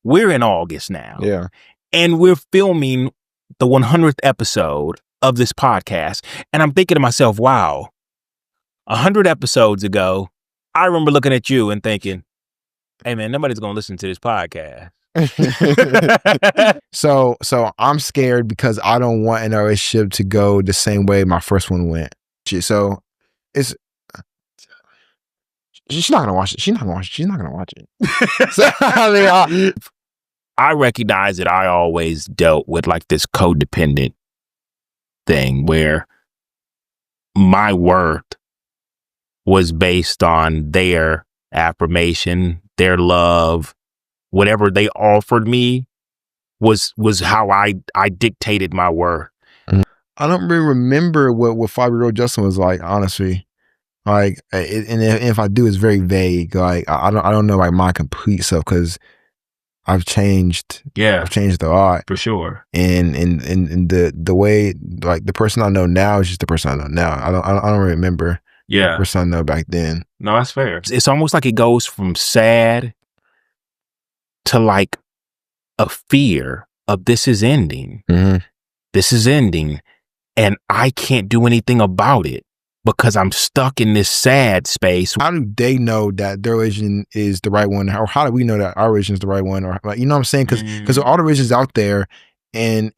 we're in August now. Yeah. And we're filming the 100th episode of this podcast. And I'm thinking to myself, wow, 100 episodes ago, I remember looking at you and thinking, hey, man, nobody's going to listen to this podcast. So I'm scared because I don't want an relationship to go the same way my first one went. So it's she's not gonna watch it. She's not gonna watch it. So, I recognize that I always dealt with like this codependent thing where my worth was based on their affirmation, their love, whatever they offered me was how I dictated my worth. I don't really remember what 5-year-old Justin was like, honestly. Like, and if I do, it's very vague. Like, I don't know like my complete self because I've changed. Yeah, I've changed a lot for sure. And the way, like, the person I know now is just the person I know now. I don't remember. Yeah, the person I know back then. No, that's fair. It's almost like it goes from sad to like a fear of this is ending. Mm-hmm. This is ending, and I can't do anything about it because I'm stuck in this sad space. How do they know that their religion is the right one, or how do we know that our religion is the right one? Or, like, you know what I'm saying? Because all the religions out there, and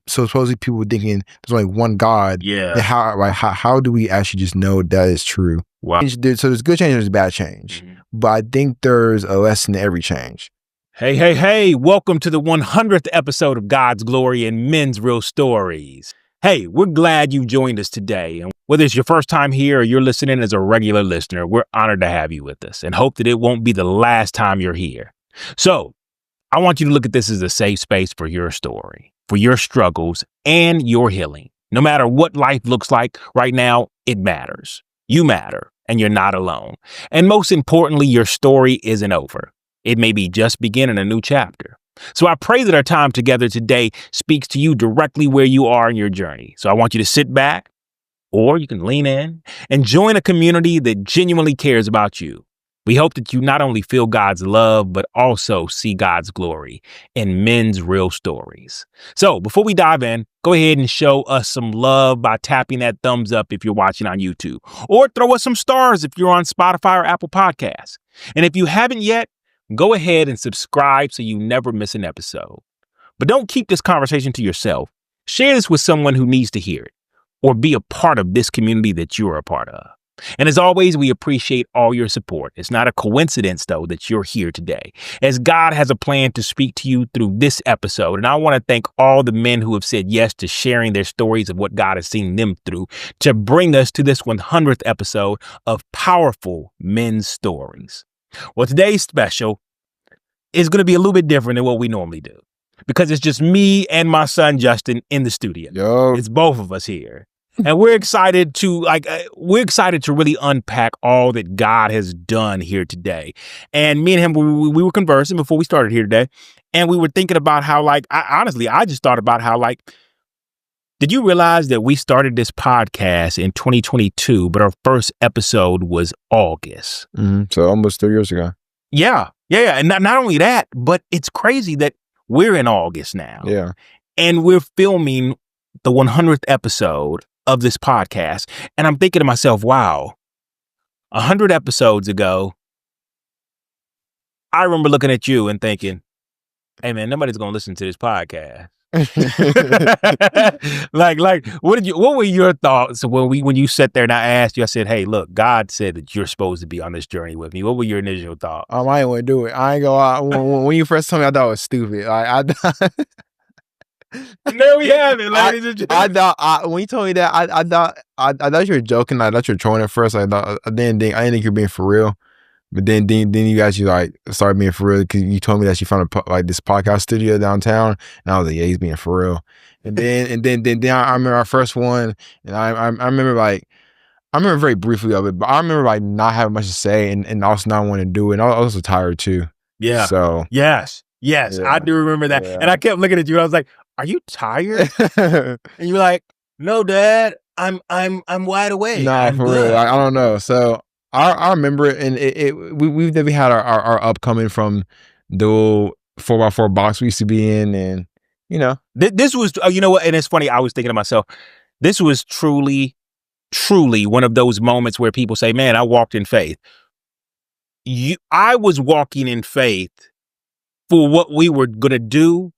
so supposedly people thinking there's only one God. Yeah. How do we actually just know that is true? Wow. So there's good change, there's bad change, but I think there's a lesson in every change. Hey, welcome to the 100th episode of God's Glory and Men's Real Stories. Hey, we're glad you joined us today. And whether it's your first time here or you're listening as a regular listener, we're honored to have you with us and hope that it won't be the last time you're here. So I want you to look at this as a safe space for your story, for your struggles and your healing. No matter what life looks like right now, it matters. You matter and you're not alone. And most importantly, your story isn't over. It may be just beginning a new chapter. So I pray that our time together today speaks to you directly where you are in your journey. So I want you to sit back, or you can lean in and join a community that genuinely cares about you. We hope that you not only feel God's love, but also see God's glory in men's real stories. So before we dive in, go ahead and show us some love by tapping that thumbs up if you're watching on YouTube, or throw us some stars if you're on Spotify or Apple Podcasts. And if you haven't yet, go ahead and subscribe so you never miss an episode. But don't keep this conversation to yourself. Share this with someone who needs to hear it or be a part of this community that you're a part of. And as always, we appreciate all your support. It's not a coincidence, though, that you're here today, as God has a plan to speak to you through this episode. And I want to thank all the men who have said yes to sharing their stories of what God has seen them through to bring us to this 100th episode of Powerful Men's Stories. Well, today's special is going to be a little bit different than what we normally do because it's just me and my son, Justin, in the studio. Yo. It's both of us here. And we're excited to really unpack all that God has done here today. And me and him, we were conversing before we started here today. And we were thinking about how, like, I just thought about how, like, did you realize that we started this podcast in 2022, but our first episode was August? Mm-hmm. So almost 3 years ago. Yeah. And not only that, but it's crazy that we're in August now. Yeah. And we're filming the 100th episode of this podcast. And I'm thinking to myself, wow, 100 episodes ago, I remember looking at you and thinking, hey, man, nobody's going to listen to this podcast. like what were your thoughts when you sat there and I asked you, I said, hey, look, God said that you're supposed to be on this journey with me. What were your initial thoughts? I ain't want to do it. I ain't gonna lie. When you first told me, I thought it was stupid. There we have it, ladies and gentlemen. When you told me that, I thought you were joking. I thought you were trolling at first. I didn't think you were being for real. But then you actually like started being for real because you told me that you found this podcast studio downtown, and I was like, yeah, he's being for real. And then I remember our first one, and I remember very briefly of it, but I remember like not having much to say and also not wanting to do it. And I was also tired too. Yeah. So yes, yeah. I do remember that, and I kept looking at you. I was like, "Are you tired?" And you were like, "No, Dad, I'm wide awake." Nah, for real. I don't know. So. I remember it, and we've had our upcoming from the 4x4 box we used to be in, and you know, This was, you know what? And it's funny. I was thinking to myself, this was truly one of those moments where people say, man, I walked in faith. I was walking in faith for what we were going to do.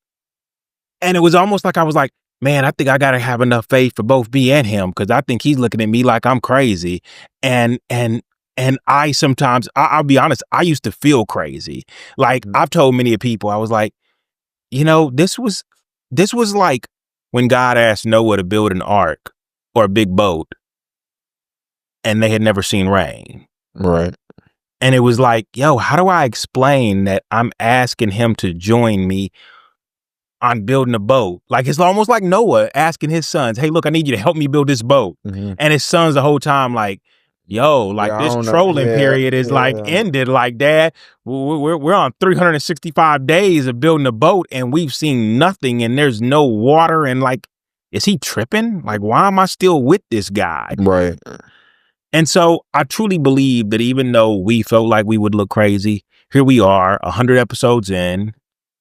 And it was almost like I was like, man, I think I got to have enough faith for both me and him, because I think he's looking at me like I'm crazy. And I sometimes, I'll be honest, I used to feel crazy. Like I've told many people, I was like, you know, this was like when God asked Noah to build an ark or a big boat and they had never seen rain. right. And it was like, yo, how do I explain that I'm asking him to join me on building a boat? Like, it's almost like Noah asking his sons, hey, look, I need you to help me build this boat. Mhm. And his sons the whole time like, yo, like Yeah, I this don't know. trolling Yeah, period is like yeah. ended. Like, Dad, we're on 365 days of building a boat and we've seen nothing and there's no water. And like, is he tripping? Like, why am I still with this guy? Right. And so I truly believe that even though we felt like we would look crazy, here we are 100 episodes in.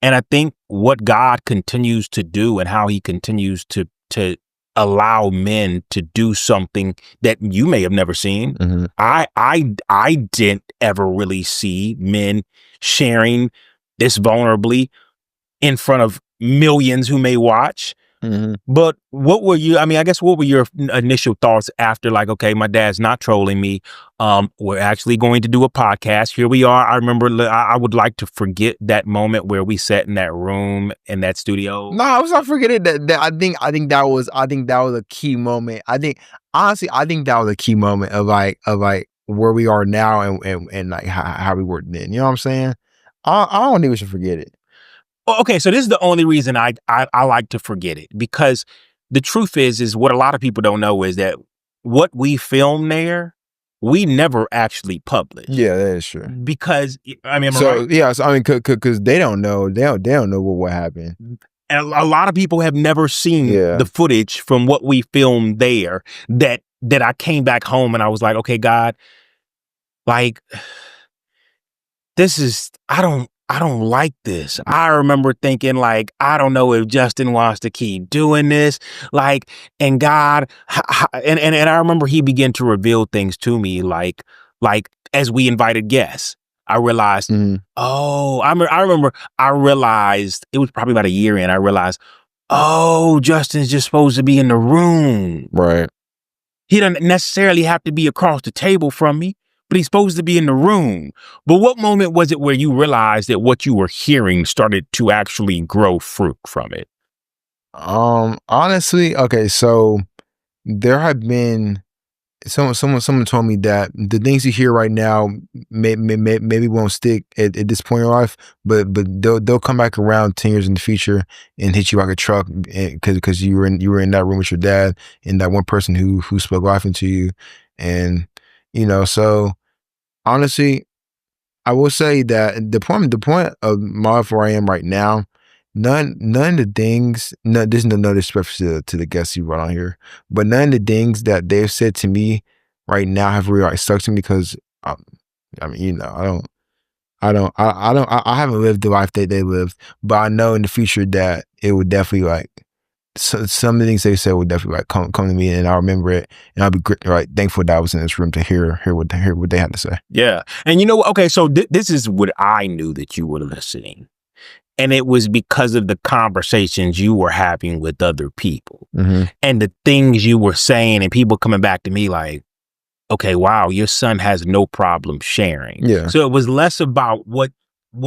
And I think what God continues to do and how he continues to allow men to do something that you may have never seen. Mhm. I didn't ever really see men sharing this vulnerably in front of millions who may watch. Mhm. But what were your initial thoughts after, like, okay, my dad's not trolling me. We're actually going to do a podcast. Here we are. I remember I would like to forget that moment where we sat in that room in that studio. No, I was not forgetting that. I think that was a key moment. I think that was a key moment of like where we are now and like how we were then. You know what I'm saying? I don't think we should forget it. Okay, so this is the only reason I like to forget it, because the truth is what a lot of people don't know is that what we film there, we never actually publish. Yeah, that is true. Because I mean, So yeah, so I mean, because they don't know, they don't know what happened. And a lot of people have never seen Yeah. the footage from what we filmed there. That I came back home and I was like, okay, God, like, this is, I don't like this. I remember thinking, like, I don't know if Justin wants to keep doing this. Like, and God, and I remember he began to reveal things to me, like as we invited guests. I realized, I remember I realized, it was probably about a year in, I realized, oh, Justin's just supposed to be in the room. Right. He doesn't necessarily have to be across the table from me, but he's supposed to be in the room. But what moment was it where you realized that what you were hearing started to actually grow fruit from it? Honestly, okay, so there have been someone told me that the things you hear right now maybe won't stick at this point in your life, but they'll come back around 10 years in the future and hit you like a truck, because you were in that room with your dad and that one person who spoke life into you. And you know, so honestly, I will say that the point of my life where I am right now, none of the things, no, there's no disrespect to the guests you brought on here, but none of the things that they've said to me right now have really like stuck to me, because I mean, you know, I haven't lived the life that they lived, but I know in the future that it would definitely like, some of the things they said would definitely like come to me, and I'll remember it, and I'll be thankful that I was in this room to hear what they had to say. Yeah. And you know what? Okay, so this is what I knew that you were listening. And it was because of the conversations you were having with other people and the things you were saying, and people coming back to me like, okay, wow, your son has no problem sharing. Yeah. So it was less about what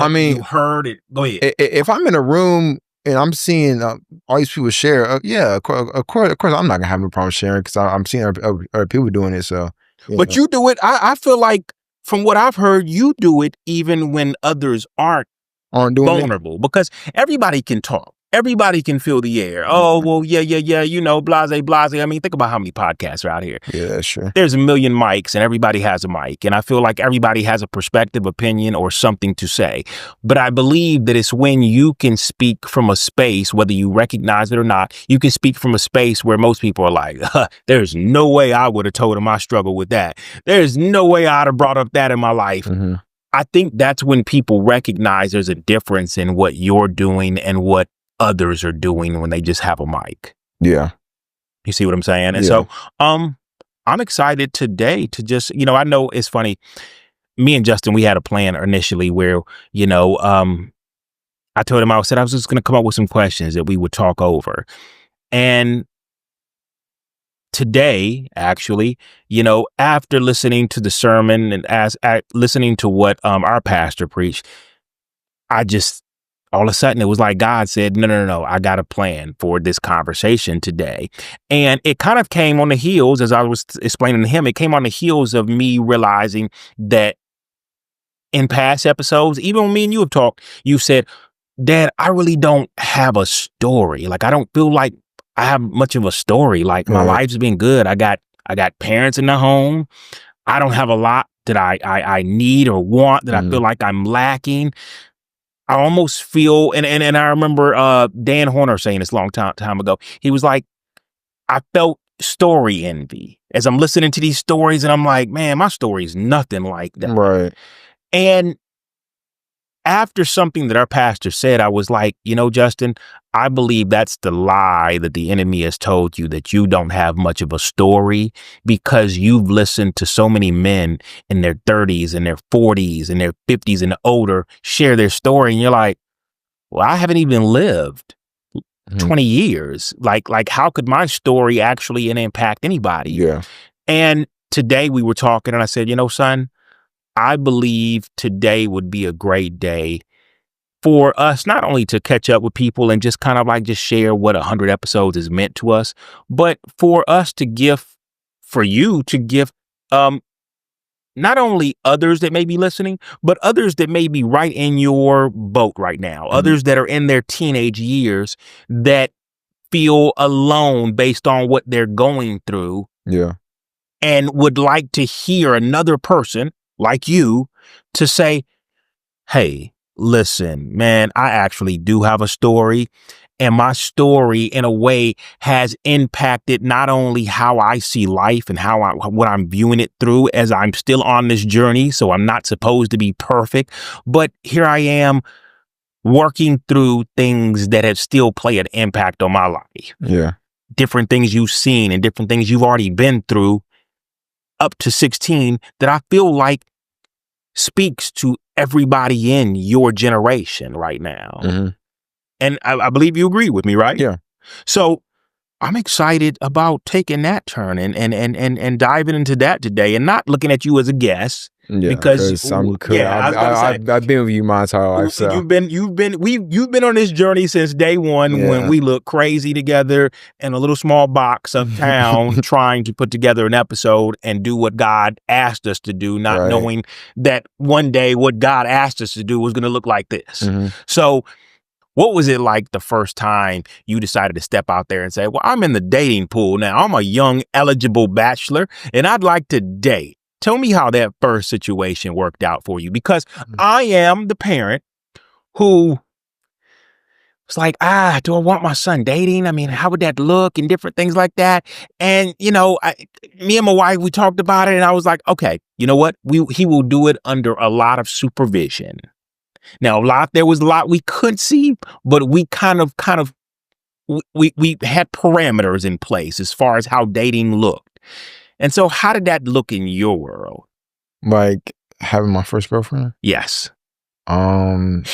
I mean, you heard. Go ahead. If I'm in a room and I'm seeing all these people share, yeah, of course, I'm not gonna have no problem sharing, because I'm seeing other people doing it. So, but you do it. I feel like, from what I've heard, you do it even when others aren't doing vulnerable, because everybody can talk. Everybody can feel the air. Oh, well, yeah, you know, blase. I mean, think about how many podcasts are out here. Yeah, that's true. There's a million mics and everybody has a mic. And I feel like everybody has a perspective, opinion, or something to say. But I believe that it's when you can speak from a space, whether you recognize it or not, you can speak from a space where most people are like, there's no way I would have told him I struggle with that. There's no way I'd have brought up that in my life. I think that's when people recognize there's a difference in what you're doing and what others are doing when they just have a mic. Yeah. You see what I'm saying? And Yeah. so I'm excited today to just, I know it's funny. Me and Justin, we had a plan initially where, I told him, I was just going to come up with some questions that we would talk over. And today, actually, after listening to the sermon and listening to what our pastor preached, I just, all of a sudden, it was like God said, no, I got a plan for this conversation today. And it kind of came on the heels, as I was explaining to him, it came on the heels of me realizing that in past episodes, even when me and you have talked, you said, Dad, I really don't have a story. Like, I don't feel like I have much of a story. Like, my life's been good. I got parents in the home. I don't have a lot that I need or want that I feel like I'm lacking. I almost feel, and I remember Dan Horner saying this a long time ago. He was like, I felt story envy as I'm listening to these stories, and I'm like, man, my story is nothing like that. Right. And after something that our pastor said, I was like, Justin, I believe that's the lie that the enemy has told you, that you don't have much of a story because you've listened to so many men in their 30s and their 40s and their 50s and older share their story. And you're like, well, I haven't even lived 20 years. Like how could my story actually impact anybody? Yeah. And today we were talking and I said, son, I believe today would be a great day for us not only to catch up with people and just kind of like just share what 100 episodes has meant to us, but for us to give, for you to give not only others that may be listening, but others that may be right in your boat right now, others that are in their teenage years that feel alone based on what they're going through. Yeah. And would like to hear another person like you to say, hey, listen, man, I actually do have a story, and my story in a way has impacted not only how I see life and what I'm viewing it through as I'm still on this journey. So I'm not supposed to be perfect, but here I am working through things that have still played an impact on my life. Yeah. Different things you've seen and different things you've already been through up to 16 that I feel like speaks to everybody in your generation right now. And I believe you agree with me, right? Yeah. So I'm excited about taking that turn and diving into that today and not looking at you as a guest. Yeah, because I've been with you my entire life. So you've been on this journey since day one when we looked crazy together in a little small box of town trying to put together an episode and do what God asked us to do, not knowing that one day what God asked us to do was going to look like this. So what was it like the first time you decided to step out there and say, well, I'm in the dating pool now. I'm a young, eligible bachelor and I'd like to date. Tell me how that first situation worked out for you, because I am the parent who was like, do I want my son dating? I mean, how would that look and different things like that? And, me and my wife, we talked about it and I was like, okay, you know what? He will do it under a lot of supervision. Now, there was a lot we could see, but we we had parameters in place as far as how dating looked. And so how did that look in your world? Like having my first girlfriend? Yes. Honestly,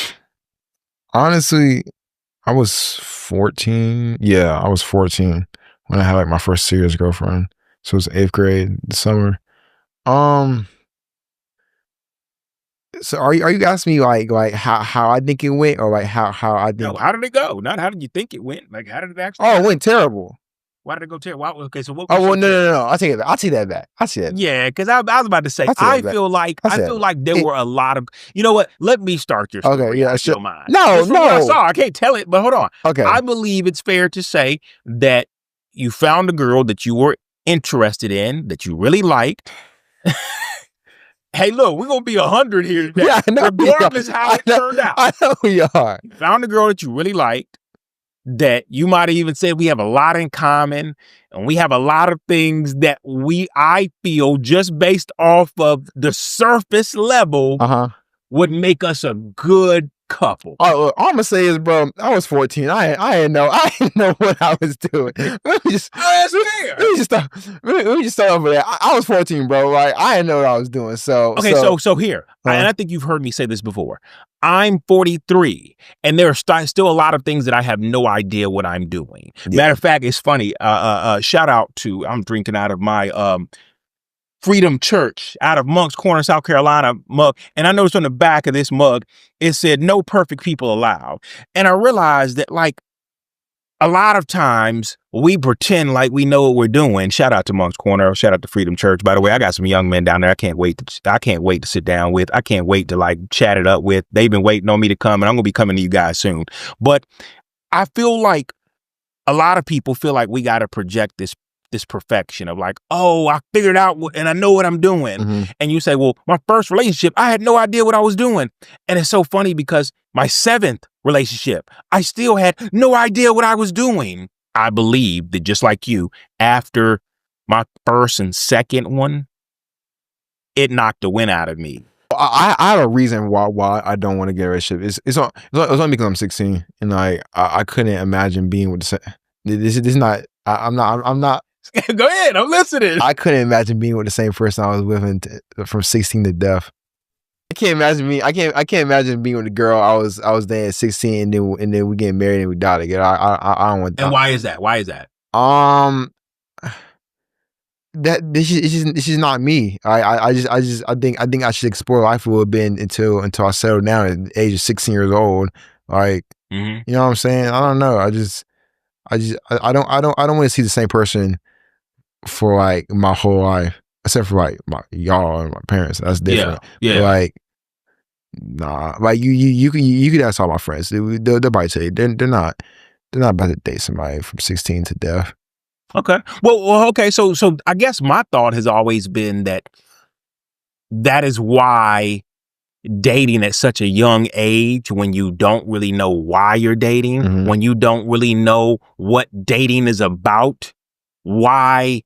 I was 14. Yeah, I was 14 when I had like my first serious girlfriend. So it was 8th grade, the summer. So are you asking me like how I think it went, or like how I think? No, how did it go? Not how did you think it went? Like how did it actually? Oh, it went terrible. Why did it go terrible? Okay, so what? Oh well, no. I'll take that back. Yeah, because I was about to say I feel like there were a lot of. You know what? Let me start your story. Okay, yeah, sure. Mind. No. I saw. I can't tell it, but hold on. Okay. I believe it's fair to say that you found a girl that you were interested in, that you really liked. Hey, look, we're gonna be 100 here today. Yeah, regardless how it turned out. I know we are. You found a girl that you really liked, that you might have even said we have a lot in common, and we have a lot of things that I feel just based off of the surface level would make us a good couple? All I'm gonna say is, bro, I was 14. I didn't know what I was doing. Let me just start over there. I was 14, bro. Like, I didn't know what I was doing. So here, and I think you've heard me say this before. I'm 43, and there are still a lot of things that I have no idea what I'm doing. Yeah. Matter of fact, it's funny. Shout out to, I'm drinking out of my Freedom Church out of Moncks Corner, South Carolina mug. And I noticed on the back of this mug, it said, "No perfect people allowed." And I realized that, like, a lot of times we pretend like we know what we're doing. Shout out to Moncks Corner. Shout out to Freedom Church. By the way, I got some young men down there. I can't wait to sit down with. I can't wait to, like, chat it up with. They've been waiting on me to come, and I'm going to be coming to you guys soon. But I feel like a lot of people feel like we got to project this perfection of, like, oh, I figured out and I know what I'm doing. Mm-hmm. And you say, well, my first relationship, I had no idea what I was doing. And it's so funny because my 7th relationship, I still had no idea what I was doing. I believe that, just like you, after my first and second one, it knocked the wind out of me. I have a reason why I don't want to get a relationship. It's only because I'm 16, and like I couldn't imagine being with the same. This is not. I'm not. Go ahead, I'm listening. I couldn't imagine being with the same person I was with from 16 to death. I can't imagine being with a girl I was dating at 16, and then we get married and we die together. I don't want that. And why is that? That this is not me. I think I should explore life a little bit until I settle down at the age of 16 years old. Like, you know what I'm saying? I don't know. I don't want to see the same person for, like, my whole life, except for, like, y'all and my parents. That's different. Yeah. But, like, nah. Like, you could ask all my friends. They'll probably tell you they're not about to date somebody from 16 to death. Okay. Well, okay. So I guess my thought has always been that is why dating at such a young age, when you don't really know why you're dating, when you don't really know what dating is about, why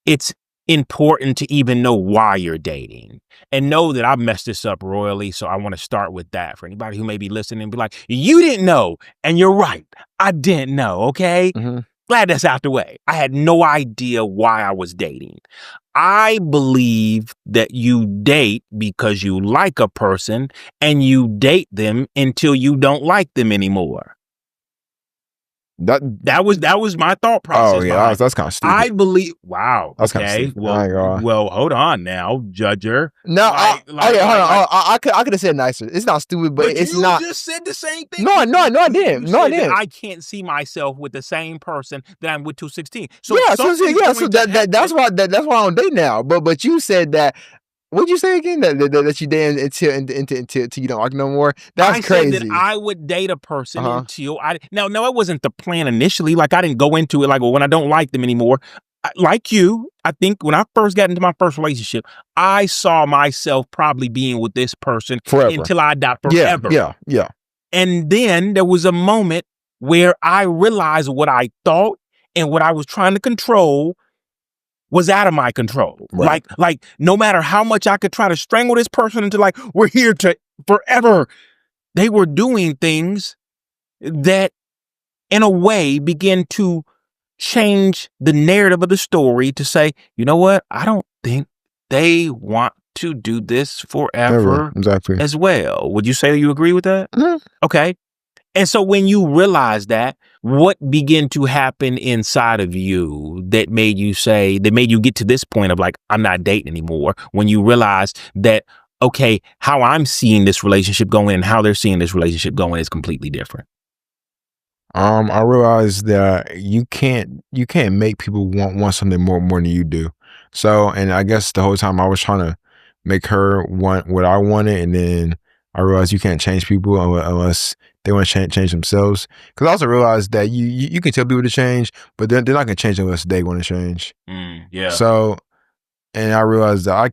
it's important to even know why you're dating. And know that I've messed this up royally, so I want to start with that. For anybody who may be listening and be like, you didn't know, and you're right, I didn't know, okay? Glad that's out the way. I had no idea why I was dating. I believe that you date because you like a person, and you date them until you don't like them anymore. That was my thought process. Oh yeah, that's kind of stupid. I believe. Wow. That's kind of stupid. Well, hold on now, judger. No, hold on. I could have said nicer. It's not stupid, but it's not. You just said the same thing. No, I didn't. No, I didn't. I can't see myself with the same person that I'm with till 16. So that's why I don't date now. But you said that. What'd you say again? That you date until you don't like no more? That's crazy. Said that I would date a person until No, it wasn't the plan initially. Like, I didn't go into it like, well, when I don't like them anymore. Like you, I think when I first got into my first relationship, I saw myself probably being with this person forever until I died, forever. Yeah. And then there was a moment where I realized what I thought and what I was trying to control was out of my control. Right. Like no matter how much I could try to strangle this person into, like, we're here to forever, they were doing things that in a way begin to change the narrative of the story to say, you know what? I don't think they want to do this forever as well. Would you say you agree with that? Okay. And so when you realize that, what began to happen inside of you that made you get to this point of, like, I'm not dating anymore, when you realize that, okay, how I'm seeing this relationship going and how they're seeing this relationship going is completely different? I realized that you can't make people want something more than you do. So, and I guess the whole time I was trying to make her want what I wanted, and then I realized you can't change people unless they want to change themselves. Because I also realized that you can tell people to change, but they're not going to change unless they want to change. Yeah. So, and I realized that I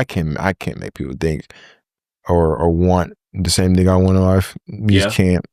can't make people think or want the same thing I want in life. You just can't.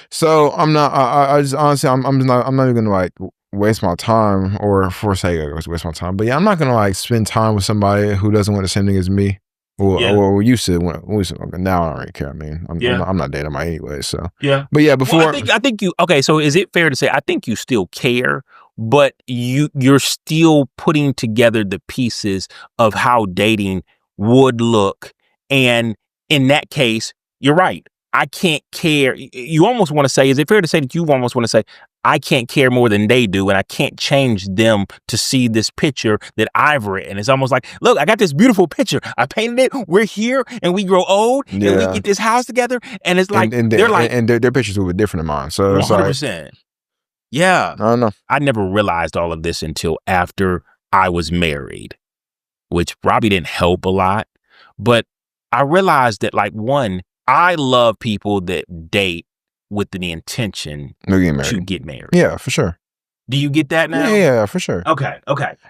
So I'm not. I just honestly, I'm not even gonna, like, waste my time, or forsake waste my time. But yeah, I'm not gonna, like, spend time with somebody who doesn't want the same thing as me. Well, we used to when we used to, now I don't really care. I mean, I'm not dating my anyway. So but yeah, before well, I think you okay. So is it fair to say I think you still care, but you're still putting together the pieces of how dating would look, and in that case, you're right. I can't care. You almost want to say, is it fair to say that you almost want to say, I can't care more than they do, and I can't change them to see this picture that I've written. It's almost like, look, I got this beautiful picture. I painted it. We're here, and we grow old, and we get this house together. And it's like they're like, and their pictures were different than mine. So 100%. Yeah, I don't know. I never realized all of this until after I was married, which probably didn't help a lot. But I realized that, like, one, I love people that date with the intention to get married. Yeah, for sure. Do you get that now? Yeah, for sure. Okay.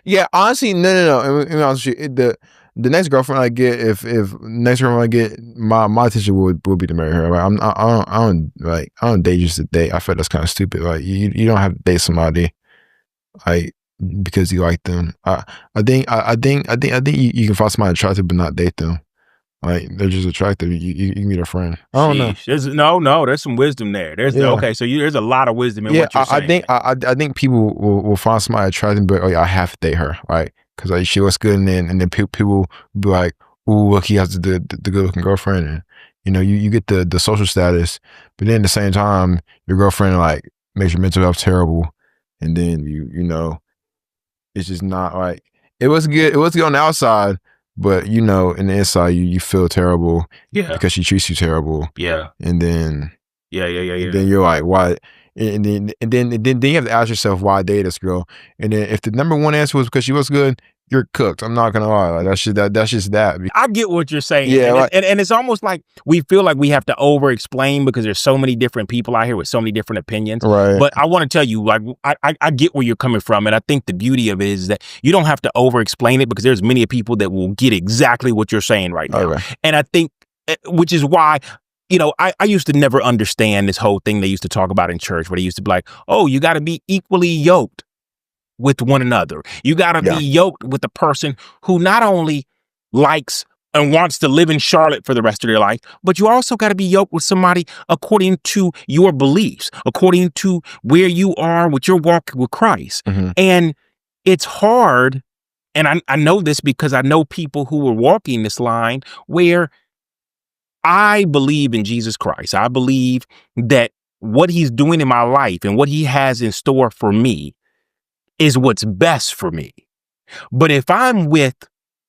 Yeah, honestly, no. And honestly, the next girlfriend I get, if next girlfriend I get, my intention would be to marry her. Like, I don't date just to date. I feel that's kind of stupid. Like you don't have to date somebody like because you like them. I think you can find somebody attractive but not date them. Like they're just attractive. You can meet a friend. I don't know. No. There's some wisdom there. Okay. So there's a lot of wisdom in what you're saying. I think people will find somebody attractive, but I have to date her, right? Because like she looks good, and then people be like, "Ooh, look, he has the good looking girlfriend," and you get the social status, but then at the same time, your girlfriend like makes your mental health terrible, and then it's just not like it was good. It was good on the outside. But in the inside, you feel terrible, because she treats you terrible, and then then you're like, why? And then you have to ask yourself, why date this girl? And then if the number one answer was because she was good, you're cooked. I'm not gonna lie, like, that's just that. I get what you're saying, yeah, and it's almost like we feel like we have to over explain because there's so many different people out here with so many different opinions. Right. But I want to tell you, like, I get where you're coming from, and I think the beauty of it is that you don't have to over explain it because there's many people that will get exactly what you're saying right now. Okay. And I think, which is why, I used to never understand this whole thing they used to talk about in church, where they used to be like, oh, you got to be equally yoked with one another. You got to be yoked with a person who not only likes and wants to live in Charlotte for the rest of their life, but you also got to be yoked with somebody according to your beliefs, according to where you are with your walk with Christ. Mm-hmm. And it's hard. And I know this because I know people who are walking this line where I believe in Jesus Christ. I believe that what he's doing in my life and what he has in store for me is what's best for me. But if I'm with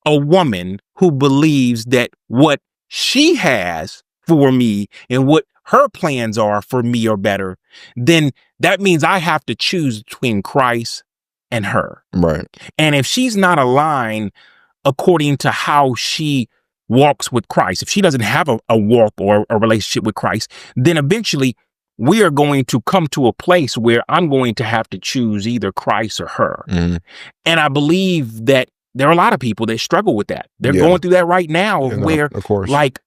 a woman who believes that what she has for me and what her plans are for me are better, then that means I have to choose between Christ and her. Right. And if she's not aligned according to how she walks with Christ, if she doesn't have a walk or a relationship with Christ, then eventually we are going to come to a place where I'm going to have to choose either Christ or her. Mm-hmm. And I believe that there are a lot of people that struggle with that. They're going through that right now, where, of course, like,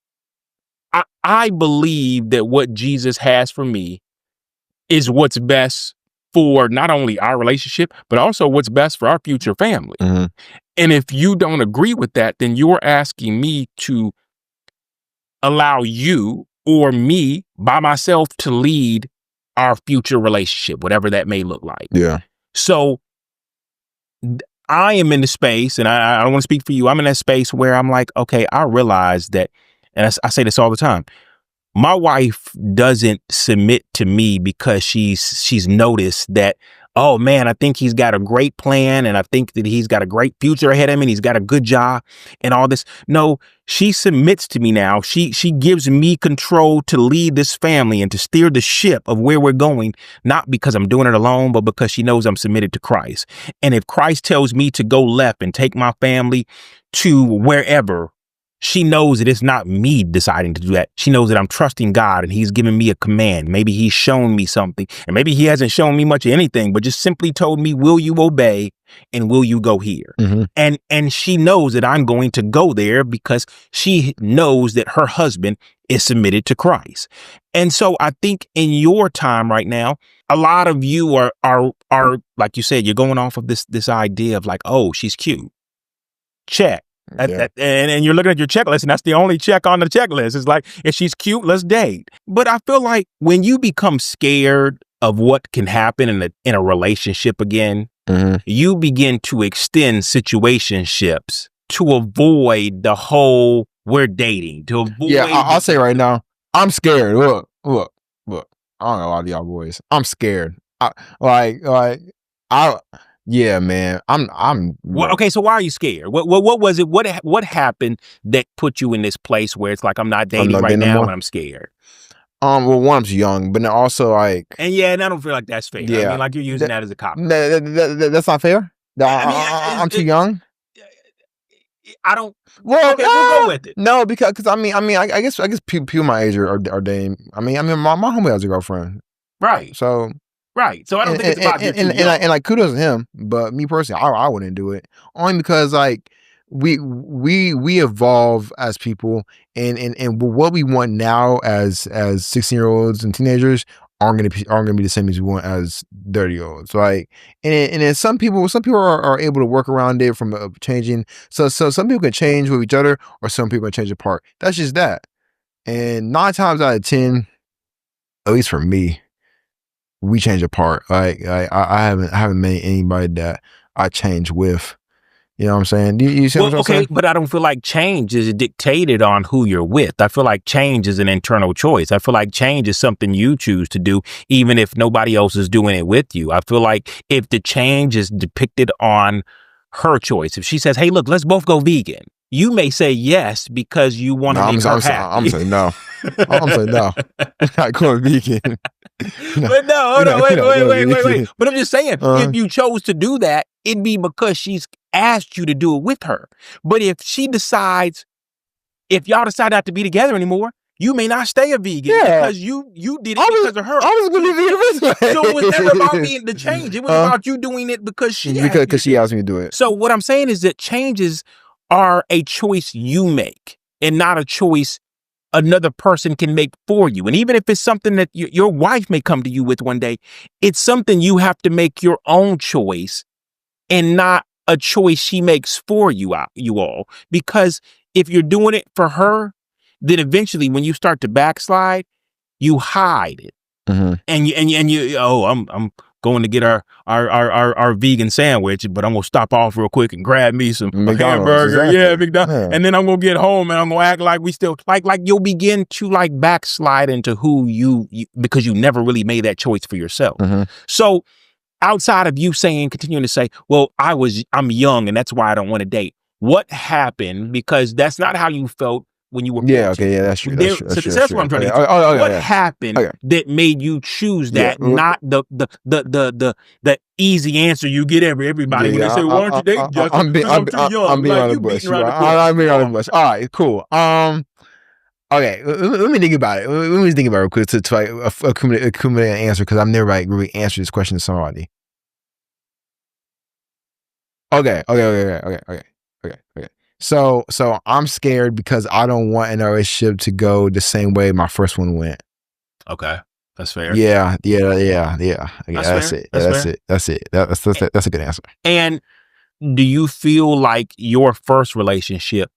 I believe that what Jesus has for me is what's best for not only our relationship, but also what's best for our future family. Mm-hmm. And if you don't agree with that, then you're asking me to allow you or me by myself to lead our future relationship, whatever that may look like. Yeah. So I am in the space, and I don't want to speak for you. I'm in that space where I'm like, okay, I realize that, and I say this all the time, my wife doesn't submit to me because she's noticed that, oh man, I think he's got a great plan, and I think that he's got a great future ahead of him, and he's got a good job and all this. No, she submits to me now. She gives me control to lead this family and to steer the ship of where we're going, not because I'm doing it alone, but because she knows I'm submitted to Christ. And if Christ tells me to go left and take my family to wherever, she knows that it's not me deciding to do that. She knows that I'm trusting God and he's giving me a command. Maybe he's shown me something, and maybe he hasn't shown me much of anything, but just simply told me, will you obey and will you go here? Mm-hmm. And she knows that I'm going to go there because she knows that her husband is submitted to Christ. And so I think in your time right now, a lot of you are like you said, you're going off of this idea of like, oh, she's cute. Check. And you're looking at your checklist, and that's the only check on the checklist. It's like, if she's cute, let's date. But I feel like when you become scared of what can happen in a relationship again, you begin to extend situationships to avoid the whole we're dating. To avoid I'll say right now, I'm scared. Look. I don't know a lot of y'all boys. I'm scared. Yeah, man. I'm. Well, okay, so why are you scared? What was it? What happened that put you in this place where it's like, I'm not dating right now and I'm scared? Well, one, I'm too but then also like, and I don't feel like that's fair. I mean, like, you're using that as a cop. That's not fair. I'm too young. I don't. Well, okay, we'll go with it. No, because I guess people my age are dating. I mean, my homie has a girlfriend, right? So I don't think it's about and like, kudos to him, but me personally, I wouldn't do it, only because like we evolve as people, and what we want now as 16-year-olds and teenagers aren't gonna be the same as we want as 30-year-olds. Like, and then some people are able to work around it from changing. So some people can change with each other, or some people can change apart. That's just that. And 9 times out of 10, at least for me, we change apart. Like I haven't met anybody that I change with. You know what I'm saying? You see what I'm saying? But I don't feel like change is dictated on who you're with. I feel like change is an internal choice. I feel like change is something you choose to do, even if nobody else is doing it with you. I feel like if the change is depicted on her choice, if she says, "Hey, look, let's both go vegan," you may say yes because you want to make her happy. I'm saying no. I'm saying no. I'm not going vegan. But no, hold on, wait. But I'm just saying, if you chose to do that, it'd be because she's asked you to do it with her. But if y'all decide not to be together anymore, you may not stay a vegan because you did it because of her. I was going to be vegan this way. So it was never about being the change. It was about you doing it because she asked me to do it. So what I'm saying is that changes are a choice you make, and not a choice another person can make for you. And even if it's something that your wife may come to you with one day, it's something you have to make your own choice, and not a choice she makes for you all. Because if you're doing it for her, then eventually when you start to backslide, you hide it. And you I'm going to get our vegan sandwich, but I'm gonna stop off real quick and grab me some hamburger. Exactly. Yeah, McDonald's. Yeah. And then I'm gonna get home and I'm gonna act like we still like you'll begin to like backslide into who you because you never really made that choice for yourself. So outside of you continuing to say, well, I'm young and that's why I don't want to date. What happened? Because that's not how you felt when you were 14. That's true. That's what I'm trying to get. What happened that made you choose that, not the easy answer you get everybody when they say, "Why don't you date Justin?" I'm too young. I'm being on the bush. I'm being on the bush. All right, cool. Okay, let me think about it. Let me think about it real quick to like accumulate an answer, because I've never like really answered this question to somebody. Okay. So I'm scared because I don't want a relationship to go the same way my first one went. Okay, that's fair. Yeah. That's it. That's a good answer. And do you feel like your first relationship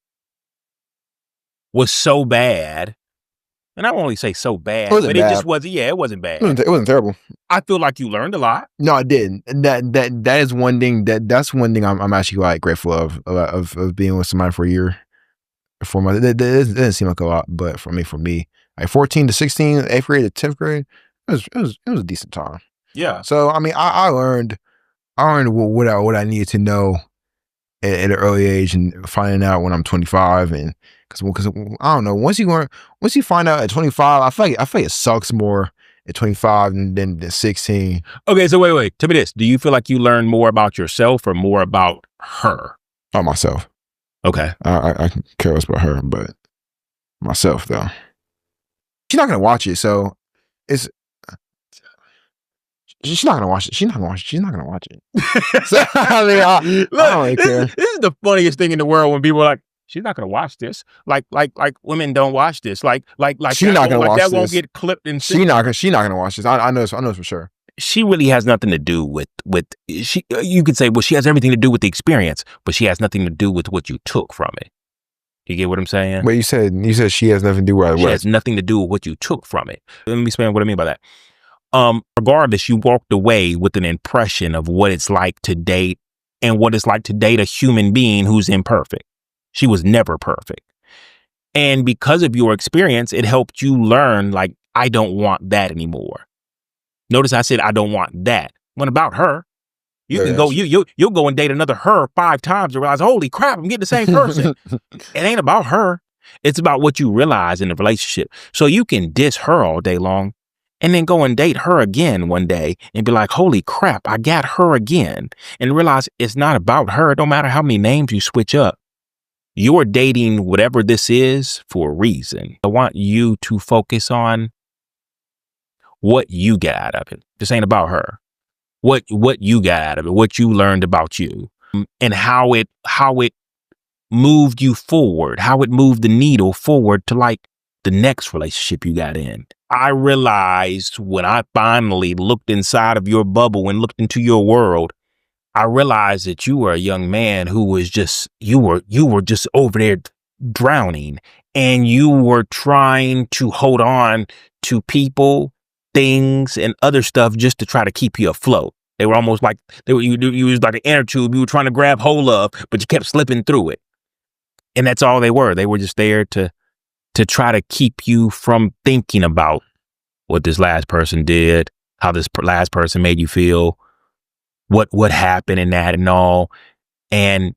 was so bad? And I won't only say so bad, but it just wasn't. Yeah, it wasn't bad. It wasn't terrible. I feel like you learned a lot. No, I didn't. That is one thing. That's one thing I'm actually like grateful of being with somebody for a year, 4 months. It didn't seem like a lot, but for me, like 14 to 16, 8th grade to 10th grade, it was a decent time. Yeah. So I mean, I learned what I needed to know at an early age, and finding out when I'm 25, and because I don't know, once you find out at 25, I feel like it sucks more at 25 than 16. Okay, so wait. Tell me this: do you feel like you learn more about yourself or more about her? About myself. Okay. I can care less about her, but myself though. She's not gonna watch it, so it's. She's not gonna watch it. She's not gonna watch it. So, I mean, I don't really care. This is the funniest thing in the world when people are like, "She's not gonna watch this." Like women don't watch this. Like she's not gonna watch that this. Won't get clipped and she's not gonna watch this. I know this for sure. she really has nothing to do with she. You could say, well, she has everything to do with the experience, but she has nothing to do with what you took from it. You get what I'm saying? But you said she has nothing to do with She what? has nothing to do with what you took from it. Let me explain what I mean by that. Regardless, you walked away with an impression of what it's like to date and what it's like to date a human being who's imperfect. She was never perfect. And because of your experience, it helped you learn, like, I don't want that anymore. Notice I said, I don't want that. What about her? You can go, you'll go and date another her 5 times and realize, holy crap, I'm getting the same person. It ain't about her. It's about what you realize in the relationship. So you can diss her all day long and then go and date her again one day and be like, holy crap, I got her again. And realize it's not about her. It don't matter how many names you switch up. You're dating whatever this is for a reason. I want you to focus on what you get out of it. This ain't about her. What you got out of it, what you learned about you, and how it moved you forward, how it moved the needle forward to like the next relationship you got in. I realized when I finally looked inside of your bubble and looked into your world, I realized that you were a young man who was just, you were just over there drowning, and you were trying to hold on to people, things, and other stuff just to try to keep you afloat. They were almost like you was like an inner tube you were trying to grab hold of, but you kept slipping through it. And that's all they were. They were just there to try to keep you from thinking about what this last person did, how this last person made you feel, what happened in that and all. And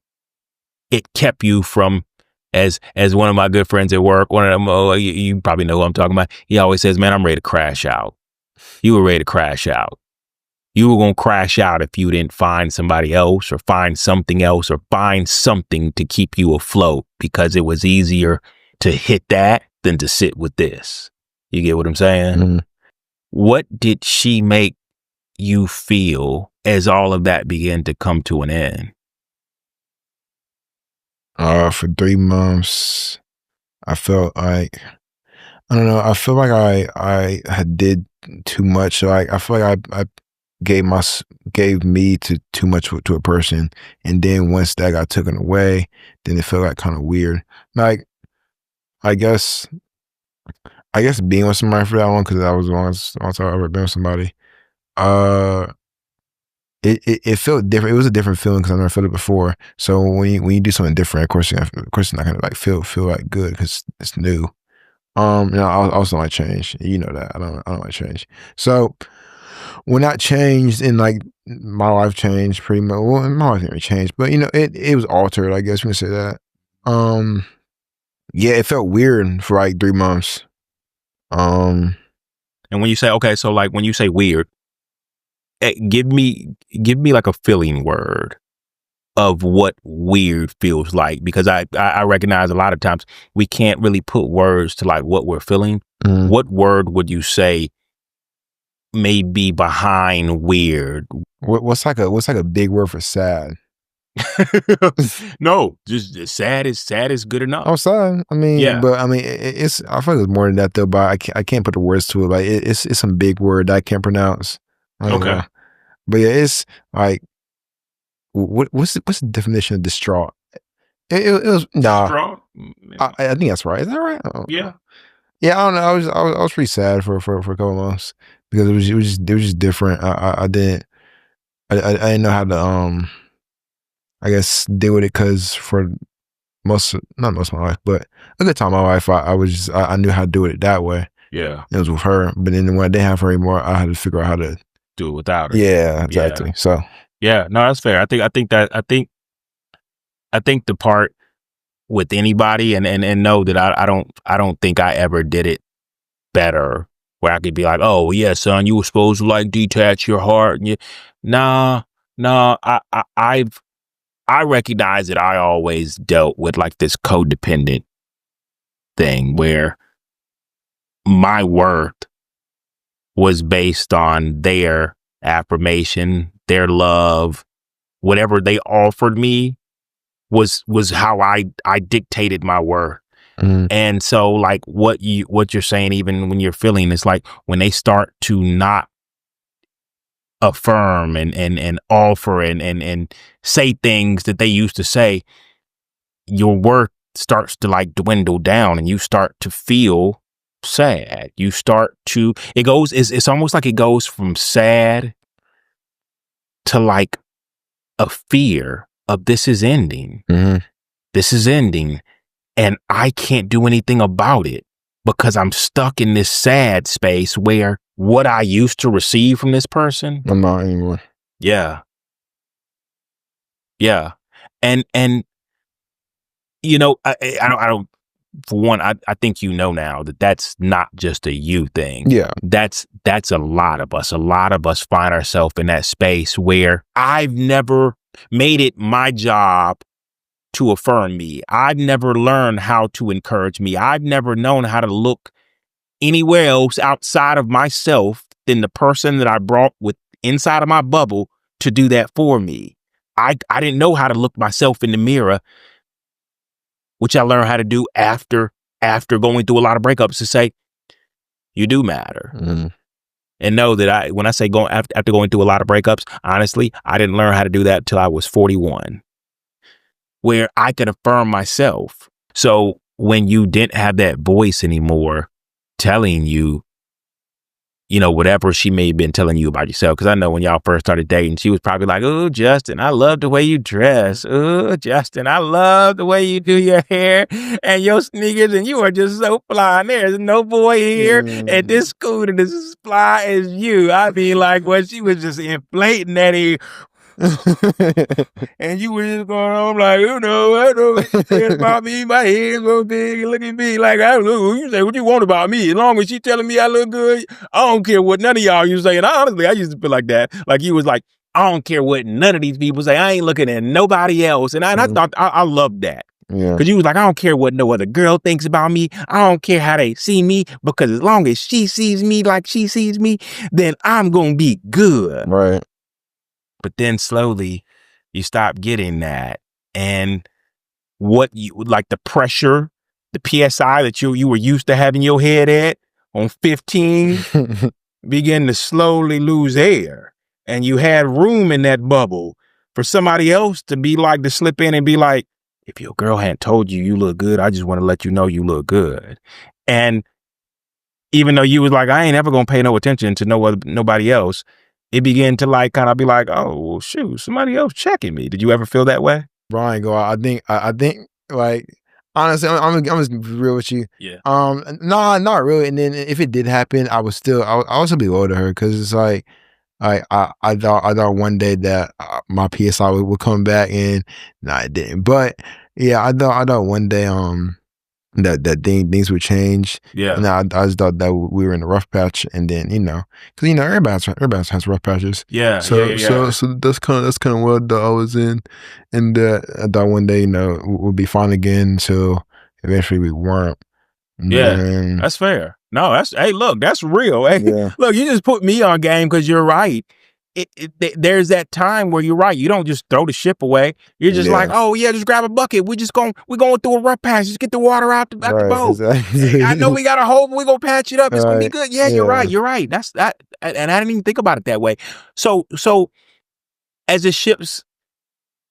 it kept you from, as one of my good friends at work, one of them, you probably know who I'm talking about. He always says, man, I'm ready to crash out. You were ready to crash out. You were going to crash out if you didn't find somebody else or find something else or find something to keep you afloat, because it was easier to hit that than to sit with this. You get what I'm saying? Mm-hmm. What did she make you feel as all of that began to come to an end? For 3 months, I felt like, I don't know, I feel like I had did too much. Like, I feel like I gave me to too much to a person, and then once that got taken away, then it felt like kind of weird. Like, I guess being with somebody for that long, because that was the longest time I've ever been with somebody. It felt different. It was a different feeling because I never felt it before. So when you do something different, of course it's not gonna like feel like good because it's new. I also don't like change. You know that I don't like change. So when that changed, and like my life changed pretty much. Well, my life didn't really change, but it was altered. I guess we can say that. Yeah, it felt weird for like 3 months. And when you say, okay, so like when you say weird, give me like a feeling word of what weird feels like, because I recognize a lot of times we can't really put words to like what we're feeling. Mm. What word would you say may be behind weird? What's like a big word for sad? No, just sad is good enough. Oh, sad. I mean, yeah. But I mean, it's. I feel like it's more than that though. But I can't put the words to it. Like it's some big word that I can't pronounce. Okay. But yeah, it's like, what's the definition of distraught? It was distraught. I think that's right. Is that right? Yeah. Yeah, I don't know. I was pretty sad for a couple months because it was just different. I didn't know how to I guess deal with it, because for not most of my life, but a good time of my life, I knew how to do it that way. Yeah, it was with her. But then when I didn't have her anymore, I had to figure out how to do it without her. Yeah, exactly. Yeah. So yeah, no, that's fair. I think the part with anybody, and know that I don't think I ever did it better, where I could be like, oh yeah, son, you were supposed to like detach your heart. And I recognize that I always dealt with like this codependent thing where my worth was based on their affirmation, their love, whatever they offered me was how I dictated my worth. Mm. And so like what you're saying, even when you're feeling, it's like when they start to not affirm and offer and say things that they used to say, your worth starts to like dwindle down and you start to feel sad. You start to, it's almost like it goes from sad to like a fear of this is ending. Mm-hmm. This is ending and I can't do anything about it because I'm stuck in this sad space where what I used to receive from this person, I'm not anymore. Yeah. Yeah. And you know, I don't for one, I think you know now that that's not just a you thing. Yeah. That's a lot of us. A lot of us find ourselves in that space where I've never made it my job to affirm me. I've never learned how to encourage me. I've never known how to look anywhere else outside of myself than the person that I brought with inside of my bubble to do that for me. I didn't know how to look myself in the mirror, which I learned how to do after going through a lot of breakups, to say, you do matter. Mm-hmm. And know that when I say after going through a lot of breakups, honestly, I didn't learn how to do that till I was 41, where I could affirm myself. So when you didn't have that voice anymore telling you, you know, whatever she may have been telling you about yourself. Because I know when y'all first started dating, she was probably like, oh, Justin, I love the way you dress. Oh, Justin, I love the way you do your hair and your sneakers. And you are just so fly. And there's no boy here at this school that is as fly as you. I mean, like, well, she was just inflating that here. And you were just going on like, you know, I know what you said about me. My head's so big. Look at me like, I don't know. You say what you want about me. As long as she telling me I look good, I don't care what none of y'all you say. And honestly, I used to feel like that. Like he was like, I don't care what none of these people say. I ain't looking at nobody else. And I thought I loved that. Yeah. Because you was like, I don't care what no other girl thinks about me. I don't care how they see me. Because as long as she sees me like she sees me, then I'm going to be good. Right. But then slowly you stop getting that. And what you like, the pressure, the PSI that you were used to having your head at on 15 begin to slowly lose air. And you had room in that bubble for somebody else to be like, to slip in and be like, if your girl hadn't told you look good, I just want to let you know you look good. And even though you was like, I ain't ever gonna pay no attention to nobody else, it began to like kind of be like, oh, well, shoot, somebody else checking me. Did you ever feel that way? Brian, go. I think like honestly, I'm just real with you. Yeah. No, not really. And then if it did happen, I would also be loyal to her because it's like I thought one day that my PSI would come back, and no, it didn't. But yeah, I thought one day that things would change. Yeah. And I just thought that we were in a rough patch, and then because everybody has rough patches. Yeah. So that's kind of what I was in, and I thought one day we'll be fine again. So eventually we weren't. Yeah, that's fair. No, hey, look, that's real. Hey, Yeah. Look, you just put me on game because you're right. There's that time where you're right. You don't just throw the ship away. You're just like, oh yeah, just grab a bucket. We're going through a rough patch. Just get the water out the boat. Exactly. Hey, I know we got a hole, but we're gonna patch it up. It's gonna be good. Yeah, you're Yeah. right. You're right. That's that. And I didn't even think about it that way. So as the ship's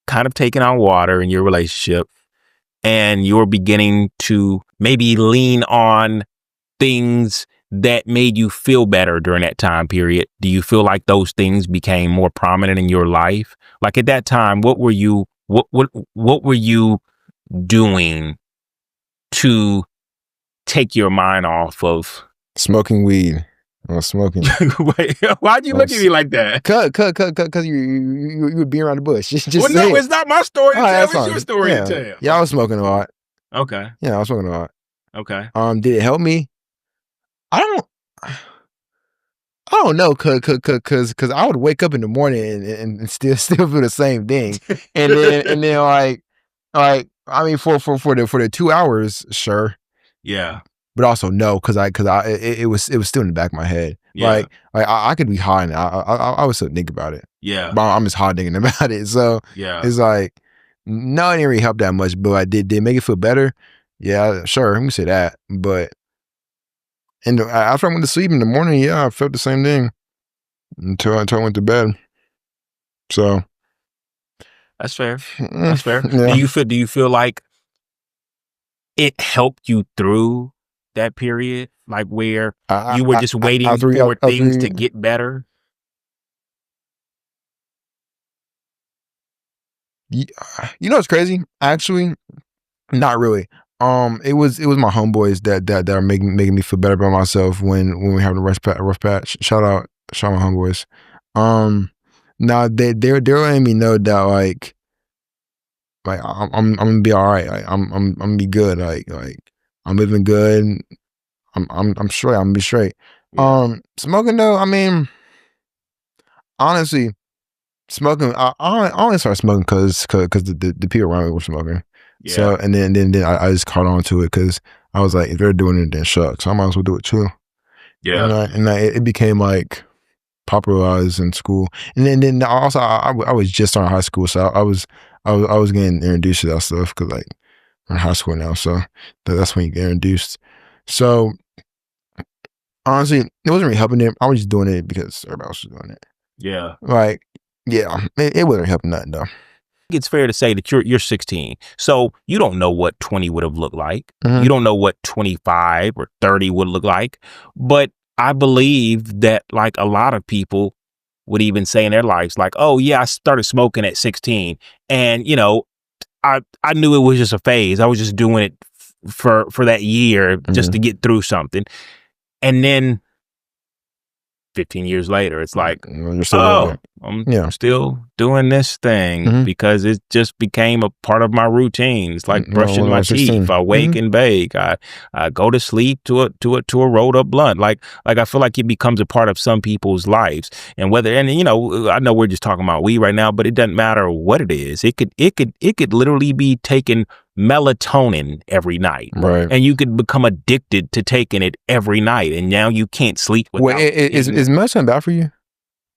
kind of taking on water in your relationship, and you're beginning to maybe lean on things that made you feel better during that time period, do you feel like those things became more prominent in your life? Like at that time, what were you doing to take your mind off of Smoking weed. I was smoking. Wait, why'd you look at me like that? Cause you would be around the bush. Just Well, no, it's not my story to tell. It's fine. your story to tell. Yeah, I was smoking a lot. Okay. Yeah, I was smoking a lot. Okay. Did it help me? I don't know, cause I would wake up in the morning and still feel the same thing, and then like I mean for the 2 hours, sure, Yeah. but also no, cause it was still in the back of my head. Yeah. Like I could be high and I would still think about it. Yeah. But I'm just hard thinking about it. So Yeah. it's like no, it didn't really help that much, but I did make it feel better. Yeah, sure, let me say that, but. And after I went to sleep in the morning, yeah, I felt the same thing. until I went to bed. So That's fair. That's fair. Yeah. Do you feel like it helped you through that period, like where you were just waiting for things to get better? You know what's crazy? Actually, not really. It was my homeboys that are making me feel better about myself when we have a rough patch. Shout out my homeboys. Now they're letting me know that like I'm gonna be all right. Like, I'm gonna be good. Like I'm living good. I'm straight. I'm gonna be straight. Yeah. Smoking though. I mean, honestly, smoking. I only started smoking because the people around me were smoking. Yeah. So and then I just caught on to it because I was like, if they're doing it, then shucks, I might as well do it too. Yeah. And it became like popularized in school. And then also I was just starting high school, so I was getting introduced to that stuff because like I'm in high school now, so that's when you get introduced. So honestly, it wasn't really helping them. I was just doing it because everybody else was doing it. Yeah. Like, yeah, it wasn't helping nothing though. It's fair to say that you're 16, so you don't know what 20 would have looked like. Mhm. You don't know what 25 or 30 would look like. But I believe that like a lot of people would even say in their lives, like, "Oh yeah, I started smoking at 16, and you know, I knew it was just a phase. I was just doing it for that year just to get through something." And then 15 years later, it's like, You're still doing it. I'm still doing this thing because it just became a part of my routine. It's like brushing my teeth. I wake and bake. I go to sleep to a rolled up blunt. Like I feel like it becomes a part of some people's lives. And you know, I know we're just talking about weed right now, but it doesn't matter what it is. It could literally be taking melatonin every night, right? And you could become addicted to taking it every night, and now you can't sleep without. Wait, is melatonin bad for you?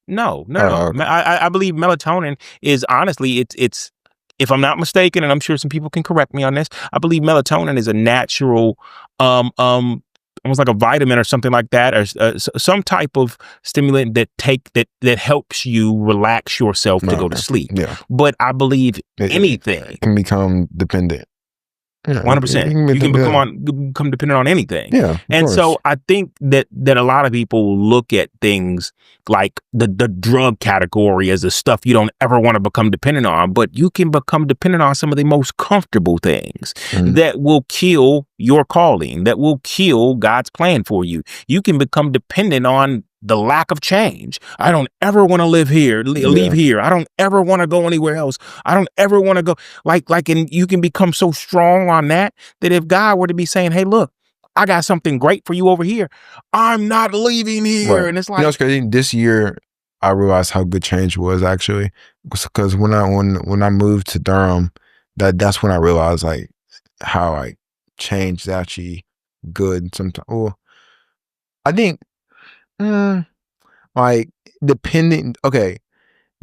No. Okay. I believe melatonin is honestly, it's if I'm not mistaken, and I'm sure some people can correct me on this, I believe melatonin is a natural, almost like a vitamin or something like that, or some type of stimulant that helps you relax yourself to go to sleep. Yeah. But I believe anything can become dependent. 100%. You can become dependent on anything. Yeah. And so I think that a lot of people look at things like the drug category as the stuff you don't ever want to become dependent on, but you can become dependent on some of the most comfortable things that will kill your calling, that will kill God's plan for you. You can become dependent on the lack of change. I don't ever want to live here, leave here. I don't ever want to go anywhere else. I don't ever want to go and you can become so strong on that if God were to be saying, "Hey, look, I got something great for you over here. I'm not leaving here." Right. And it's like, you know, it's crazy. This year, I realized how good change was actually, because when I moved to Durham, that's when I realized like how like change is actually good. Sometimes, well, I think. Like depending, okay,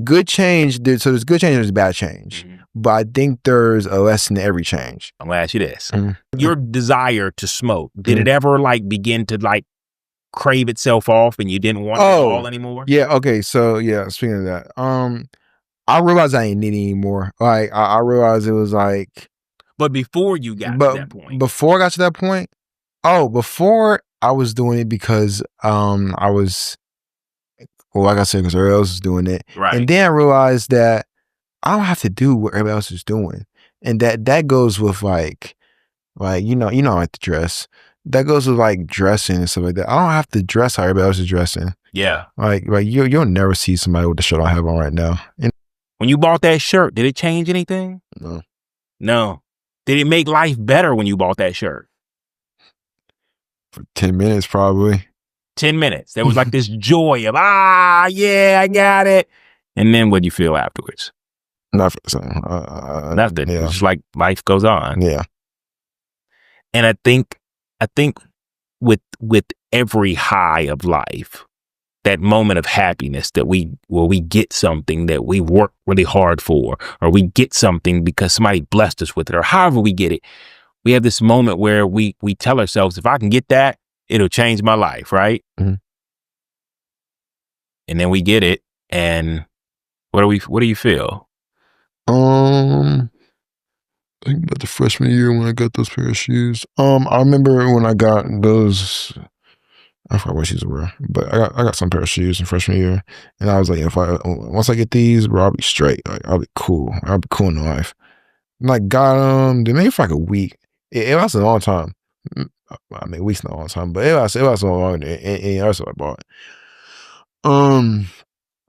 good change. So there's good change, there's bad change, but I think there's a lesson in every change. I'm gonna ask you this: your desire to smoke, did it ever like begin to like crave itself off, and you didn't want it at all anymore? Yeah. Okay. So yeah, speaking of that, I realized I ain't need it anymore. Like I realized it was like, but before you got to that point, before I got to that point, before I was doing it because I was. Well, like I said, because everybody else is doing it. Right. And then I realized that I don't have to do what everybody else is doing. And that goes with like you know, I like to dress. That goes with like dressing and stuff like that. I don't have to dress how everybody else is dressing. Yeah. Like you'll never see somebody with the shirt I have on right now. And when you bought that shirt, did it change anything? No. Did it make life better when you bought that shirt? For 10 minutes, probably. 10 minutes. There was like this joy of, yeah, I got it. And then what'd you feel afterwards? Nothing. Nothing. Yeah. It's just like life goes on. Yeah. And I think with every high of life, that moment of happiness where we get something that we work really hard for, or we get something because somebody blessed us with it, or however we get it, we have this moment where we tell ourselves, if I can get that, it'll change my life, right? and then we get it. And what do you feel? I think about the freshman year when I got those pair of shoes. I remember when I got those. I forgot what shoes were, but I got some pair of shoes in freshman year, and I was like, once I get these, bro, I'll be straight. Like I'll be cool. I'll be cool in life. And I got them. They made for like a week. It lasted a long time. I mean, weeks not a long time, but it lasted a long. And that's what I bought.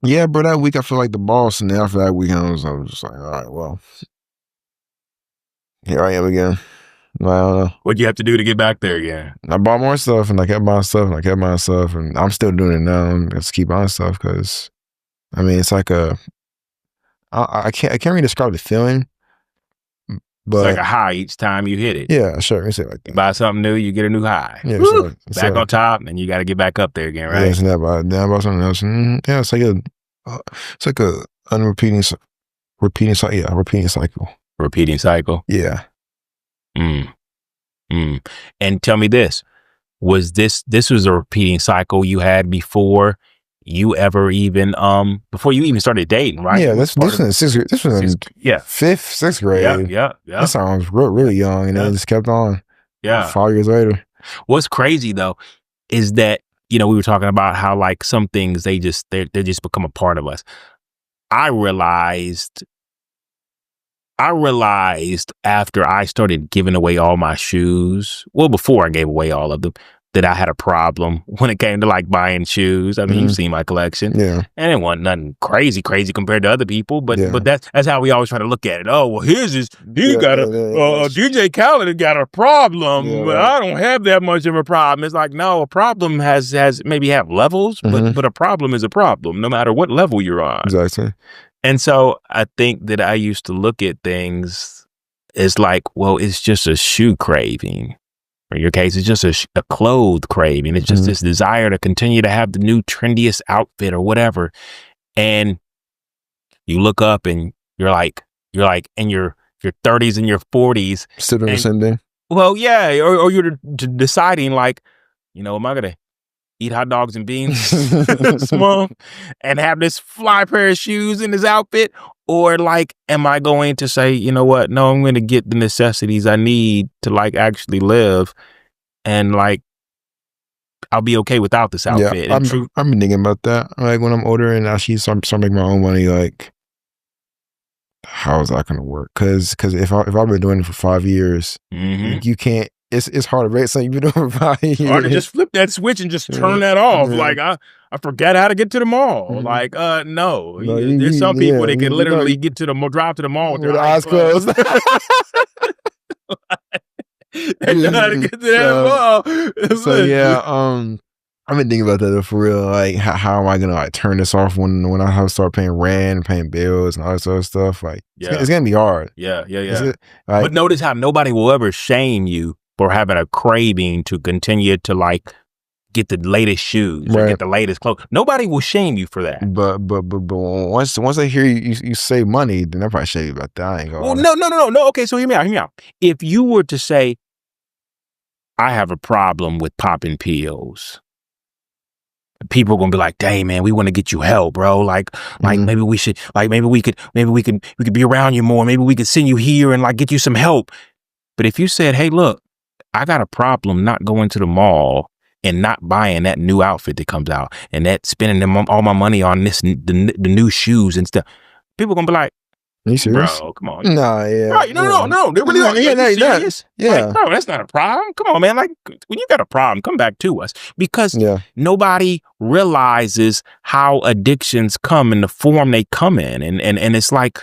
Yeah, bro. That week I feel like the boss, and then after that weekend, I was just like, all right, well, here I am again. I don't know. What'd you have to do to get back there again? I bought more stuff, and I kept buying stuff, and I'm still doing it now. I just keep buying stuff because, I mean, it's like I can't really describe the feeling, but it's like a high each time you hit it. Yeah, sure. Let me say it like that. You buy something new, you get a new high. Yeah, back on top, and you got to get back up there again, right? Yeah, then I bought something else. Yeah, it's like a repeating cycle. Repeating cycle. Yeah. And tell me this: was this was a repeating cycle you had before you ever even before you even started dating, right? Yeah, this was in sixth grade. This was in fifth, sixth grade. Yeah. That sounds really young, and then it just kept on. Yeah, 5 years later. What's crazy though is that we were talking about how like some things they just become a part of us. I realized after I started giving away all my shoes, well, before I gave away all of them, that I had a problem when it came to like buying shoes. I mean, you've seen my collection. Yeah. And it wasn't nothing crazy compared to other people, but that's how we always try to look at it. Oh, well, DJ Khaled got a problem. Yeah, but I don't have that much of a problem. It's like, no, a problem has maybe have levels, but a problem is a problem, no matter what level you're on. Exactly. And so I think that I used to look at things as like, well, it's just a shoe craving. In your case, it's just a clothes craving. It's just this desire to continue to have the new trendiest outfit or whatever. And you look up and you're like in your 30s and your 40s. Still doing the same thing? Well, yeah. Or you're deciding like, am I going to eat hot dogs and beans this month and have this fly pair of shoes in this outfit? Or like, am I going to say, you know what? No, I'm going to get the necessities I need to like actually live, and like, I'll be okay without this outfit. Yeah, I've been thinking about that. Like when I'm older and actually start making my own money, like, how is that going to work? Because if I've been doing it for 5 years, you can't. It's hard to rate something you've been doing for 5 years. Hard to just flip that switch and just turn that off. Like I forget how to get to the mall. Like no, there's some people that can literally get to drive to the mall with their eyes closed. They know how to get to that mall. So yeah, I've been thinking about that for real. Like, how am I gonna like turn this off when I have to start paying rent, paying bills, and all that sort of stuff? Like, it's gonna be hard. Yeah. But notice how nobody will ever shame you for having a craving to continue to like get the latest shoes or get the latest clothes. Nobody will shame you for that. But once they hear you save money, then they'll probably shame you about that. I ain't gonna. Well, no. Okay, so hear me out. If you were to say, I have a problem with popping pills, people are gonna be like, dang man, we want to get you help, bro. Like maybe we should, like maybe we could be around you more. Maybe we could send you here and like get you some help. But if you said, hey, look, I got a problem not going to the mall and not buying that new outfit that comes out and that spending all my money on the new shoes and stuff, people are gonna be like, are you serious? Bro, come on. Nah, yeah. Right, no. They really are. Serious? Yeah. Like, no, that's not a problem. Come on, man. Like, when you got a problem, come back to us. Because nobody realizes how addictions come in the form they come in. And it's like,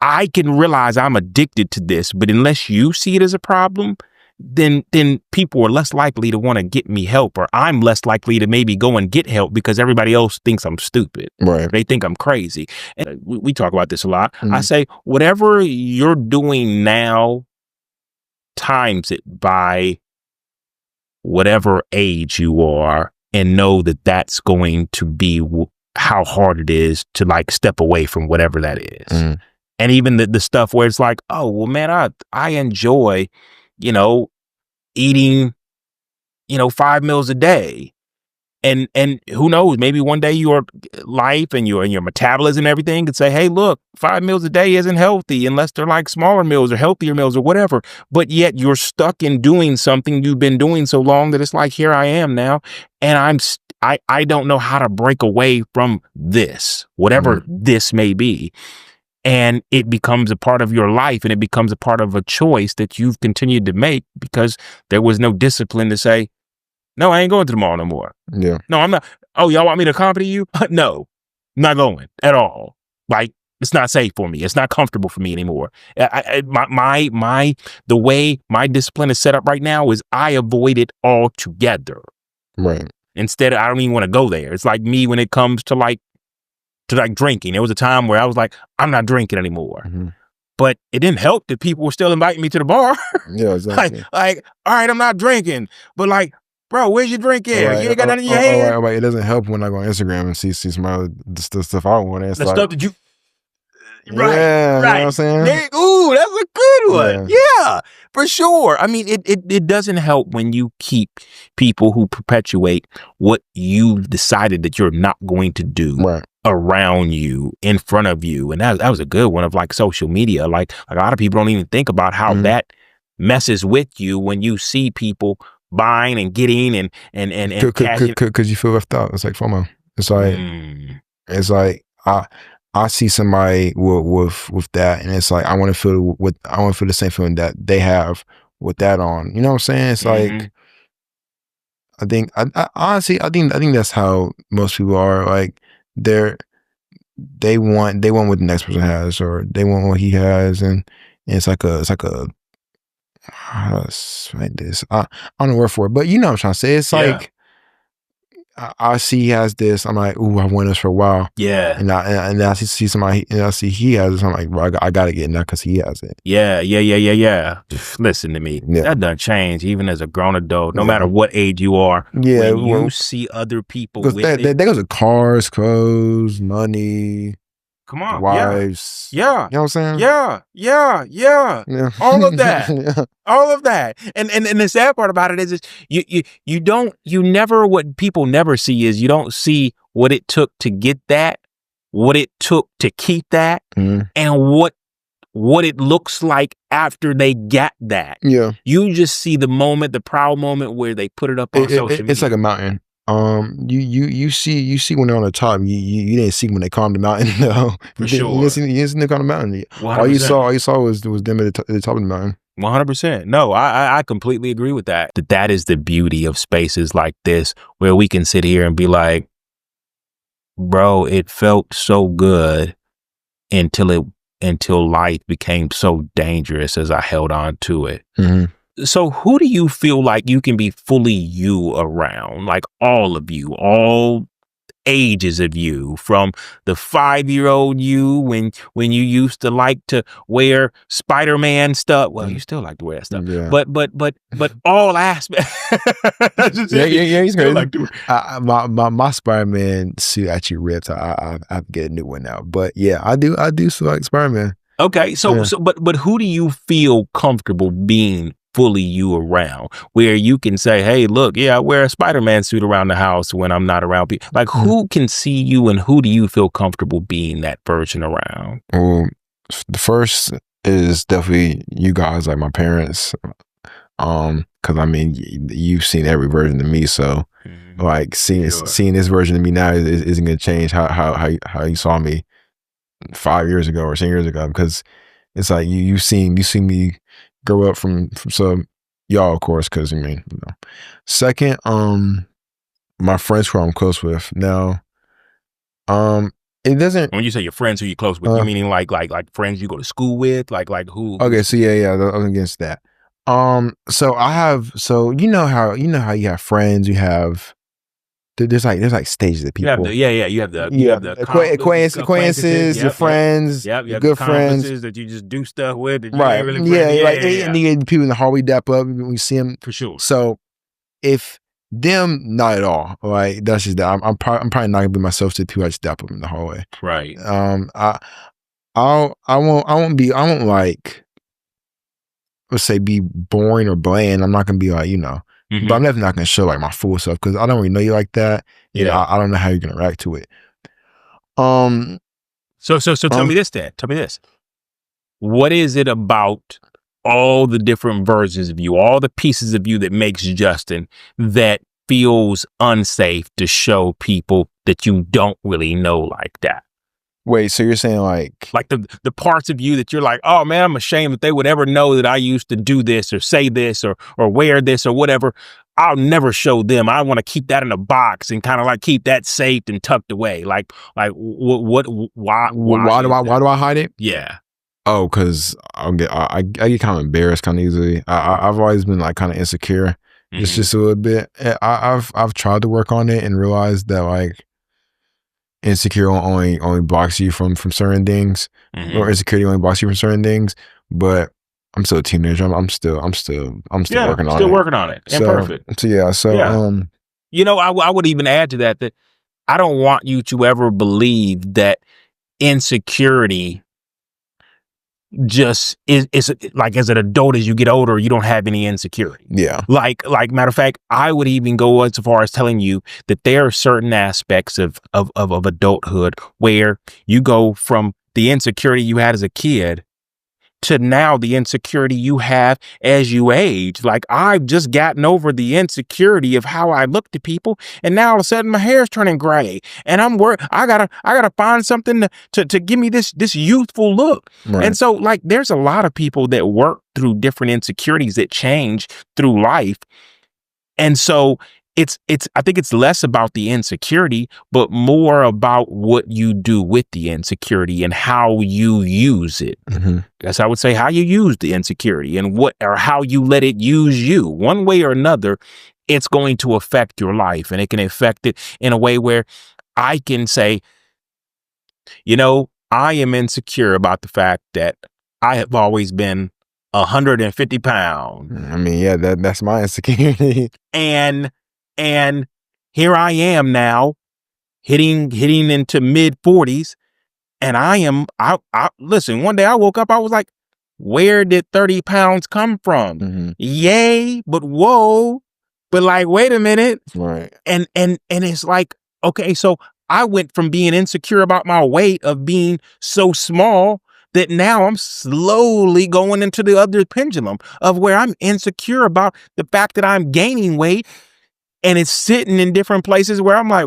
I can realize I'm addicted to this, but unless you see it as a problem, then people are less likely to want to get me help, or I'm less likely to maybe go and get help because everybody else thinks I'm stupid. Right. They think I'm crazy. And we talk about this a lot. I say, whatever you're doing now, times it by whatever age you are, and know that that's going to be how hard it is to like step away from whatever that is. And even the stuff where it's like, oh, well, man, I enjoy, eating, 5 meals a day. and who knows, maybe one day your life and your metabolism and everything could say, hey, look, 5 meals a day isn't healthy unless they're like smaller meals or healthier meals or whatever. But yet you're stuck in doing something you've been doing so long that it's like, here I am now, and I don't know how to break away from this, whatever this may be. And it becomes a part of your life, and it becomes a part of a choice that you've continued to make because there was no discipline to say, no, I ain't going to the mall no more. Yeah. No, I'm not. Oh, y'all want me to accompany you? No, not going at all. Like, it's not safe for me. It's not comfortable for me anymore. The way my discipline is set up right now is I avoid it altogether. Right. Instead, I don't even want to go there. It's like me when it comes to like drinking. There was a time where I was like, I'm not drinking anymore. Mm-hmm. But it didn't help that people were still inviting me to the bar. Yeah, exactly. like, all right, I'm not drinking, but like, bro, where's your drink here? Right. You ain't got nothing in your hand? All right. It doesn't help when I go on Instagram and see some of the stuff I want. It's the like, stuff that you... Right, right. You know what I'm saying? Ooh, that's a good one. Yeah, for sure. I mean, it doesn't help when you keep people who perpetuate what you've decided that you're not going to do around you, in front of you. And that was a good one of like social media. Like a lot of people don't even think about how that messes with you when you see people buying and getting and cashing. Because you feel left out. It's like FOMO. It's like I see somebody with that, and it's like I want to feel the same feeling that they have with that on. You know what I'm saying? It's like I think honestly I think that's how most people are. Like they want what the next person has, or they want what he has, and it's like a how to say this? I don't know word for it, but you know what I'm trying to say. It's like I see he has this. I'm like, ooh, I want this for a while. Yeah. And I see somebody, and I see he has this. I'm like, bro, I gotta get it now because he has it. Yeah. Listen to me. Yeah. That doesn't change even as a grown adult, no matter what age you are. Yeah. When you see other people with that goes with cars, clothes, money. Come on. Wives. Yeah. You know what I'm saying? Yeah. All of that. All of that. And the sad part about it is you never, what people never see is you don't see what it took to get that, what it took to keep that, and what it looks like after they got that. Yeah. You just see the moment, the proud moment where they put it up on social media. It's like a mountain. You see when they're on the top. You didn't see when they climbed the mountain though. For sure. You didn't see them climb the mountain. 100%. All you saw was them at the top of the mountain. 100%. No, I completely agree with that. That is the beauty of spaces like this, where we can sit here and be like, bro, it felt so good until life became so dangerous as I held on to it. So who do you feel like you can be fully you around? Like all of you, all ages of you, from the 5-year-old you when you used to like to wear Spider-Man stuff. Well, you still like to wear that stuff. Yeah. But all aspects. He's crazy. Like my Spider-Man suit actually ripped. I have to get a new one now. But yeah, I do still like Spider-Man. Okay, so but who do you feel comfortable being fully you around, where you can say, hey, look, I wear a Spider-Man suit around the house when I'm not around people? Like, who can see you, and who do you feel comfortable being that version around? Well, the first is definitely you guys, like my parents, because I mean, you've seen every version of me, so like seeing this version of me now isn't going to change how you saw me 5 years ago or 10 years ago, because it's like you seen me grow up from some y'all, of course, because I mean, you know. Second, my friends who I'm close with now, it doesn't. When you say your friends who you close with, you meaning like friends you go to school with, like who? Okay, so yeah, I was against that. So you know how you have friends, you have. There's like stages of people. You have the acquaintances, your friends, your good friends that you just do stuff with. That you right. ain't really and you get people in the hallway dap up when we see them. For sure. So if them, not at all. Like that's just that. I'm probably not gonna be myself to the people I just dap up in the hallway. Right. I won't like, let's say, be boring or bland. I'm not gonna be like, Mhm. but I'm definitely not gonna show like my full self because I don't really know you like that. And Yeah. I don't know how you're gonna react to it. So tell me this then. Tell me this. What is it about all the different versions of you, all the pieces of you that makes Justin that feels unsafe to show people that you don't really know like that? Wait, so you're saying like the parts of you that you're like, oh man, I'm ashamed that they would ever know that I used to do this or say this or wear this or whatever. I'll never show them. I want to keep that in a box and kind of like keep that safe and tucked away. Like what why why do I hide it? Yeah. Oh, because I get kind of embarrassed kind of easily. I've always been like kind of insecure, just a little bit. I've tried to work on it and realized that like insecure only blocks you from certain things, or insecurity only blocks you from certain things. But I'm still a teenager. I'm still working on it. Still working on it. Imperfect. So yeah. So Yeah. You know, I would even add to that I don't want you to ever believe that insecurity just is like as an adult, as you get older, you don't have any insecurity. Yeah. Like matter of fact, I would even go as far as telling you that there are certain aspects of adulthood where you go from the insecurity you had as a kid to now the insecurity you have as you age. Like I've just gotten over the insecurity of how I look to people, and now all of a sudden my hair's turning gray, and I gotta find something to give me this youthful look. Right. And so like there's a lot of people that work through different insecurities that change through life, and so I think it's less about the insecurity, but more about what you do with the insecurity and how you use it. Guess I would say how you use the insecurity and how you let it use you. One way or another, it's going to affect your life, and it can affect it in a way where I can say, you know, I am insecure about the fact that I have always been 150 pounds. I mean, yeah, that's my insecurity. And here I am now hitting into mid 40s, and I listen, one day I woke up, I was like, where did 30 pounds come from? Yay, but whoa, but like, wait a minute. Right. And it's like, okay, so I went from being insecure about my weight of being so small that now I'm slowly going into the other pendulum of where I'm insecure about the fact that I'm gaining weight. And it's sitting in different places where I'm like,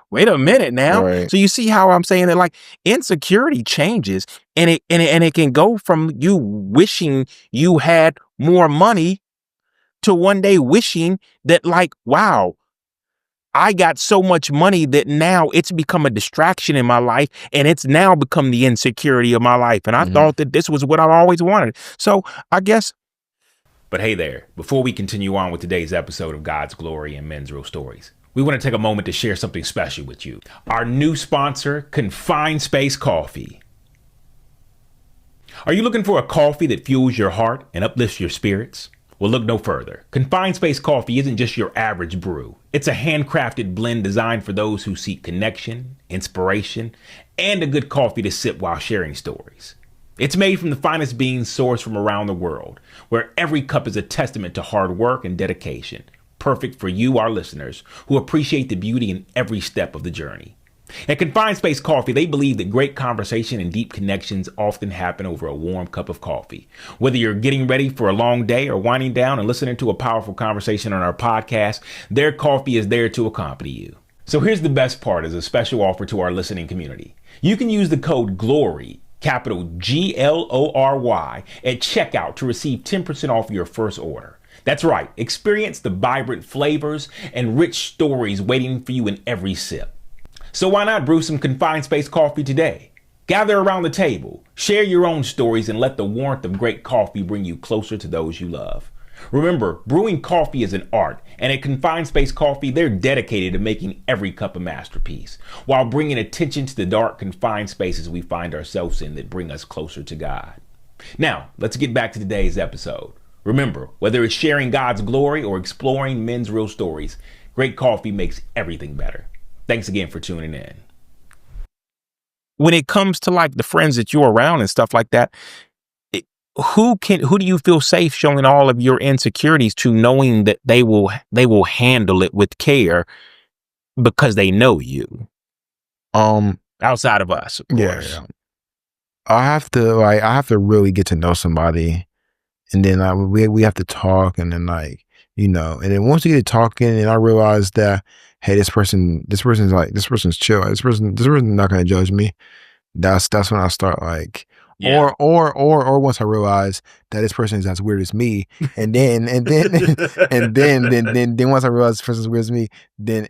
wait a minute now. Right. So you see how I'm saying that like insecurity changes, and it can go from you wishing you had more money to one day wishing that like, wow, I got so much money that now it's become a distraction in my life, and it's now become the insecurity of my life. And I thought that this was what I always wanted. So I guess. But hey there, before we continue on with today's episode of God's Glory and Men's Real Stories, we want to take a moment to share something special with you. Our new sponsor, Confined Space Coffee. Are you looking for a coffee that fuels your heart and uplifts your spirits? Well, look no further. Confined Space Coffee isn't just your average brew. It's a handcrafted blend designed for those who seek connection, inspiration, and a good coffee to sip while sharing stories. It's made from the finest beans sourced from around the world, where every cup is a testament to hard work and dedication, perfect for you, our listeners, who appreciate the beauty in every step of the journey. At Confined Space Coffee, they believe that great conversation and deep connections often happen over a warm cup of coffee. Whether you're getting ready for a long day or winding down and listening to a powerful conversation on our podcast, their coffee is there to accompany you. So here's the best part as a special offer to our listening community. You can use the code GLORY, capital GLORY, at checkout to receive 10% off your first order. That's right, experience the vibrant flavors and rich stories waiting for you in every sip. So why not brew some Confined Space Coffee today? Gather around the table, share your own stories, and let the warmth of great coffee bring you closer to those you love. Remember, brewing coffee is an art, and at Confined Space Coffee, they're dedicated to making every cup a masterpiece, while bringing attention to the dark, confined spaces we find ourselves in that bring us closer to God. Now, let's get back to today's episode. Remember, whether it's sharing God's glory or exploring men's real stories, great coffee makes everything better. Thanks again for tuning in. When it comes to like the friends that you're around and stuff like that, who do you feel safe showing all of your insecurities to, knowing that they will handle it with care because they know you? Outside of us, of course. Yeah. I have to really get to know somebody, and then we have to talk, and then and then once we get to talking, and I realize that, hey, this person's chill. This person's not gonna judge me. That's when I start Yeah. or once I realize that this person is as weird as me, and then then once I realize this person's as weird as me, then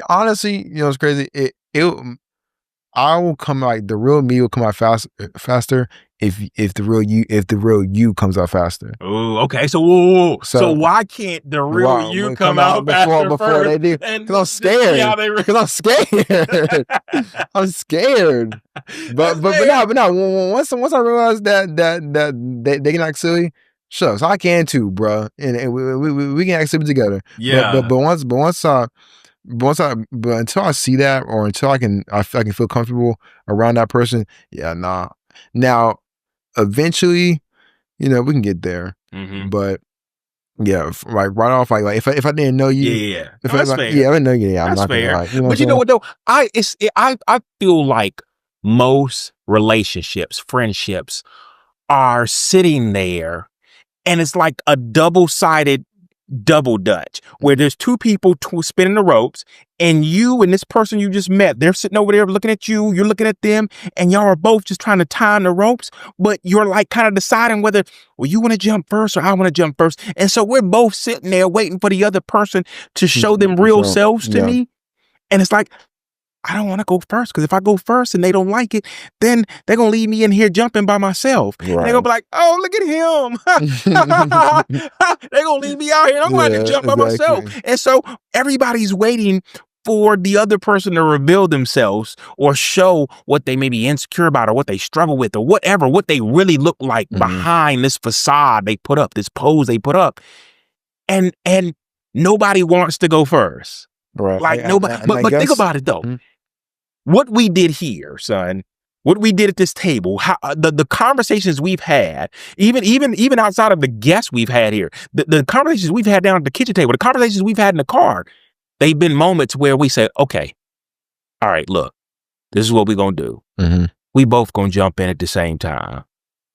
honestly, it's crazy. I will come, the real me will come out faster if the real you comes out faster. Oh, okay. So, whoa. So why can't the real you come out faster before they do? Because I'm scared. Because I'm scared. I'm scared. But no. Once I realize that they can act silly, shucks, I can too, bro. And we can act silly together. Yeah. But until I see that, or until I can feel comfortable around that person, yeah, nah. Now, eventually, we can get there. Mm-hmm. But yeah, right off, if I didn't know you, yeah, if that's fair. I didn't know you, yeah, I'm that's not fair. gonna But you know what though, I feel like most relationships, friendships, are sitting there, and it's like a double-sided double dutch, where there's two people spinning the ropes, and you and this person you just met, they're sitting over there looking at you, you're looking at them, and y'all are both just trying to time the ropes, but you're kind of deciding whether, well, you want to jump first or I want to jump first. And so we're both sitting there waiting for the other person to show them real selves to me. And it's like, I don't want to go first, because if I go first and they don't like it, then they're going to leave me in here jumping by myself. Right. They're going to be like, oh, look at him. They're going to leave me out here. I'm going to jump by myself. And so everybody's waiting for the other person to reveal themselves or show what they may be insecure about, or what they struggle with, or whatever, what they really look like behind this facade they put up, this pose they put up. And nobody wants to go first. Right. Nobody. But think about it though. What we did here, son, what we did at this table, how the conversations we've had, even outside of the guests we've had here, the conversations we've had down at the kitchen table, the conversations we've had in the car, they've been moments where we said, okay, all right, look, this is what we're going to do. We both going to jump in at the same time.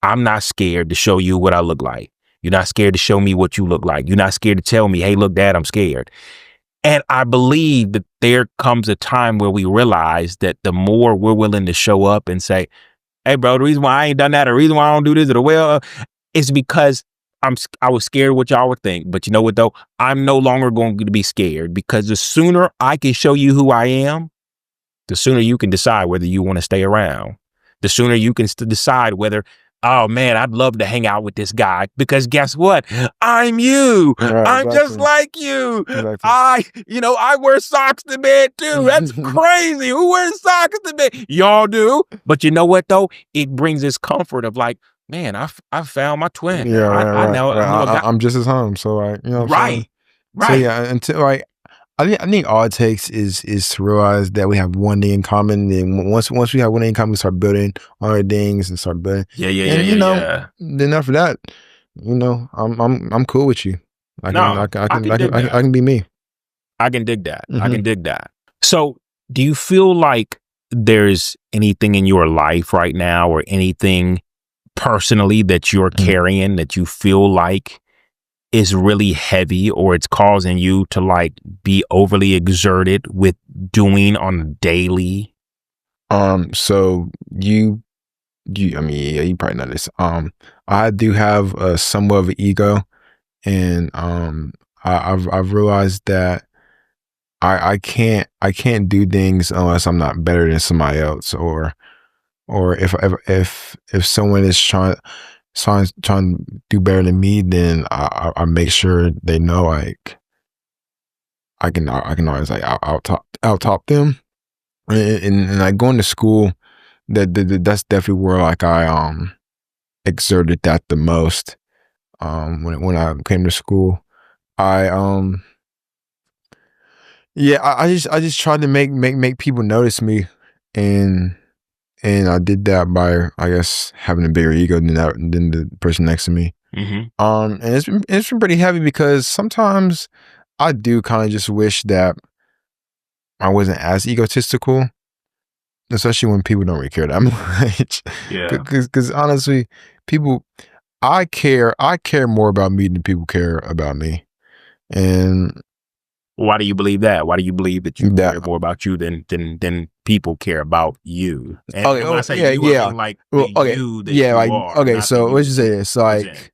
I'm not scared to show you what I look like. You're not scared to show me what you look like. You're not scared to tell me, hey, look, Dad, I'm scared. And I believe that there comes a time where we realize that the more we're willing to show up and say, hey, bro, the reason why I ain't done that, the reason why I don't do this, is because I was scared what y'all would think. But you know what, though? I'm no longer going to be scared, because the sooner I can show you who I am, the sooner you can decide whether you want to stay around. The sooner you can decide whether, oh man, I'd love to hang out with this guy, because guess what? I'm you. Right, I'm just like you. Exactly. I wear socks to bed too. That's crazy. Who wears socks to bed? Y'all do. But you know what though? It brings this comfort of man, I found my twin. Yeah, I know. I'm just as home. So right. So yeah, until I think all it takes is to realize that we have one thing in common. And once we have one thing in common, we start building on our things and start building. Yeah. Then after that, I'm cool with you. I can be me. I can dig that. I can dig that. So, do you feel like there's anything in your life right now, or anything personally that you're carrying that you feel like is really heavy, or it's causing you to be overly exerted with doing on a daily? So you probably know this. I do have somewhat of an ego, and I've realized that I can't do things unless I'm not better than somebody else, or if someone is trying to do better than me, then I make sure they know I can always out top them, and going to school, that's definitely where I exerted that the most. When I came to school, I just tried to make people notice me, and and I did that by, I guess, having a bigger ego than the person next to me. Mm-hmm. And it's been pretty heavy because sometimes I do kind of just wish that I wasn't as egotistical, especially when people don't really care that much. Yeah. Because honestly, I care more about me than people care about me, and Why do you believe that? Why do you believe that you that care more about you than people care about you? And okay, when I say yeah, you, I yeah. mean like Well, the okay, you that yeah, you like are, okay. not the So you let's that just say you this, present. like,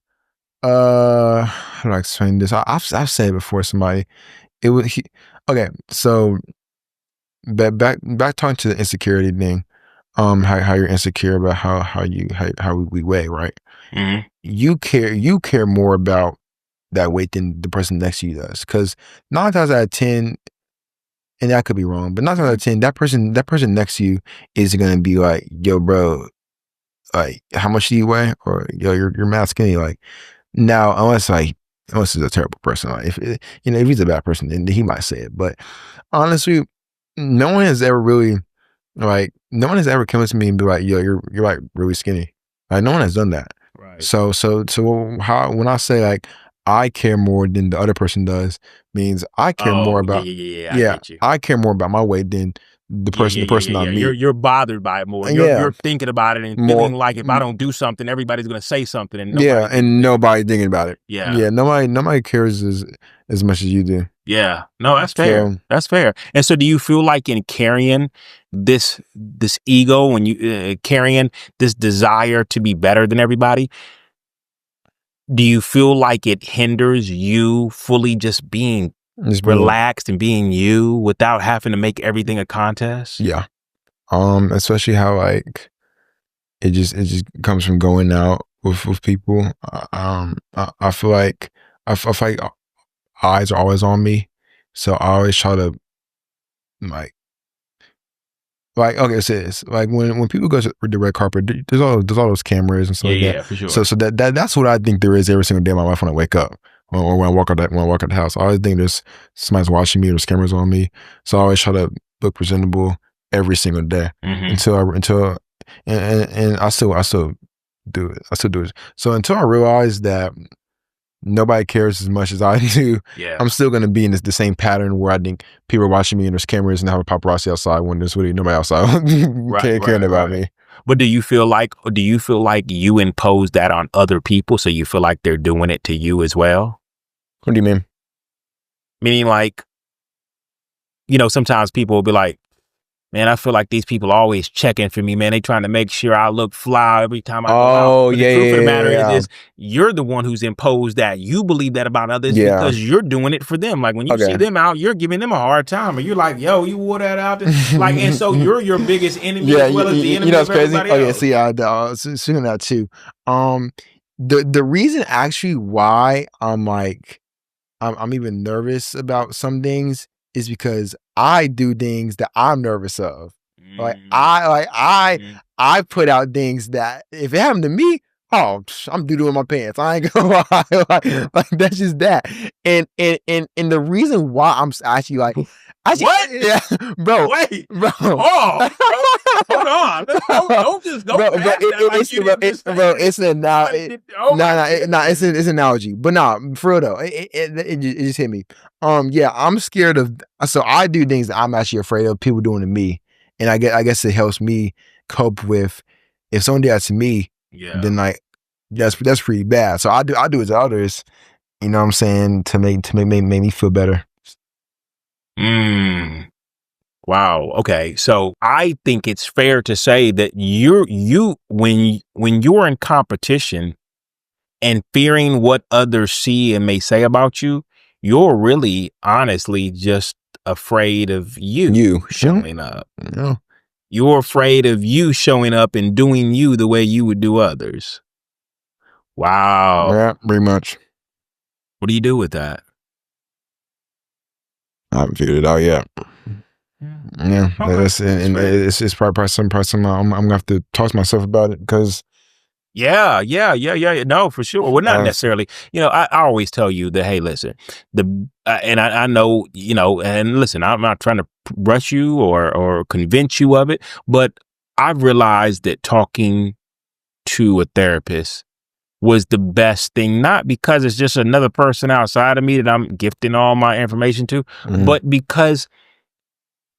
how do I explain this? I've said it before. Somebody, it was okay. So back talking to the insecurity thing. How you're insecure about how we weigh, right? Mm-hmm. You care more about that weight than the person next to you does, because 9 times out of 10, and that could be wrong, but 9 times out of 10, that person next to you is gonna be like, yo, bro, like, how much do you weigh? Or yo, you're mad skinny. Like, now, unless he's a terrible person, like, if he's a bad person, then he might say it. But honestly, no one has ever really, like, no one has ever come to me and be like, yo, you're like really skinny. Like, no one has done that. Right. So how, when I say like I care more than the other person does, means I care more Oh, about, I yeah, get you. I care more about my weight than the person I meet. You're bothered by it more. And yeah, You're thinking about it and more, feeling like if I don't do something, everybody's gonna say something, and yeah, nobody's and nobody thinking about it. Yeah. Yeah, nobody cares as much as you do. Yeah. No, that's fair. So That's fair. And so do you feel like in carrying this ego, when you carrying this desire to be better than everybody, do you feel like it hinders you fully just being just being, relaxed and being you without having to make everything a contest? yeah, especially how, like, it just comes from going out with people. I feel like I feel like eyes are always on me, so I always try to, like okay, it says, like, when people go to the red carpet, there's all those cameras and stuff like that. For sure. So that's what I think there is every single day of my life when I wake up, or when I walk out the house. I always think there's somebody's watching me, there's cameras on me. So I always try to look presentable every single day, until and I still do it. I still do it. So until I realize that nobody cares as much as I do, I'm still gonna be in the same pattern where I think people are watching me and there's cameras and have a paparazzi outside when there's really nobody outside caring about me. But do you feel like you impose that on other people, so you feel like they're doing it to you as well? What do you mean? Meaning, like, sometimes people will be like, man, I feel like these people are always checking for me, man. They trying to make sure I look fly every time I go out. But the truth of the matter is you're the one who's imposed that. You believe that about others because you're doing it for them. Like, when you see them out, you're giving them a hard time, or you're like, yo, you wore that out there. Like, and so you're your biggest enemy as well as the enemy of everybody else. See, seeing that too. The reason actually why I'm like, I'm even nervous about some things is because I do things that I'm nervous of. I put out things that if it happened to me, oh, I'm doo-dooing my pants. I ain't gonna lie. like that's just that. And the reason why I'm actually like, what? Yeah, bro. Wait, bro. Oh, bro. Hold on. Don't just go. It's an analogy. It's an analogy. But for real though, it just hit me. Yeah, I'm scared of. So I do things that I'm actually afraid of people doing to me, and I guess it helps me cope with if someone did that to me. Then, like, that's pretty bad. So I do it to others. You know what I'm saying, to make me feel better. Wow. Okay. So I think it's fair to say that when you're in competition and fearing what others see and may say about you, you're really honestly just afraid of you showing up. Yeah. You're afraid of you showing up and doing you the way you would do others. Wow. Yeah, pretty much. What do you do with that? I haven't figured it out yet. Yeah, it's probably something I'm gonna have to talk to myself about it, because Yeah. No, for sure. Well, not necessarily. I always tell you that, hey, listen, and I know, and listen, I'm not trying to rush you or convince you of it, but I've realized that talking to a therapist was the best thing, not because it's just another person outside of me that I'm gifting all my information to, but because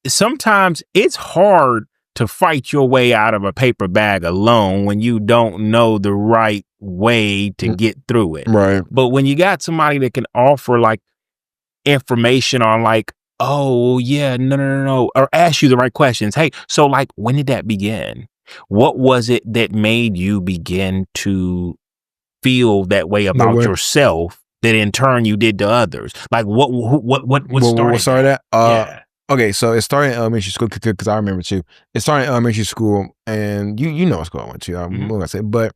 sometimes it's hard to fight your way out of a paper bag alone when you don't know the right way to get through it. Right. But when you got somebody that can offer like information on like, oh yeah, no, or ask you the right questions. Hey, so like, when did that begin? What was it that made you begin to feel that way about yourself that in turn you did to others? Like what started that? Yeah. Okay, so it started in elementary school because I remember too. It started in elementary school, and you know what school I went to. I'm gonna say, but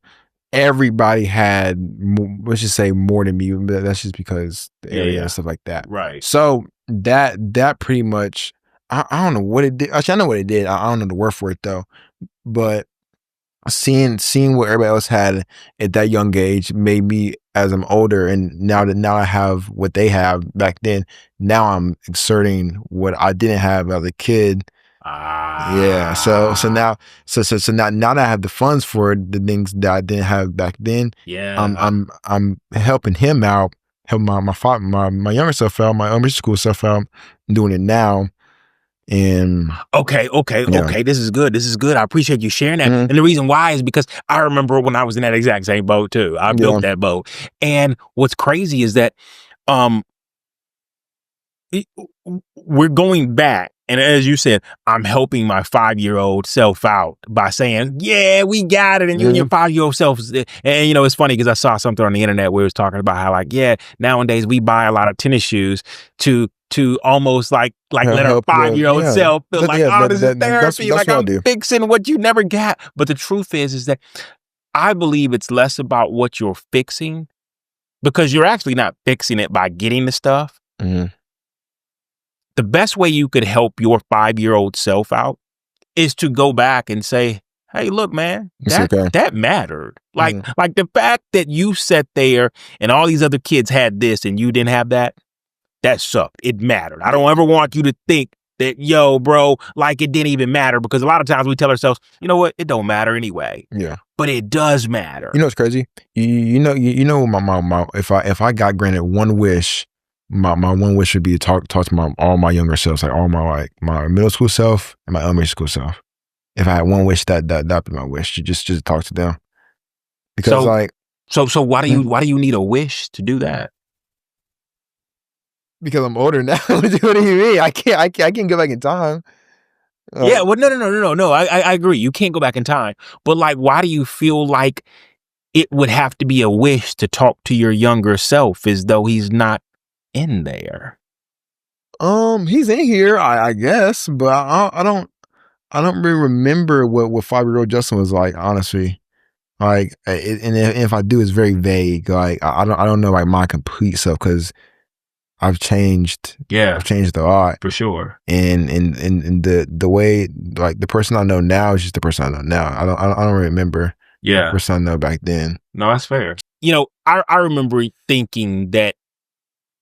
everybody had, let's just say, more than me. But that's just because the area and stuff like that. Right. So that pretty much, I don't know what it did. Actually, I know what it did. I don't know the word for it though. But seeing what everybody else had at that young age made me, as I'm older, and now I have what they have back then, now I'm exerting what I didn't have as a kid. Yeah. So now that I have the funds for the things that I didn't have back then. Yeah. I'm helping him out, help my younger self out, my elementary school self out. I'm doing it now. And okay. This is good. I appreciate you sharing that. And the reason why is because I remember when I was in that exact same boat too. I built that boat. And what's crazy is that we're going back. And as you said, I'm helping my 5-year-old self out by saying, yeah, we got it. And you and your 5-year-old self. And, you know, it's funny because I saw something on the internet where it was talking about how, like, yeah, nowadays we buy a lot of tennis shoes to almost like let our 5-year-old self feel like, oh, this is therapy. Like, I'm fixing what you never got. But the truth is that I believe it's less about what you're fixing, because you're actually not fixing it by getting the stuff. The best way you could help your 5-year-old self out is to go back and say, hey, look, man, that mattered. Like the fact that you sat there and all these other kids had this and you didn't have that sucked. It mattered. I don't ever want you to think that, yo, bro, like it didn't even matter, because a lot of times we tell ourselves, you know what, it don't matter anyway. Yeah. But it does matter. You know what's crazy? You know my if I got granted one wish, my one wish would be to talk to all my younger selves, like all my middle school self and my elementary school self. If I had one wish, that'd be my wish, to just talk to them. Because so why do you need a wish to do that? Because I'm older now. What do you mean? I can't go back in time. Yeah, well, no. I agree. You can't go back in time. But like, why do you feel like it would have to be a wish to talk to your younger self as though he's not in there? He's in here, I guess, but I don't really remember what 5-year-old Justin was like, honestly. Like, and if I do, it's very vague. Like, I don't know like my complete self, because I've changed. Yeah, I've changed a lot, for sure. And the way, like, the person I know now is just the person I know now. I don't remember. Yeah, the person I know back then. No, that's fair. You know, I remember thinking that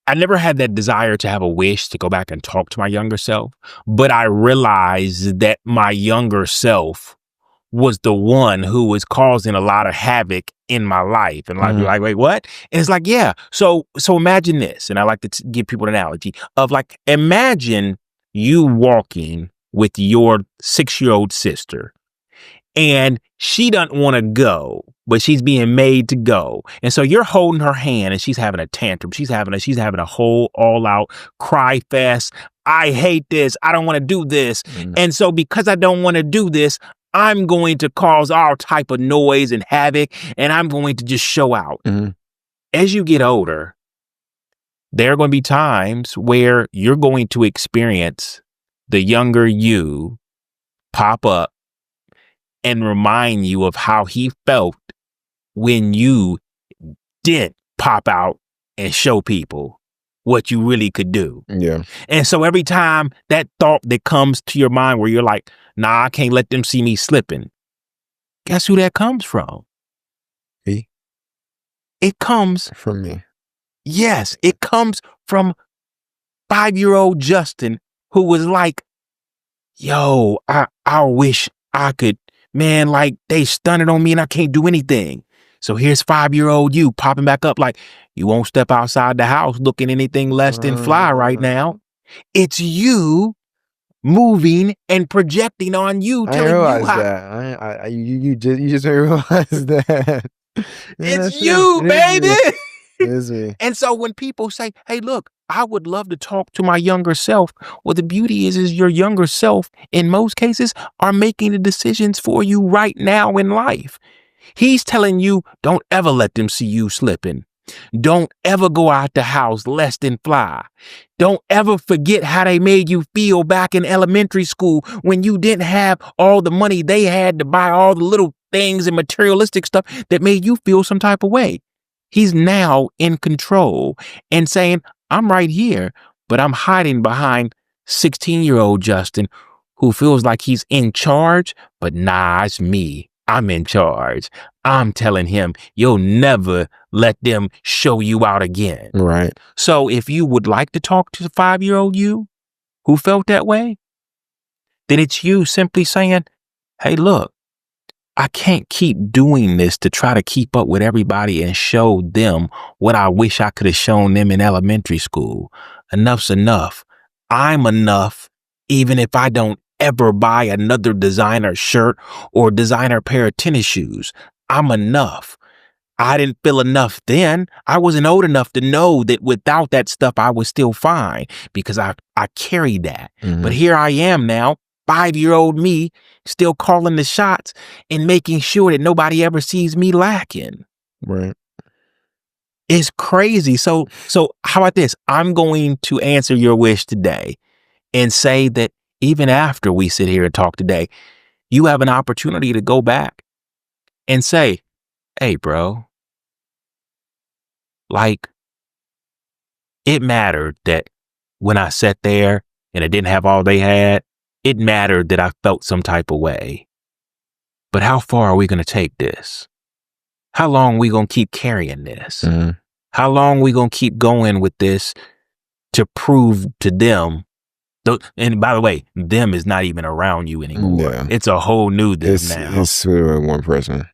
I never had that desire to have a wish to go back and talk to my younger self, but I realized that my younger self was the one who was causing a lot of havoc in my life. And like, wait, what? And it's like, yeah. So imagine this. And I like to give people an analogy of, like, imagine you walking with your 6-year-old sister, and she doesn't want to go, but she's being made to go. And so you're holding her hand and she's having a tantrum. She's having a whole all out cry fest. I hate this. I don't want to do this. And so because I don't want to do this, I'm going to cause all type of noise and havoc, and I'm going to just show out. As you get older, there are going to be times where you're going to experience the younger you pop up and remind you of how he felt when you did pop out and show people what you really could do. Yeah. And so every time that thought that comes to your mind where you're like, nah, I can't let them see me slipping, guess who that comes from? Me. It comes from me. Yes, it comes from 5-year-old Justin, who was like, yo, I wish I could man, like they stunted on me and I can't do anything. So here's 5-year-old you popping back up like, you won't step outside the house looking anything less than fly right now. It's you moving and projecting on you, I telling didn't you realize how that. You just didn't realize that. Yeah, it's that's true. you, It is baby. me. It is me. And so when people say, hey, look, I would love to talk to my younger self. Well, the beauty is your younger self, in most cases, are making the decisions for you right now in life. He's telling you, don't ever let them see you slipping. Don't ever go out the house less than fly. Don't ever forget how they made you feel back in elementary school when you didn't have all the money they had to buy all the little things and materialistic stuff that made you feel some type of way. He's now in control and saying, I'm right here, but I'm hiding behind 16-year-old Justin, who feels like he's in charge, but nah, it's me. I'm in charge. I'm telling him, you'll never let them show you out again. Right. So if you would like to talk to the 5-year-old you who felt that way, then it's you simply saying, hey, look, I can't keep doing this to try to keep up with everybody and show them what I wish I could have shown them in elementary school. Enough's enough. I'm enough, even if I don't ever buy another designer shirt or designer pair of tennis shoes. I'm enough. I didn't feel enough then. I wasn't old enough to know that without that stuff, I was still fine because I carried that. Mm-hmm. But here I am now, 5-year-old me, still calling the shots and making sure that nobody ever sees me lacking. Right. It's crazy. So how about this? I'm going to answer your wish today and say that even after we sit here and talk today, you have an opportunity to go back and say, hey, bro, like, it mattered that when I sat there and I didn't have all they had, it mattered that I felt some type of way. But how far are we going to take this? How long are we going to keep carrying this? Mm-hmm. How long are we going to keep going with this to prove to them? And by the way, them is not even around you anymore. Yeah. It's a whole new them now. It's one person.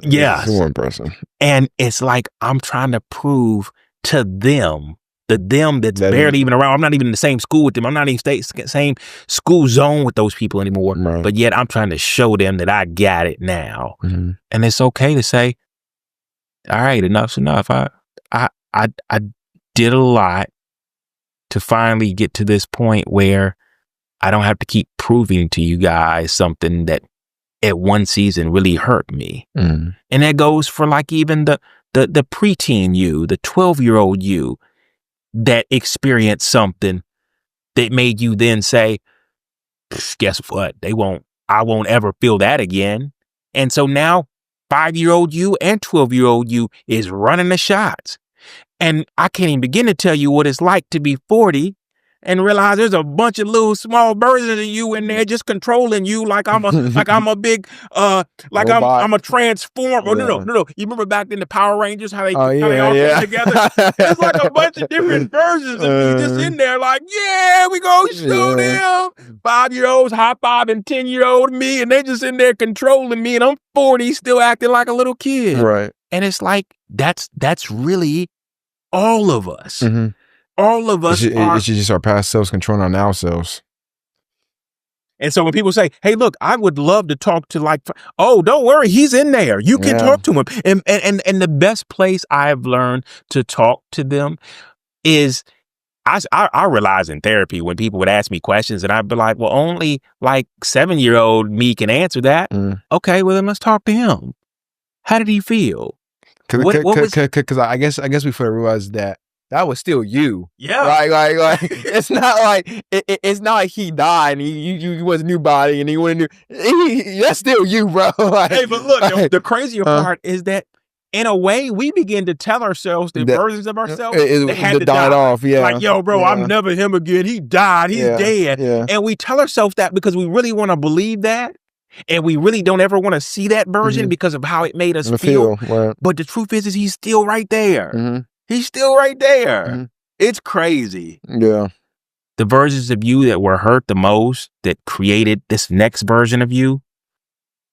Yes. It's one person. And it's like I'm trying to prove to them, the them that's barely even around. I'm not even in the same school with them. I'm not even same school zone with those people anymore. Right. But yet I'm trying to show them that I got it now. Mm-hmm. And it's okay to say, all right, enough's enough. I did a lot to finally get to this point where I don't have to keep proving to you guys something that at one season really hurt me. Mm-hmm. And that goes for like even the preteen you, the 12-year-old you that experienced something that made you then say, guess what? I won't ever feel that again. And so now 5-year-old you and 12-year-old you is running the shots. And I can't even begin to tell you what it's like to be 40 and realize there's a bunch of little small versions of you in there just controlling you like I'm a big like I'm a transformer. Yeah. No. You remember back in the Power Rangers how they all yeah. came together? There's like a bunch of different versions of me just in there like, yeah, we gonna show them. 5-year-olds, high 5 and 10-year-old me, and they just in there controlling me, and I'm 40 still acting like a little kid. Right. And it's like that's really all of us. Mm-hmm. All of us it's just our past selves controlling our now selves. And so when people say, hey, look, I would love to talk to like, oh, don't worry, he's in there. You can talk to him. And the best place I've learned to talk to them is I realize in therapy when people would ask me questions and I'd be like, well, only like 7-year-old me can answer that. Okay, well, then let's talk to him. How did he feel? Because I guess we fully realized that was still you. Yeah. Like it's not like it's not like he died and you was a new body and he went new. That's still you, bro. Like, hey, but look, the crazier part is that in a way we begin to tell ourselves that versions of ourselves that had to die off. Yeah. Like, yo, bro, I'm never him again. He died. He's dead. Yeah. And we tell ourselves that because we really want to believe that. And we really don't ever want to see that version because of how it made us feel. Right. But the truth is he's still right there. Mm-hmm. He's still right there. Mm-hmm. It's crazy. Yeah. The versions of you that were hurt the most, that created this next version of you,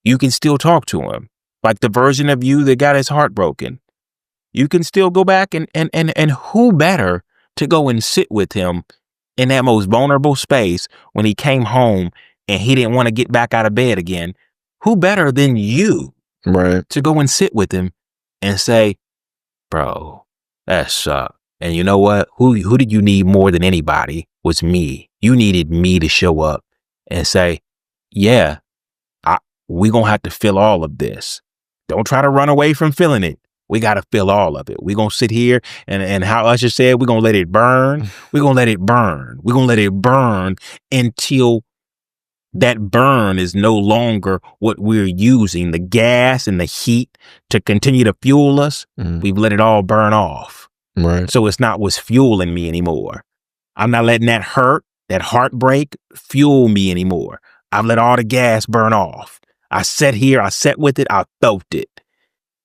You can still talk to him. Like the version of you that got his heart broken. You can still go back and who better to go and sit with him in that most vulnerable space when he came home and he didn't want to get back out of bed again. Who better than you to go and sit with him and say, bro, that sucked. And you know what? Who did you need more than anybody was me. You needed me to show up and say, yeah, we gonna have to feel all of this. Don't try to run away from feeling it. We got to feel all of it. We're going to sit here and how Usher said, we're going to let it burn. We're going to let it burn. We're going to let it burn until that burn is no longer what we're using, the gas and the heat to continue to fuel us. We've let it all burn off. Right. So it's not what's fueling me anymore. I'm not letting that hurt, that heartbreak fuel me anymore. I've let all the gas burn off. I sat here, I sat with it, I felt it.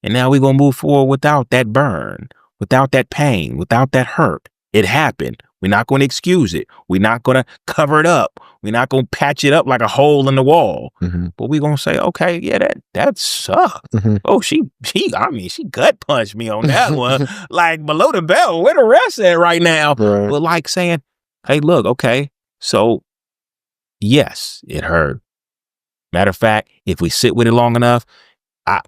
And now we're going to move forward without that burn, without that pain, without that hurt. It happened. We're not going to excuse it. We're not going to cover it up. We're not going to patch it up like a hole in the wall. But we're going to say, okay, yeah, that sucked. Oh, she gut punched me on that one. Like below the belt, where the rest at right now? Right. But like saying, hey, look, okay, so yes, it hurt. Matter of fact, if we sit with it long enough,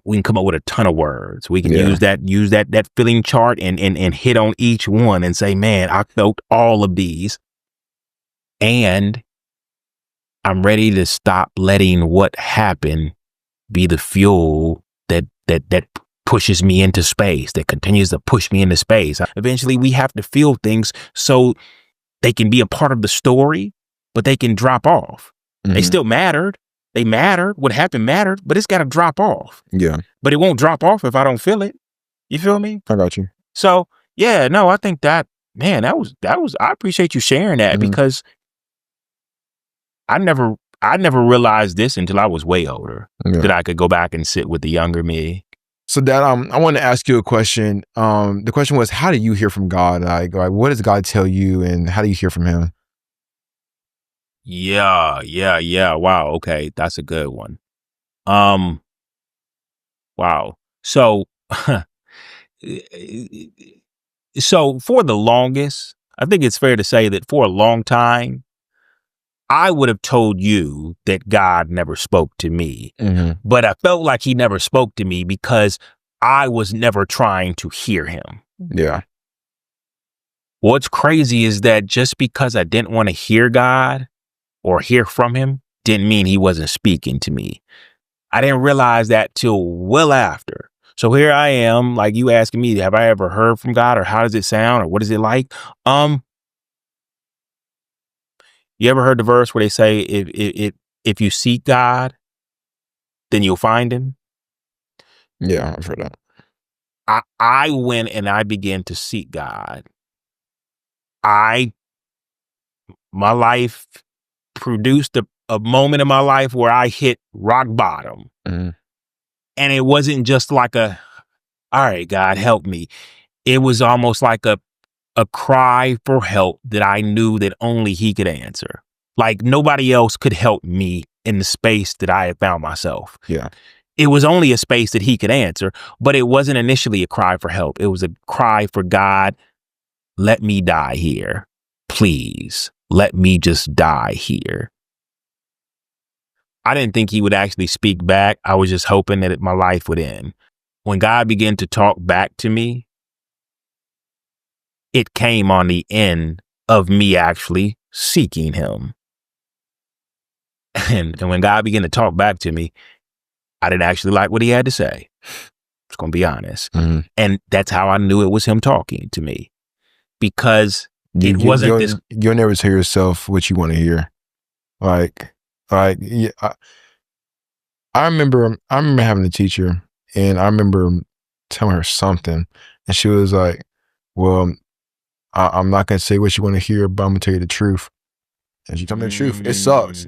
we can come up with a ton of words. We can use that feeling chart and hit on each one and say, man, I felt all of these. And I'm ready to stop letting what happened be the fuel that pushes me into space, that continues to push me into space. Eventually, we have to feel things so they can be a part of the story, but they can drop off. They still mattered. They mattered. What happened mattered, but it's got to drop off. Yeah. But it won't drop off if I don't feel it. You feel me? I got you. So, yeah, no, I think that I appreciate you sharing that because I never realized this until I was way older that I could go back and sit with the younger me. So Dad, I want to ask you a question. The question was, how do you hear from God? Like what does God tell you and how do you hear from him? Yeah. Wow. Okay. That's a good one. Wow. So, so for the longest, I think it's fair to say that for a long time, I would have told you that God never spoke to me, but I felt like he never spoke to me because I was never trying to hear him. Yeah. What's crazy is that just because I didn't want to hear God or hear from him didn't mean he wasn't speaking to me. I didn't realize that till well after. So here I am, like you asking me, have I ever heard from God or how does it sound or what is it like? You ever heard the verse where they say, if you seek God, then you'll find him? Yeah, I've heard that. I went and I began to seek God. My life produced a moment in my life where I hit rock bottom. And it wasn't just like all right, God, help me. It was almost like a cry for help that I knew that only he could answer. Like nobody else could help me in the space that I had found myself. Yeah. It was only a space that he could answer, but it wasn't initially a cry for help. It was a cry for God, let me die here. Please, let me just die here. I didn't think he would actually speak back. I was just hoping that my life would end. When God began to talk back to me, it came on the end of me actually seeking him. And when God began to talk back to me, I didn't actually like what he had to say. I'm just going to be honest. And that's how I knew it was him talking to me. Because you'll never tell yourself what you want to hear. Yeah, I remember having a teacher and I remember telling her something and she was like, well, I'm not going to say what you want to hear, but I'm going to tell you the truth. And she told me the truth. It sucks.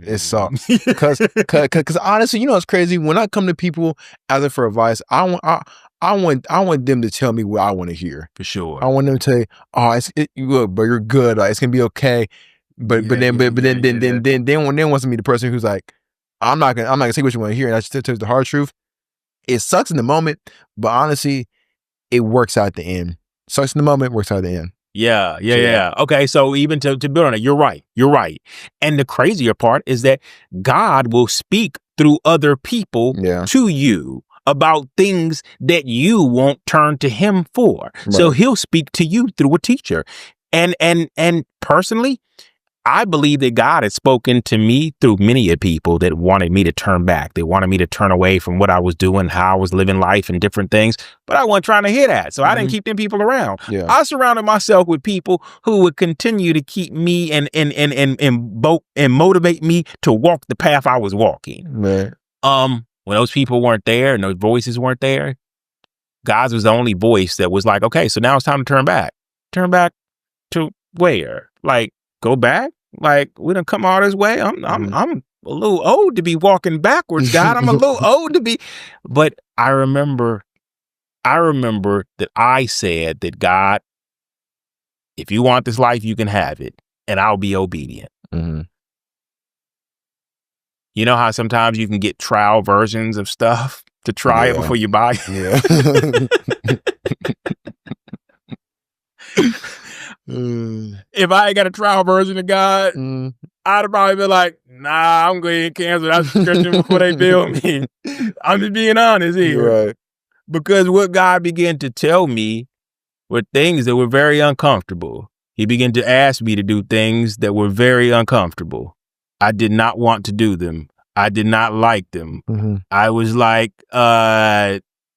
Because honestly, you know, it's crazy. When I come to people asking for advice, I want them to tell me what I want to hear. For sure. I want them to say, "Oh, look, but you're good. Like, it's gonna be okay." But then wants to be the person who's like, I'm not gonna say what you want to hear. And that's just the hard truth. It sucks in the moment, but honestly, it works out at the end. Sucks in the moment, works out at the end. Yeah. Okay, so even to build on it, you're right. And the crazier part is that God will speak through other people to you about things that you won't turn to him for. Right. So he'll speak to you through a teacher. And personally, I believe that God had spoken to me through many of people that wanted me to turn back. They wanted me to turn away from what I was doing, how I was living life and different things. But I wasn't trying to hear that. So I didn't keep them people around. Yeah. I surrounded myself with people who would continue to keep me and motivate me to walk the path I was walking. Right. When those people weren't there and those voices weren't there, God's was the only voice that was like, okay, so now it's time to turn back. Turn back to where? Like, go back? Like, we done come all this way. I'm a little old to be walking backwards, God. I'm a little old to be. But I remember that I said that, God, if you want this life, you can have it, and I'll be obedient. Mm-hmm. You know how sometimes you can get trial versions of stuff to try it before you buy it? Yeah. If I ain't got a trial version of God, I'd have probably been like, nah, I'm going to cancel that subscription before they bill me. I'm just being honest here. Right. Because what God began to tell me were things that were very uncomfortable. He began to ask me to do things that were very uncomfortable. I did not want to do them. I did not like them. Mm-hmm. I was like,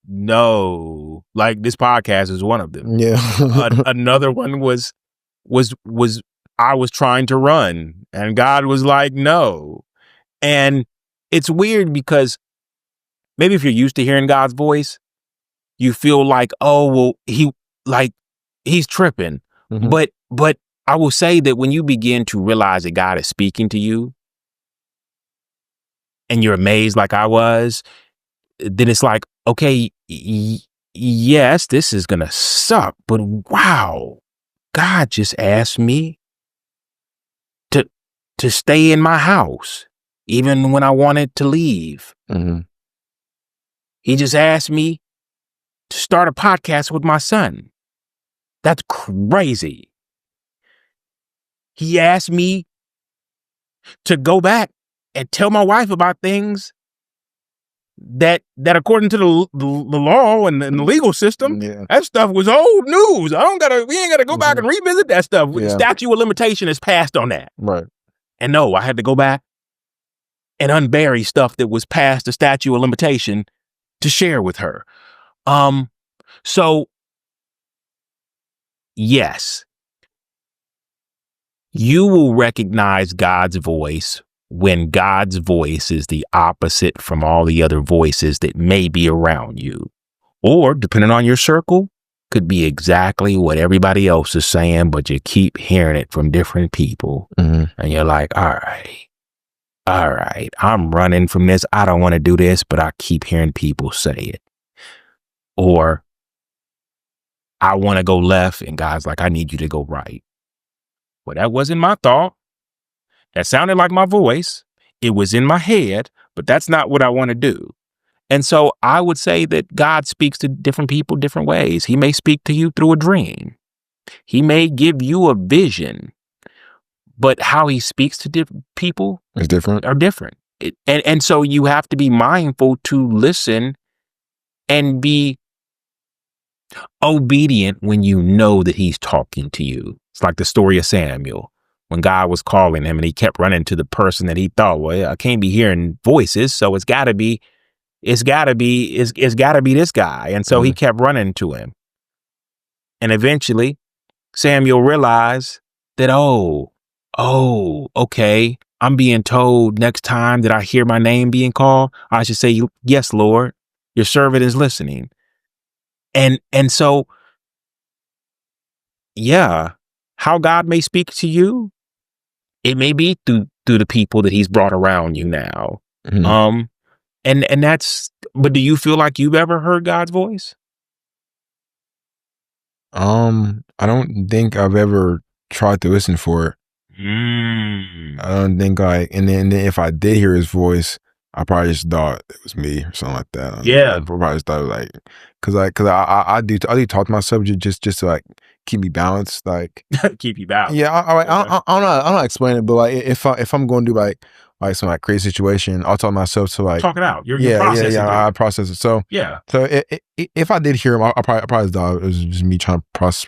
no. Like, this podcast is one of them. Yeah. Another one was I was trying to run, and God was like, no. And it's weird because maybe if you're used to hearing God's voice, you feel like, oh, well, he's tripping. Mm-hmm. But I will say that when you begin to realize that God is speaking to you and you're amazed like I was, then it's like, okay, yes, this is going to suck, but wow, God just asked me to stay in my house, even when I wanted to leave. Mm-hmm. He just asked me to start a podcast with my son. That's crazy. He asked me to go back and tell my wife about things that according to the law and the legal system, that stuff was old news. We ain't gotta go back and revisit that stuff. Yeah. Statute of limitation is passed on that. Right. And no, I had to go back and unbury stuff that was past the statute of limitation to share with her. So yes, you will recognize God's voice when God's voice is the opposite from all the other voices that may be around you. Or, depending on your circle, could be exactly what everybody else is saying, but you keep hearing it from different people. Mm-hmm. And you're like, all right, I'm running from this. I don't want to do this, but I keep hearing people say it. Or, I want to go left, and God's like, I need you to go right. Well, that wasn't my thought. That sounded like my voice. It was in my head, but that's not what I want to do. And so I would say that God speaks to different people different ways. He may speak to you through a dream. He may give you a vision, but how he speaks to different people is different. Are different. And so you have to be mindful to listen and be obedient when you know that he's talking to you. It's like the story of Samuel. When God was calling him and he kept running to the person that he thought, well, I can't be hearing voices, so it's gotta be this guy. And so he kept running to him. And eventually Samuel realized that, okay, I'm being told next time that I hear my name being called, I should say, yes, Lord, your servant is listening. And so, yeah, how God may speak to you, it may be through the people that he's brought around you now. Mm-hmm. And that's, but do you feel like you've ever heard God's voice? I don't think I've ever tried to listen for it. I don't think and then if I did hear his voice, I probably just thought it was me or something like that. Yeah. I probably just thought it was like, cause I do talk to myself just to like keep me balanced, like Keep you balanced. yeah. Okay. I don't explain it, but like if I'm going to do like some like crazy situation, I'll tell myself to like Talk it out. You're yeah, processing through I it. process it. So Yeah. so if I did hear him, I probably thought it was just me trying to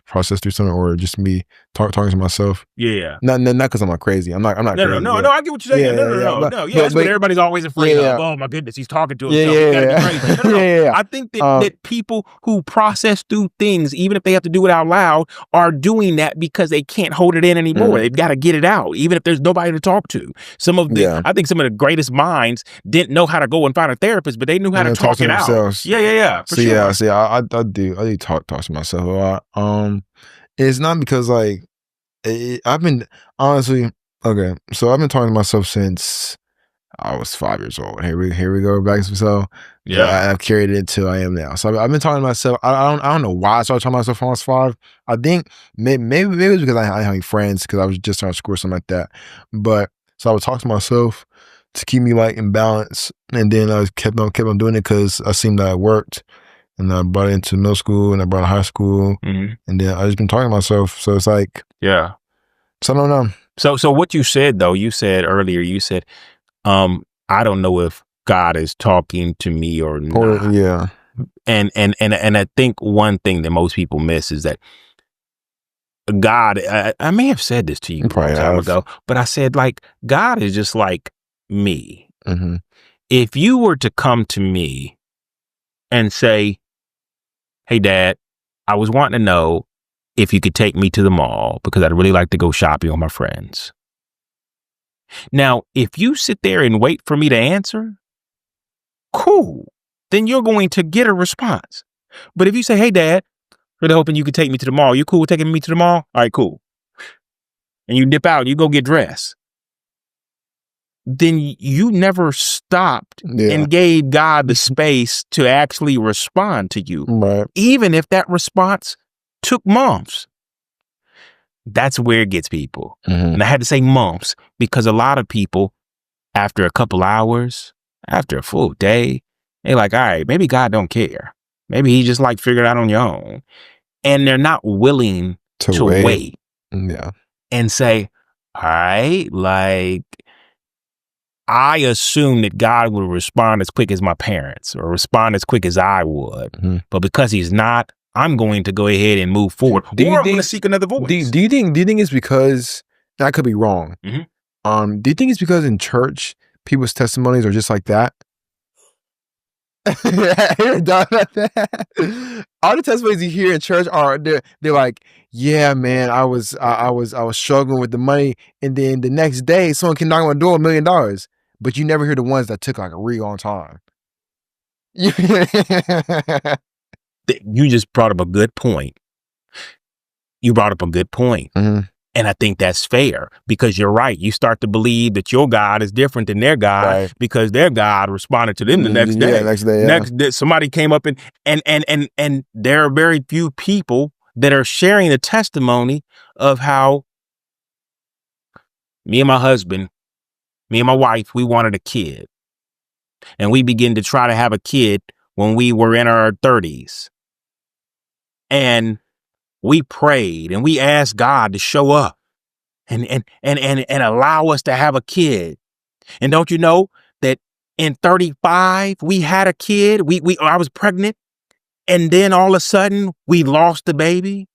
process through something, or just me talking to myself. Yeah. Not because I'm like crazy. I'm not No, crazy. no, I get what you're saying. No. Yeah, that's what everybody's always afraid of. Oh my goodness, he's talking to himself. He's gotta be crazy. No. I think that people who process through things, even if they have to do it out loud, are doing that because they can't hold it in anymore. They've got to get it out, even if there's nobody to talk to. I think some of the greatest minds didn't know how to go and find a therapist, but they knew how to talk it themselves. out. Yeah. For sure. I do talk to myself a lot. It's not because like I've been honestly okay. So I've been talking to myself since I was 5 years old. Here we go back. So yeah, I've carried it to I am now. So I've been talking to myself. I don't know why I started talking to myself when I was 5. I think maybe it's because I didn't have any friends, because I was just starting school or something like that. But so I would talk to myself to keep me like in balance, and then I kept on doing it because I seen that it worked. And I brought it into middle school, and I brought it to high school, and then I just been talking to myself. So it's like, yeah. So I don't know. So what you said though, you said earlier, I don't know if God is talking to me or not. Yeah. And I think one thing that most people miss is that God, I may have said this to you a long time ago, but I said, like, God is just like me. Mm-hmm. If you were to come to me and say, hey, Dad, I was wanting to know if you could take me to the mall because I'd really like to go shopping with my friends. Now, if you sit there and wait for me to answer, cool, then you're going to get a response. But if you say, hey, Dad, really hoping you could take me to the mall. You cool with taking me to the mall? All right, cool. And you dip out and you go get dressed. Then you never stopped and gave God the space to actually respond to you. Right. Even if that response took months. That's where it gets people. And I had to say months because a lot of people, after a couple hours, after a full day, they're like, all right, maybe God don't care. Maybe he just like figured it out on your own. And they're not willing to wait. Yeah. And say, all right, like, I assume that God would respond as quick as my parents or respond as quick as I would. But because he's not, I'm going to go ahead and move forward. I'm going to seek another voice. Do you think it's because, and I could be wrong. Do you think it's because in church, people's testimonies are just like that? All the testimonies you hear in church are they're like, yeah, man, I was struggling with the money, and then the next day someone can knock on my door $1 million, but you never hear the ones that took like a really long time. You just brought up a good point. And I think that's fair because you're right. You start to believe that your God is different than their God because their God responded to them the next day. Next day, somebody came up and there are very few people that are sharing the testimony of how me and my husband, me and my wife, we wanted a kid. And we began to try to have a kid when we were in our 30s. And we prayed and we asked God to show up and allow us to have a kid. And don't you know that in 35 we had a kid? I was pregnant, and then all of a sudden we lost the baby.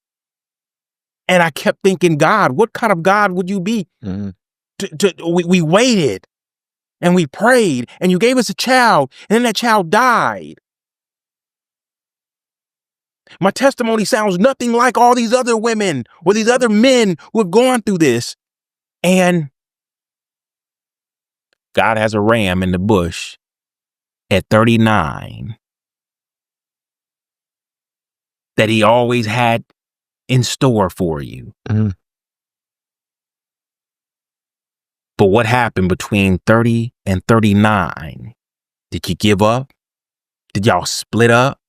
And I kept thinking, God, what kind of God would you be? We waited and we prayed, and you gave us a child, and then that child died. My testimony sounds nothing like all these other women or these other men who have gone through this. And God has a ram in the bush at 39 that he always had in store for you. But what happened between 30 and 39? Did you give up? Did y'all split up?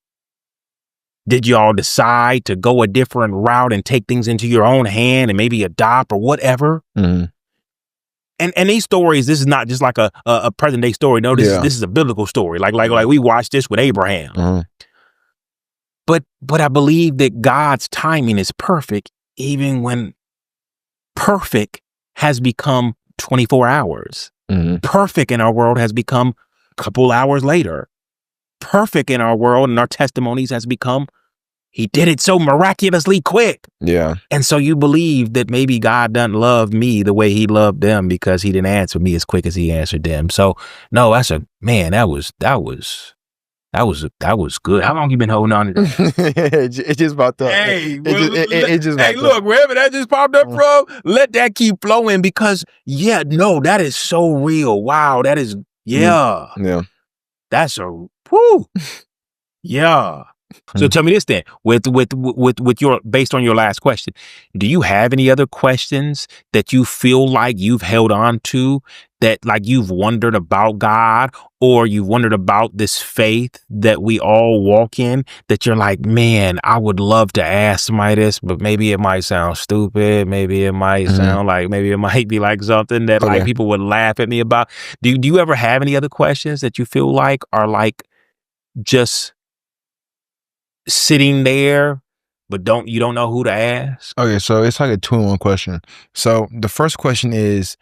Did y'all decide to go a different route and take things into your own hand and maybe adopt or whatever? and these stories, this is not just like a present day story. No, this is a biblical story. Like we watched this with Abraham. Uh-huh. But I believe that God's timing is perfect, even when perfect has become 24 hours. Mm-hmm. Perfect in our world has become a couple hours later. Perfect in our world and our testimonies has become, he did it so miraculously quick. Yeah. And so you believe that maybe God doesn't love me the way he loved them because he didn't answer me as quick as he answered them. So no, that was good. How long you been holding on to that? It's just about to. Look, wherever that just popped up from, let that keep flowing because that is so real. Wow, that is yeah. That's a whoo. Yeah. So tell me this then, with your, based on your last question, do you have any other questions that you feel like you've held on to, that like you've wondered about God, or you've wondered about this faith that we all walk in, that you're like, man, I would love to ask somebody this, but maybe it might sound stupid. Maybe it might sound like, maybe it might be like something that like people would laugh at me about. Do you ever have any other questions that you feel like are like just sitting there, but you don't know who to ask? Okay, so it's like a 2-in-1 question. So the first question is,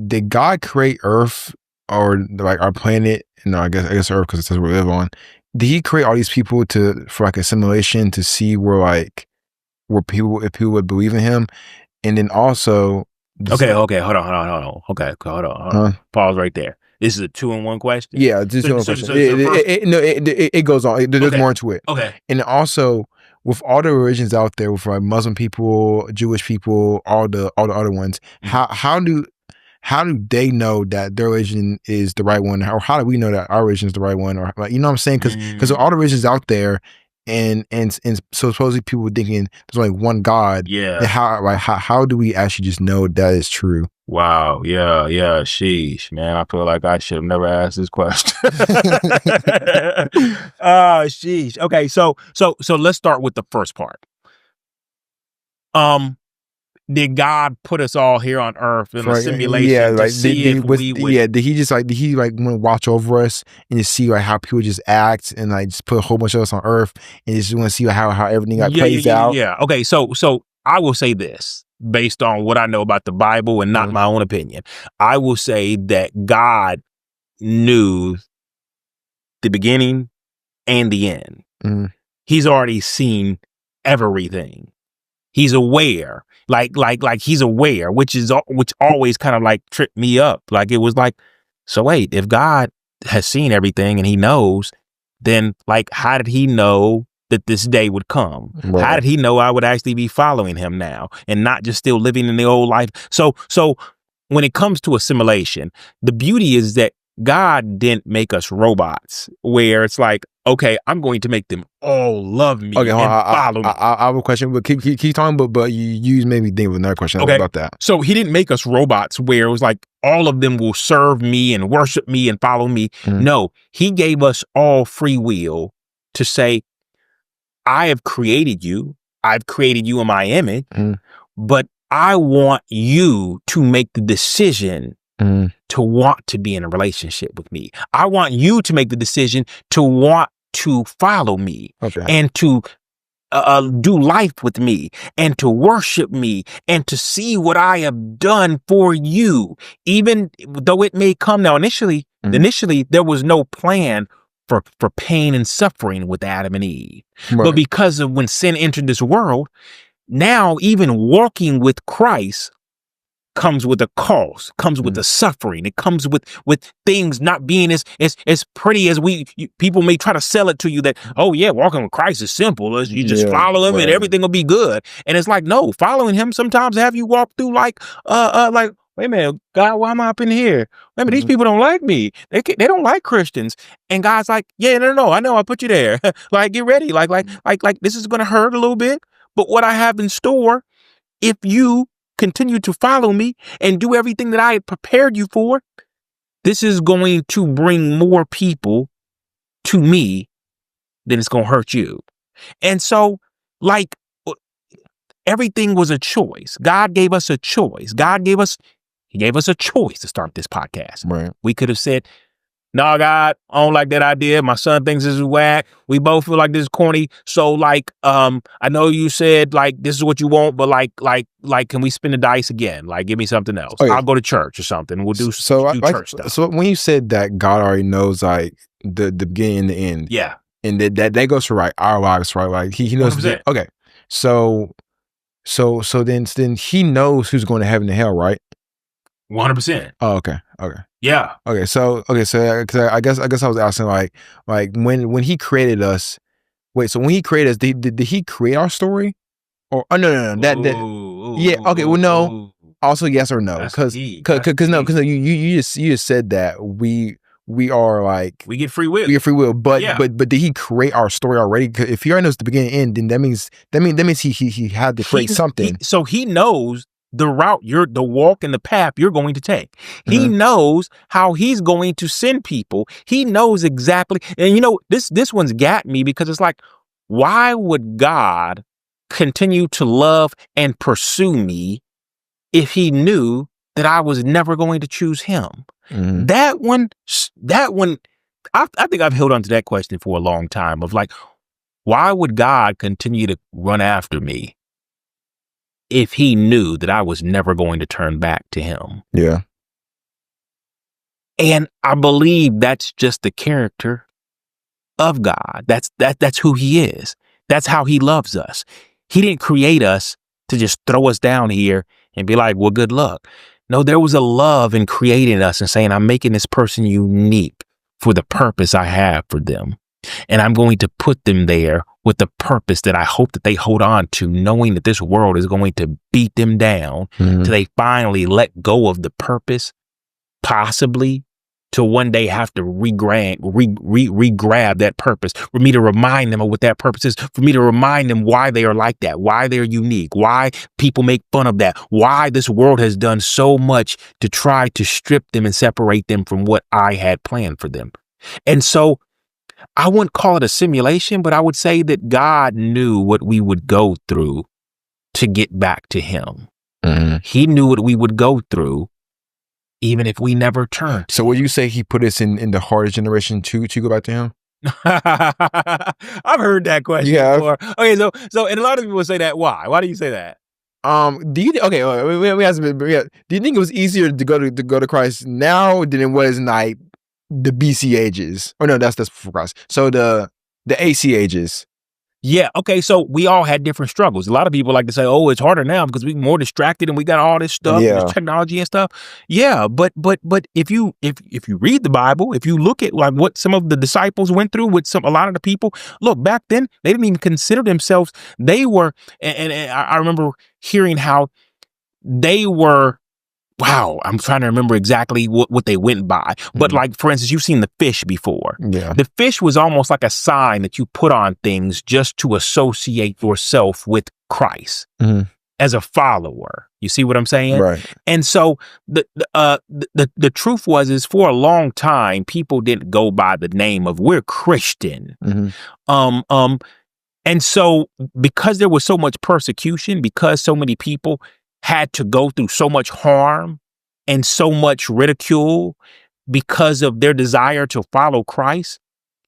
did God create Earth, or like our planet? No, I guess Earth, because it's what we live on. Did he create all these people for like a simulation to see where people, if people would believe in him? And then also, hold on. Okay, pause right there. This is a 2-in-1 question. Yeah, just 2-in-1 question. It goes on. There's more into it. Okay. And also, with all the religions out there, with like Muslim people, Jewish people, all the other ones, how do they know that their religion is the right one, or how do we know that our religion is the right one, or like, you know what I'm saying? Because all the religions out there, and so supposedly people were thinking there's only one God. Yeah. And how do we actually just know that is true? Wow. Yeah. Sheesh, man. I feel like I should have never asked this question. Sheesh. Okay. So let's start with the first part. Did God put us all here on Earth in a simulation to see if we would? Yeah, did he want to watch over us and just see like how people just act, and like just put a whole bunch of us on Earth and just want to see how everything plays out? Yeah. Okay. So I will say this, based on what I know about the Bible and not my own opinion. I will say that God knew the beginning and the end. He's already seen everything. He's aware, like he's aware, which always kind of like tripped me up. Like it was like, so wait, if God has seen everything and he knows, then like, how did he know that this day would come? Right. How did he know I would actually be following him now and not just still living in the old life? So when it comes to assimilation, the beauty is that God didn't make us robots where it's like, okay, I'm going to make them all love me and follow me. I have a question, but keep talking, but you made me think of another question about that. So he didn't make us robots where it was like all of them will serve me and worship me and follow me. No, he gave us all free will to say, I have created you. I've created you in my image, but I want you to make the decision to want to be in a relationship with me. I want you to make the decision to want to follow me and to do life with me and to worship me and to see what I have done for you, even though it may come now. Initially, there was no plan for pain and suffering with Adam and Eve. Right. But because of when sin entered this world, now even walking with Christ comes with a cost, comes with the suffering. It comes with things not being as pretty as people may try to sell it to you that, oh yeah, walking with Christ is simple. You just follow him and everything will be good. And it's like, no, following him sometimes have you walk through like, wait a minute, God, why am I up in here? Wait a minute, these people don't like me. They don't like Christians. And God's like, yeah, no, I know, I put you there. Like, get ready. Like this is going to hurt a little bit. But what I have in store, if you continue to follow me and do everything that I had prepared you for, this is going to bring more people to me than it's going to hurt you. And so, like, everything was a choice. God gave us a choice. God gave us He gave us a choice to start this podcast. Right. We could have said, "No, God, I don't like that idea. My son thinks this is whack. We both feel like this is corny. So like, I know you said like this is what you want, but like, can we spin the dice again? Like, give me something else. Okay. I'll go to church or something. We'll do church stuff." So when you said that God already knows like the beginning and the end, Yeah, and that goes for like our lives, right? Like he knows. 100%. Okay, so then he knows who's going to heaven and hell, right? 100%. Oh, okay. Yeah. Okay, so cause I guess I was asking like when he created us. Wait, so when he created us, did he create our story? Or no that yeah. Okay, well no. Also yes or no, because no, you just said that we are like we get free will. We get free will, but Yeah. but did he create our story already? 'Cause if he already knows the beginning and end, then that means he had to create something. So he knows the route the walk and the path you're going to take. He knows how he's going to send people. He knows exactly. And you know, this one's got me because it's like, why would God continue to love and pursue me if he knew that I was never going to choose him? That one, I think I've held on to that question for a long time of like, why would God continue to run after me if he knew that I was never going to turn back to him? Yeah. And I believe that's just the character of God. That's who he is. That's how he loves us. He didn't create us to just throw us down here and be like, well, good luck. No, there was a love in creating us and saying, I'm making this person unique for the purpose I have for them. And I'm going to put them there with the purpose that I hope that they hold on to, knowing that this world is going to beat them down till they finally let go of the purpose, possibly to one day have to re-grab that purpose, for me to remind them of what that purpose is, for me to remind them why they are like that, why they're unique, why people make fun of that, why this world has done so much to try to strip them and separate them from what I had planned for them. And so I wouldn't call it a simulation, but I would say that God knew what we would go through to get back to him. He knew what we would go through, even if we never turned. So would you say he put us in the hardest generation to go back to him? I've heard that question before. Okay, so and a lot of people say that. Why? Why do you say that? Do you do you think it was easier to go to Christ now than it was in like the BC ages? Oh no, that's before Christ. So the AC ages. Yeah. Okay. So we all had different struggles. A lot of people like to say, "Oh, it's harder now because we're more distracted and we got all this stuff, this technology and stuff." Yeah. But if you read the Bible, if you look at like what some of the disciples went through with a lot of the people, look, back then they didn't even consider themselves. They were, and I remember hearing how they were. Wow, I'm trying to remember exactly what they went by. But like, for instance, you've seen the fish before. Yeah. The fish was almost like a sign that you put on things just to associate yourself with Christ as a follower. You see what I'm saying? Right. And so the truth is for a long time, people didn't go by the name of we're Christian. And so because there was so much persecution, because so many people had to go through so much harm and so much ridicule because of their desire to follow Christ,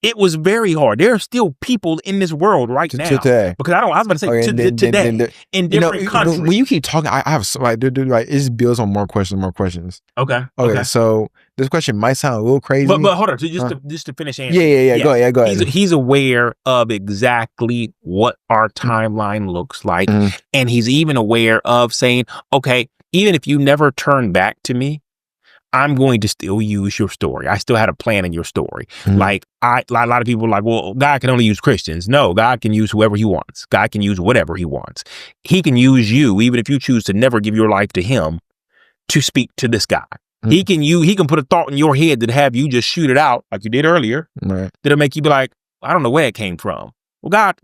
it was very hard. There are still people in this world right now. Today. Because I was about to say today in different countries. When you keep talking, I have like it builds on more questions. Okay. So this question might sound a little crazy. But hold on, just to finish answering. Yeah. Go ahead. He's aware of exactly what our timeline looks like. And he's even aware of saying, okay, even if you never turn back to me, I'm going to still use your story. I still had a plan in your story. Like a lot of people are like, well, God can only use Christians. No, God can use whoever he wants. God can use whatever he wants. He can use you, even if you choose to never give your life to him, to speak to this guy. He can put a thought in your head that have you just shoot it out like you did earlier. Right. That'll make you be like, I don't know where it came from. Well, God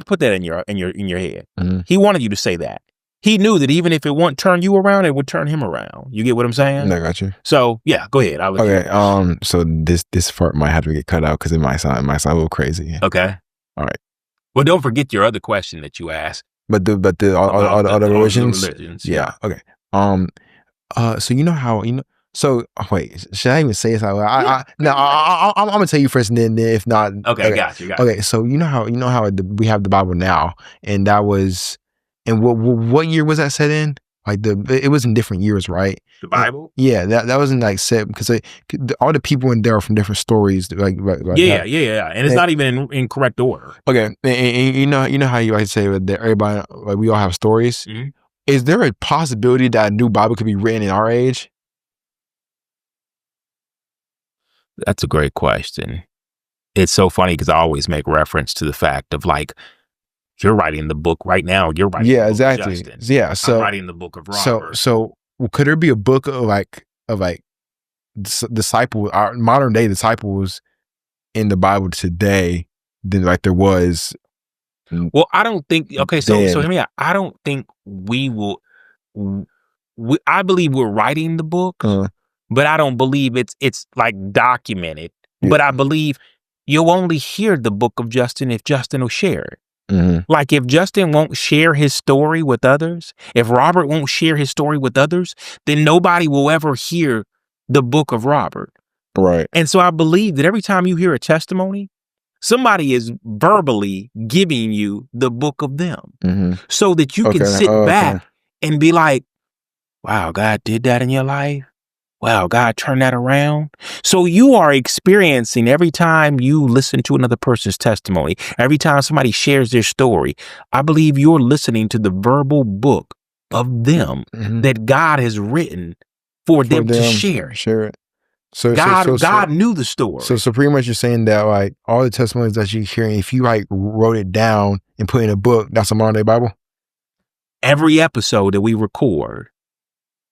put that in your head. He wanted you to say that. He knew that even if it wouldn't turn you around, it would turn him around. You get what I'm saying? I got you. So yeah, go ahead. Okay. So this part might have to get cut out because it might sound a little crazy. Okay. All right. Well, don't forget your other question that you asked. But the other religions. religions. Yeah. Okay. So you know how you know. So wait, should I even say this out loud? Yeah. I'm gonna tell you first, and then if not, Okay, got you. okay. So you know how we have the Bible now, and that was, and what year was that set in? Like it was in different years, right? The Bible. Yeah, that wasn't like set because all the people in there are from different stories. Yeah, and it's not even in correct order. Okay, and you know how you like to say that everybody, like, we all have stories. Mm-hmm. Is there a possibility that a new Bible could be written in our age? That's a great question. It's so funny because I always make reference to the fact of like, you're writing the book right now. You're writing the book exactly. of Justin. Yeah, so I'm writing the book of Robert. So could there be a book of disciples, our modern day disciples in the Bible today than like there was? Well, I don't think. Okay, so hear me out. I don't think we will. I believe we're writing the book, but I don't believe it's like documented. Yeah. But I believe you'll only hear the book of Justin if Justin will share it. Mm-hmm. Like if Justin won't share his story with others, if Robert won't share his story with others, then nobody will ever hear the book of Robert. Right. And so I believe that every time you hear a testimony, somebody is verbally giving you the book of them, so that you can sit back and be like, wow, God did that in your life. Wow, God turned that around. So you are experiencing every time you listen to another person's testimony, every time somebody shares their story, I believe you're listening to the verbal book of them that God has written for them to share. Share it. So God knew the story. So pretty much you're saying that like all the testimonies that you're hearing, if you like wrote it down and put it in a book, that's a modern day Bible? Every episode that we record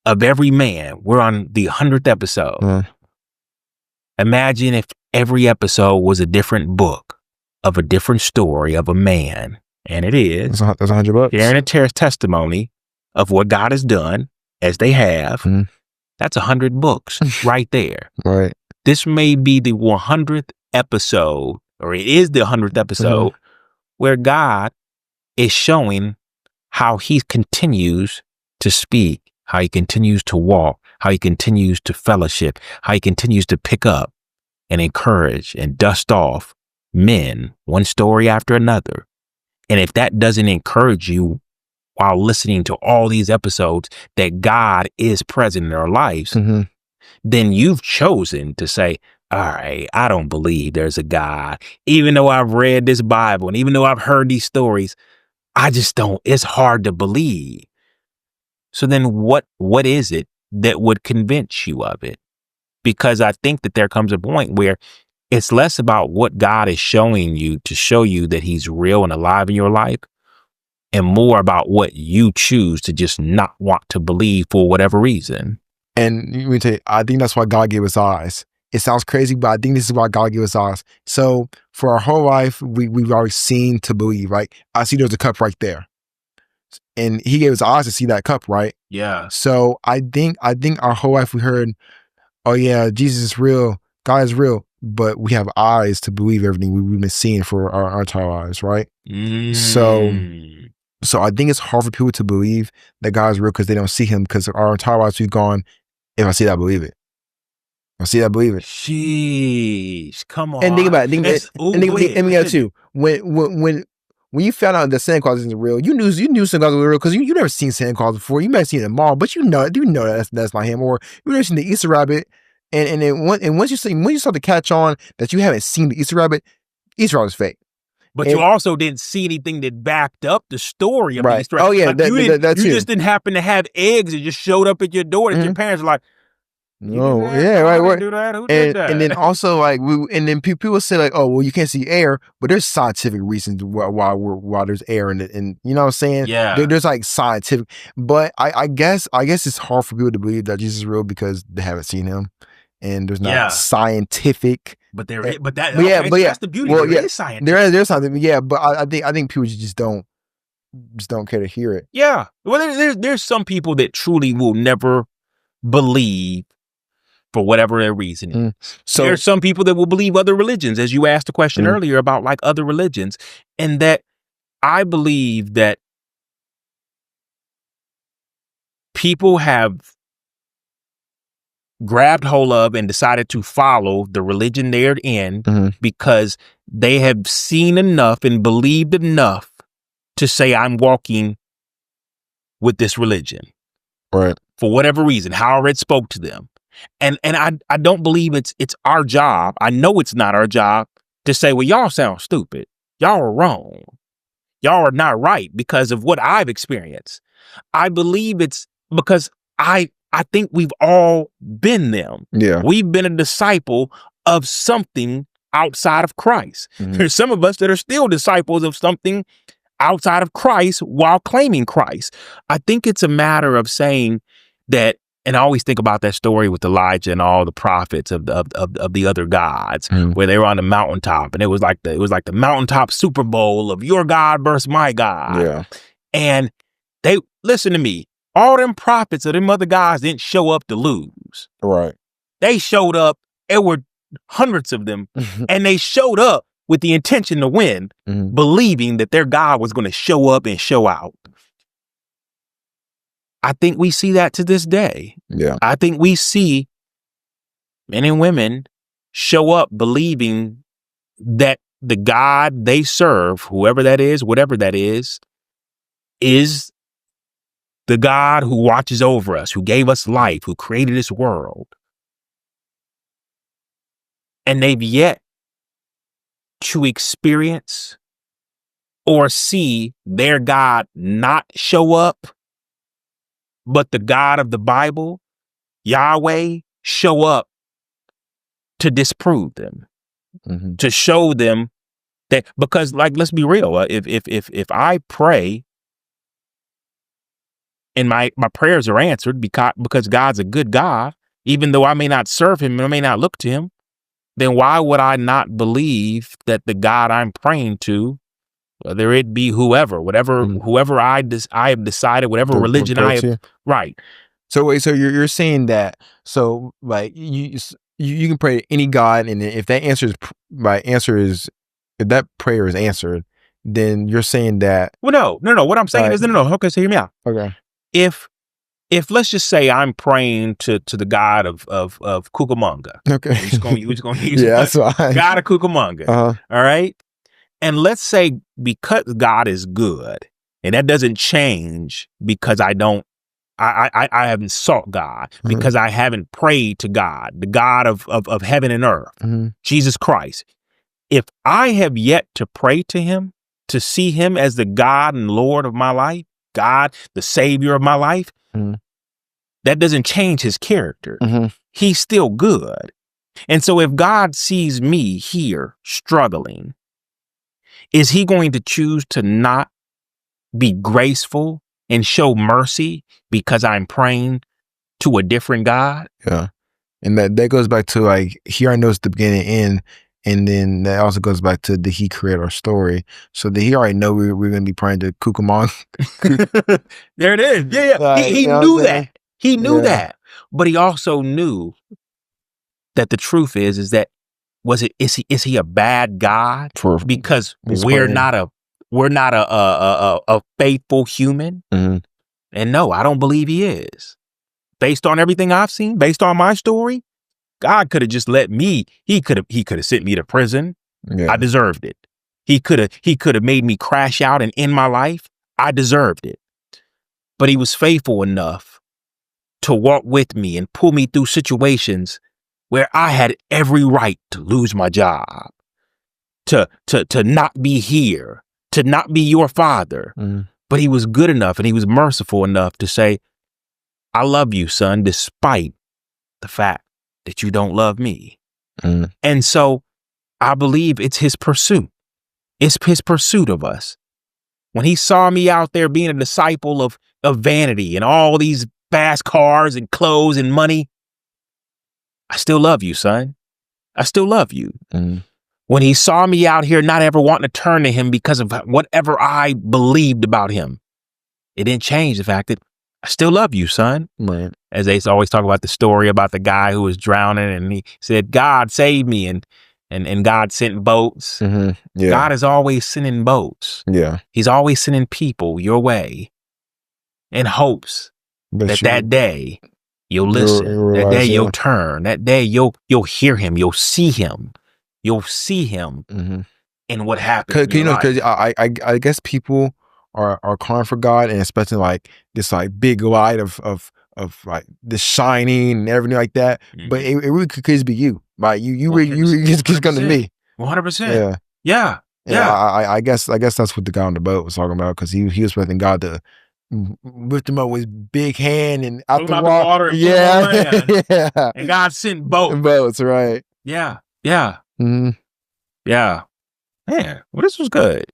of every man, we're on the 100th episode. Imagine if every episode was a different book of a different story of a man. And it is. That's $100. Sharing a testimony of what God has done as they have. That's 100 books right there. Right. This may be the 100th episode, or it is the 100th episode, where God is showing how he continues to speak, how he continues to walk, how he continues to fellowship, how he continues to pick up and encourage and dust off men, one story after another. And if that doesn't encourage you while listening to all these episodes that God is present in our lives, then you've chosen to say, all right, I don't believe there's a God. Even though I've read this Bible and even though I've heard these stories, I just don't, it's hard to believe. So then what is it that would convince you of it? Because I think that there comes a point where it's less about what God is showing you to show you that he's real and alive in your life, and more about what you choose to just not want to believe for whatever reason. And let me tell you, I think that's why God gave us eyes. It sounds crazy, but I think this is why God gave us eyes. So for our whole life, we've always seen to believe, right? I see there's a cup right there. And he gave us eyes to see that cup, right? Yeah. So I think our whole life we heard, oh yeah, Jesus is real, God is real, but we have eyes to believe everything we've been seeing for our entire lives, right? So I think it's hard for people to believe that God is real because they don't see him, because our entire lives we've gone, if I see that, I believe it. I see that, I believe it. Sheesh, come on. And think about it. Think about too. When you found out that Santa Claus isn't real, you knew Santa Claus was real because you never seen Santa Claus before. You might have seen it in the mall, but you know that's not him. Or you never seen the Easter rabbit, and once you start to catch on that you haven't seen the Easter rabbit is fake. But you also didn't see anything that backed up the story of the Easter rabbit. Oh yeah, like you just didn't happen to have eggs that just showed up at your door that your parents were like, no, yeah, right. Do that? Who did that? And then also like people say like, oh well, you can't see air, but there's scientific reasons why there's air in it, and you know what I'm saying? Yeah, there's like scientific, but I guess it's hard for people to believe that Jesus is real because they haven't seen him, and there's not scientific. But that's the beauty. Well, there is science. There's something, but I think people just don't care to hear it. Yeah, well, there's some people that truly will never believe for whatever their reason. So there's some people that will believe other religions, as you asked the question earlier about like other religions, and that I believe that people have grabbed hold of and decided to follow the religion they're in because they have seen enough and believed enough to say, I'm walking with this religion. Right. For whatever reason, however it spoke to them. And I don't believe it's our job. I know it's not our job to say, well, y'all sound stupid. Y'all are wrong. Y'all are not right because of what I've experienced. I believe it's because I think we've all been them. Yeah. We've been a disciple of something outside of Christ. There's some of us that are still disciples of something outside of Christ while claiming Christ. I think it's a matter of saying that, and I always think about that story with Elijah and all the prophets of the other gods, where they were on the mountaintop, and it was like the mountaintop Super Bowl of your God versus my God. Yeah. And they, listen to me, all them prophets of them other guys didn't show up to lose. Right. They showed up. There were hundreds of them, and they showed up with the intention to win, believing that their God was going to show up and show out. I think we see that to this day. Yeah. I think we see men and women show up believing that the God they serve, whoever that is, whatever that is the God who watches over us, who gave us life, who created this world. And they've yet to experience or see their God not show up, but the God of the Bible, Yahweh, show up to disprove them, to show them that, because, like, let's be real, if I pray and my prayers are answered because God's a good God, even though I may not serve him and I may not look to him, then why would I not believe that the God I'm praying to, whether it be whoever I have decided, whatever religion I have, right? So wait, so you're saying that, so like you can pray to any God, and if that if that prayer is answered, then you're saying that. Well, no. What I'm saying is no. Okay, so hear me out. Okay. If let's just say I'm praying to the God of Cucamonga. Okay. We're just gonna use that's fine. God of Cucamonga. All right. And let's say because God is good, and that doesn't change because I haven't sought God, because I haven't prayed to God, the God of heaven and earth, Jesus Christ. If I have yet to pray to him, to see him as the God and Lord of my life, God, the Savior of my life, that doesn't change his character. He's still good. And so if God sees me here struggling, is he going to choose to not be graceful and show mercy because I'm praying to a different God? Yeah. And that goes back to, like, here I know it's the beginning and end. And then that also goes back to, did he create our story? So that he already know we're going to be praying to Cucamonga. There it is. Yeah. Like, he knew that. He knew that. But he also knew that the truth is that is he a bad God? Because we're not a faithful human. And no, I don't believe he is. Based on everything I've seen, based on my story, God could have just let me. He could have sent me to prison. I deserved it. He could have made me crash out and end my life. I deserved it. But he was faithful enough to walk with me and pull me through situations where I had every right to lose my job, to not be here, to not be your father. But he was good enough and he was merciful enough to say, I love you, son, despite the fact that you don't love me. And so I believe it's his pursuit. It's his pursuit of us. When he saw me out there being a disciple of vanity and all these fast cars and clothes and money, I still love you, son. I still love you. When he saw me out here not ever wanting to turn to him because of whatever I believed about him, it didn't change the fact that I still love you, son. Right. As they always talk about the story about the guy who was drowning and he said, God save me. And God sent boats. God is always sending boats. He's always sending people your way in hopes that day you'll You'll listen. That day realize, you'll yeah. turn. That day you'll hear him. You'll see him. You'll see him Mhm. in what happens Cause in your life. cause I guess people are calling for God and expecting like this like big light of like the shining and everything like that. But Mhm. it really could just be you. Like you 100%. really just come to me. 100%. Yeah. Yeah. Yeah. Yeah. I guess that's what the guy on the boat was talking about, because he was expecting God to lift him up with his big hand and out Pull him the out the water. water and put him on Yeah. land. Yeah. And God sent both. Boats, right. Yeah. Yeah. Mhm. Yeah. Man, well, this was good.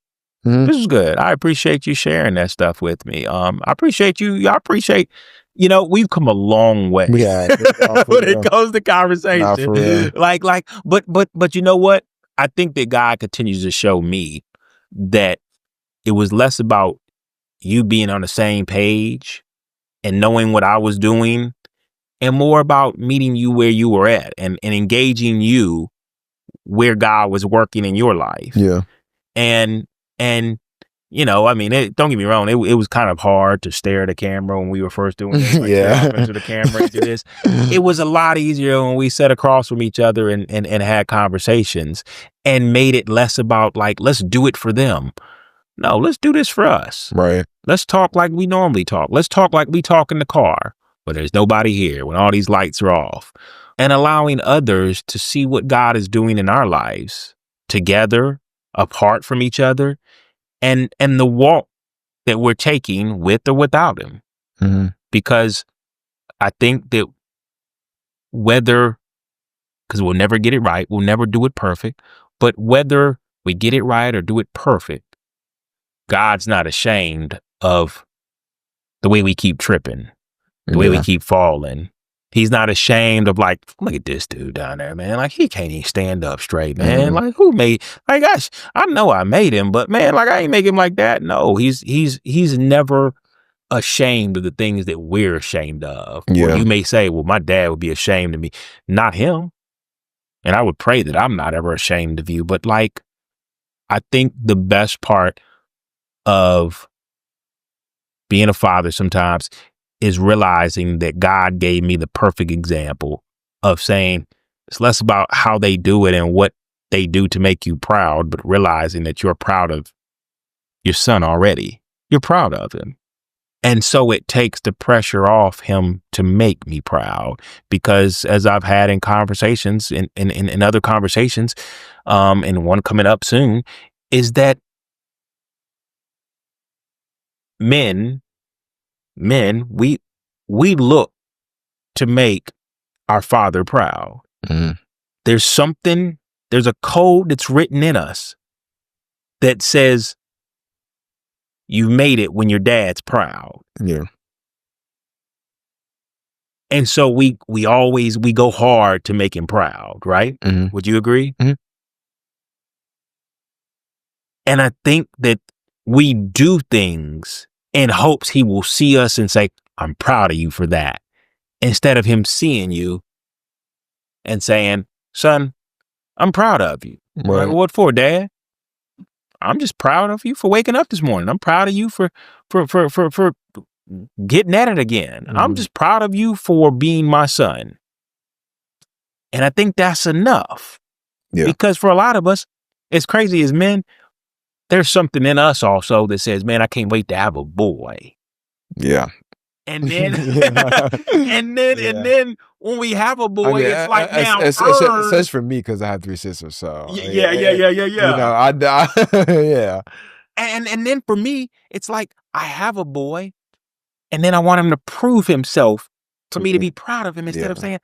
Mhm. This is good. I appreciate you sharing that stuff with me. I appreciate you. I appreciate, we've come a long way Yeah. when it comes to conversation. Nah, for real. But you know what? I think that God continues to show me that it was less about you being on the same page and knowing what I was doing, and more about meeting you where you were at and engaging you where God was working in your life. Yeah. And I mean, don't get me wrong, it was kind of hard to stare at a camera when we were first doing this. Like, Yeah. stare off into the camera and do this. It was a lot easier when we sat across from each other and had conversations, and made it less about like, let's do it for them. No, let's do this for us. Right. Let's talk like we normally talk. Let's talk like we talk in the car, but there's nobody here when all these lights are off. And allowing others to see what God is doing in our lives, together, apart from each other, and the walk that we're taking with or without him. Mm-hmm. Because I think that because we'll never get it right, we'll never do it perfect, but whether we get it right or do it perfect, God's not ashamed of the way we keep tripping, the way we keep falling. He's not ashamed of like, look at this dude down there, man. Like, he can't even stand up straight, man. Like, who made, like, gosh, I know I made him, but man, like, I ain't make him like that. No, he's never ashamed of the things that we're ashamed of. Yeah. Or you may say, well, my dad would be ashamed of me. Not him. And I would pray that I'm not ever ashamed of you. But like, I think the best part of being a father sometimes is realizing that God gave me the perfect example of saying it's less about how they do it and what they do to make you proud, but realizing that you're proud of your son already. You're proud of him. And so it takes the pressure off him to make me proud, because as I've had in conversations, in other conversations, and one coming up soon, is that men, we look to make our father proud. Mm-hmm. There's a code that's written in us that says you made it when your dad's proud. Yeah. And so we go hard to make him proud, right? Mm-hmm. Would you agree? Mm-hmm. And I think that we do things in hopes he will see us and say, I'm proud of you for that. Instead of him seeing you and saying, son, I'm proud of you. Right. Like, what for, Dad? I'm just proud of you for waking up this morning. I'm proud of you for getting at it again. Mm-hmm. I'm just proud of you for being my son. And I think that's enough. Yeah. Because for a lot of us, as crazy as men, there's something in us also that says, man, I can't wait to have a boy. Yeah. And then, Yeah. and then when we have a boy, I mean, it's like now it's for me because I have 3 sisters. So yeah. You know, yeah. And then for me, it's like I have a boy, and then I want him to prove himself for me to be proud of him instead of saying,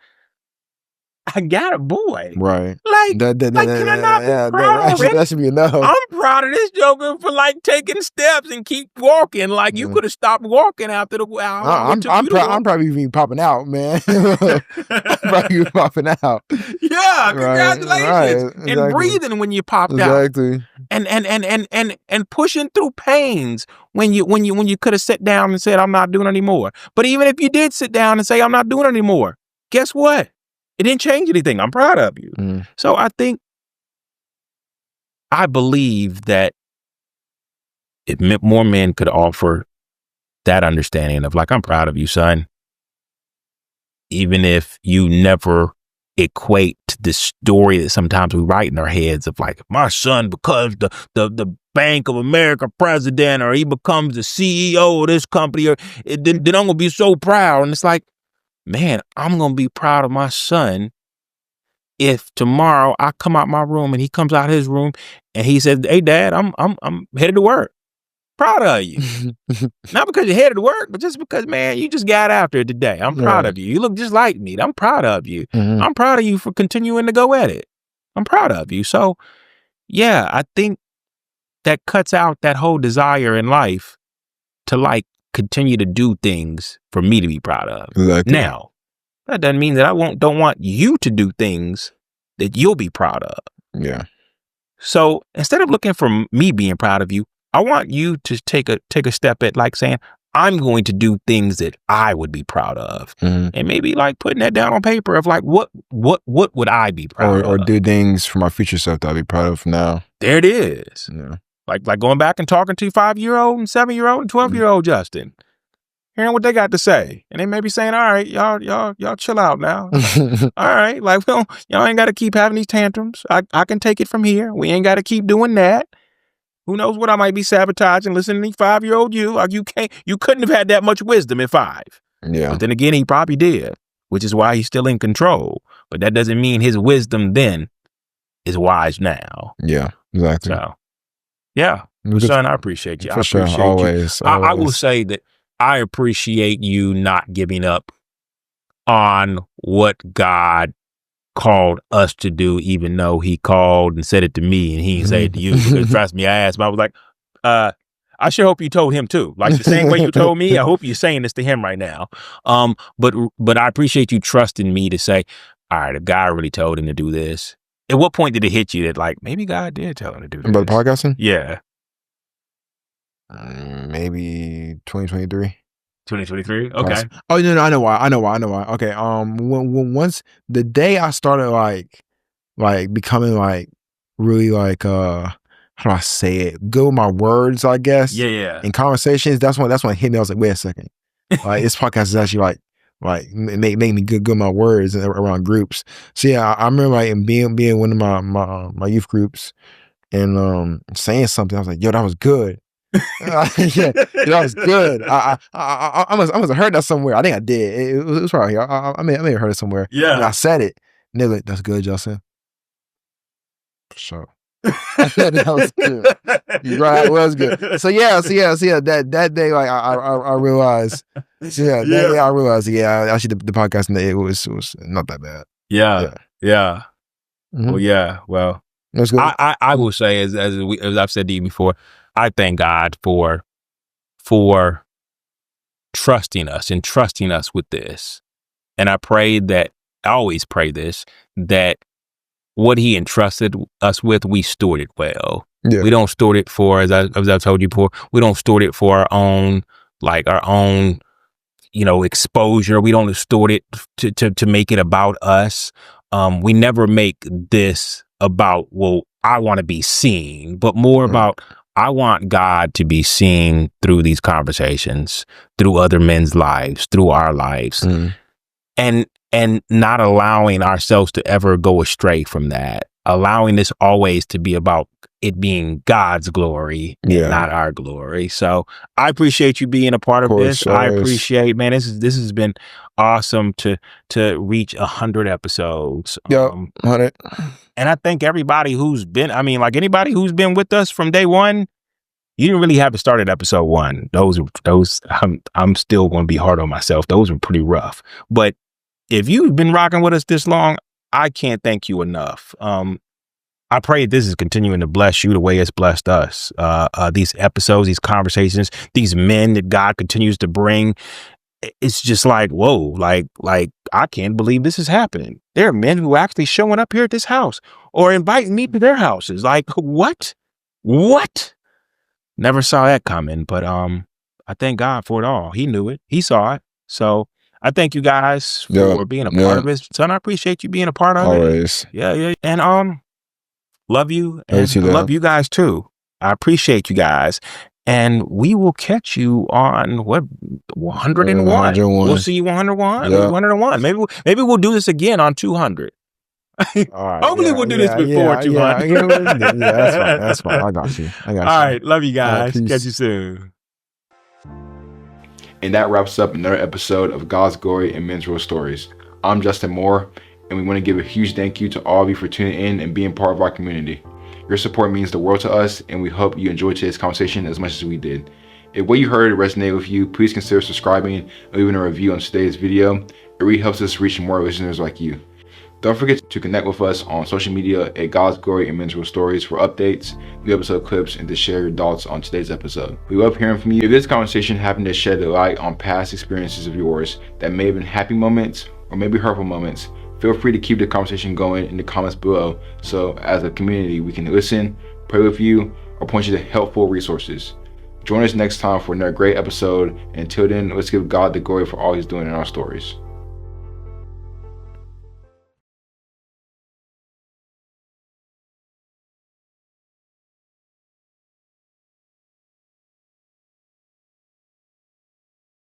I got a boy. Right. Like, can I not be proud of him? That should be enough. I'm proud of this joker for like taking steps and keep walking. Like, you could have stopped walking after the hour. I'm probably even popping out, man. Probably popping out. Yeah, congratulations. Right. Exactly. And breathing when you popped out. And pushing through pains when you could have sat down and said, I'm not doing it anymore. But even if you did sit down and say, I'm not doing it anymore, guess what? It didn't change anything. I'm proud of you. Mm. So I believe that if more men could offer that understanding of like, I'm proud of you, son. even if you never equate to the story that sometimes we write in our heads of like, my son becomes the Bank of America president, or he becomes the CEO of this company, or then I'm going to be so proud. And it's like, man, I'm going to be proud of my son if tomorrow I come out my room and he comes out his room and he says, hey, Dad, I'm headed to work. Proud of you. Not because you're headed to work, but just because, man, you just got after it today. I'm proud of you. You look just like me. I'm proud of you. I'm proud of you for continuing to go at it. I'm proud of you. So, yeah, I think that cuts out that whole desire in life to like continue to do things for me to be proud of. Exactly. Now, that doesn't mean that I don't want you to do things that you'll be proud of. Yeah. So instead of looking for me being proud of you, I want you to take a step at like saying, I'm going to do things that I would be proud of. And maybe like putting that down on paper of like, what would I be proud of? Or do things for my future self that I'll be proud of now. There it is. Yeah. Like going back and talking to 5-year-old and 7-year-old and 12-year-old Justin, hearing what they got to say, and they may be saying, "All right, y'all chill out now. All right, like y'all ain't got to keep having these tantrums. I can take it from here. We ain't got to keep doing that. Who knows what I might be sabotaging? Listening to 5-year-old you, like you couldn't have had that much wisdom at 5. Yeah. But then again, he probably did, which is why he's still in control. But that doesn't mean his wisdom then is wise now. Yeah, exactly. So. Yeah, son, I appreciate you. For sure, always. I will say that I appreciate you not giving up on what God called us to do, even though he called and said it to me and he didn't say it to you. Because trust me, I asked him, I was like, I sure hope you told him too. Like the same way you told me, I hope you're saying this to him right now. But I appreciate you trusting me to say, all right, if God really told him to do this. At what point did it hit you that like maybe God did tell him to do this? About podcasting? Yeah. Maybe 2023. 2023? Okay. Oh no, I know why. Okay. Once the day I started like becoming like really like how do I say it? Good with my words, I guess. Yeah. In conversations, that's when it hit me. I was like, wait a second. Like this podcast is actually like make me good with my words around groups. So yeah, I remember like being one of my youth groups and saying something. I was like, yo, that was good. Yeah, that was good. I must have heard that somewhere. I think I did. It was probably here. I may have heard it somewhere. Yeah. And I said it. And they're like, that's good, Justin. For sure. That was good. You're right, it was good. So yeah, that day, like I realized. So that day I realized, actually the podcasting it was not that bad. Yeah. Mm-hmm. Well, yeah. Well, that's good. I will say as I've said to you before, I thank God for trusting us with this, and I always pray this, that what He entrusted us with, we stored it well. Yeah. We don't store it for, as I've told you before, we don't store it for our own exposure. We don't store it to make it about us. We never make this about, well, I want to be seen, but more about, I want God to be seen through these conversations, through other men's lives, through our lives, and not allowing ourselves to ever go astray from that. Allowing this always to be about it being God's glory, not our glory. So I appreciate you being a part of this. I appreciate, man, this has been awesome to reach 100 episodes. Yep, 100. And I thank everybody who's been, anybody who's been with us from day one. You didn't really have to start at episode 1. Those I'm still going to be hard on myself. Those were pretty rough. But if you've been rocking with us this long, I can't thank you enough. I pray this is continuing to bless you the way it's blessed us. These episodes, these conversations, these men that God continues to bring. It's just like, whoa, like I can't believe this is happening. There are men who are actually showing up here at this house or inviting me to their houses. Like, what? Never saw that coming, but I thank God for it all. He knew it. He saw it. So I thank you guys for being a part of it. Son, I appreciate you being a part of it. Always. Yeah. And love you. And love you guys too. I appreciate you guys. And we will catch you on what 101. 101. We'll see you 101. Yeah. 101. Maybe we'll do this again on 200. All right, Hopefully we'll do this before 200. Yeah, that's fine. I got you. All right, love you guys. peace. Catch you soon. And that wraps up another episode of God's Glory and Men's Real Stories. I'm Justin Moore, and we want to give a huge thank you to all of you for tuning in and being part of our community. Your support means the world to us, and we hope you enjoyed today's conversation as much as we did. If what you heard resonated with you, please consider subscribing and leaving a review on today's video. It really helps us reach more listeners like you. Don't forget to connect with us on social media at God's Glory and Men's Real Stories for updates, new episode clips, and to share your thoughts on today's episode. We love hearing from you. If this conversation happened to shed a light on past experiences of yours that may have been happy moments or maybe hurtful moments, feel free to keep the conversation going in the comments below, so as a community we can listen, pray with you, or point you to helpful resources. Join us next time for another great episode, and until then, let's give God the glory for all He's doing in our stories.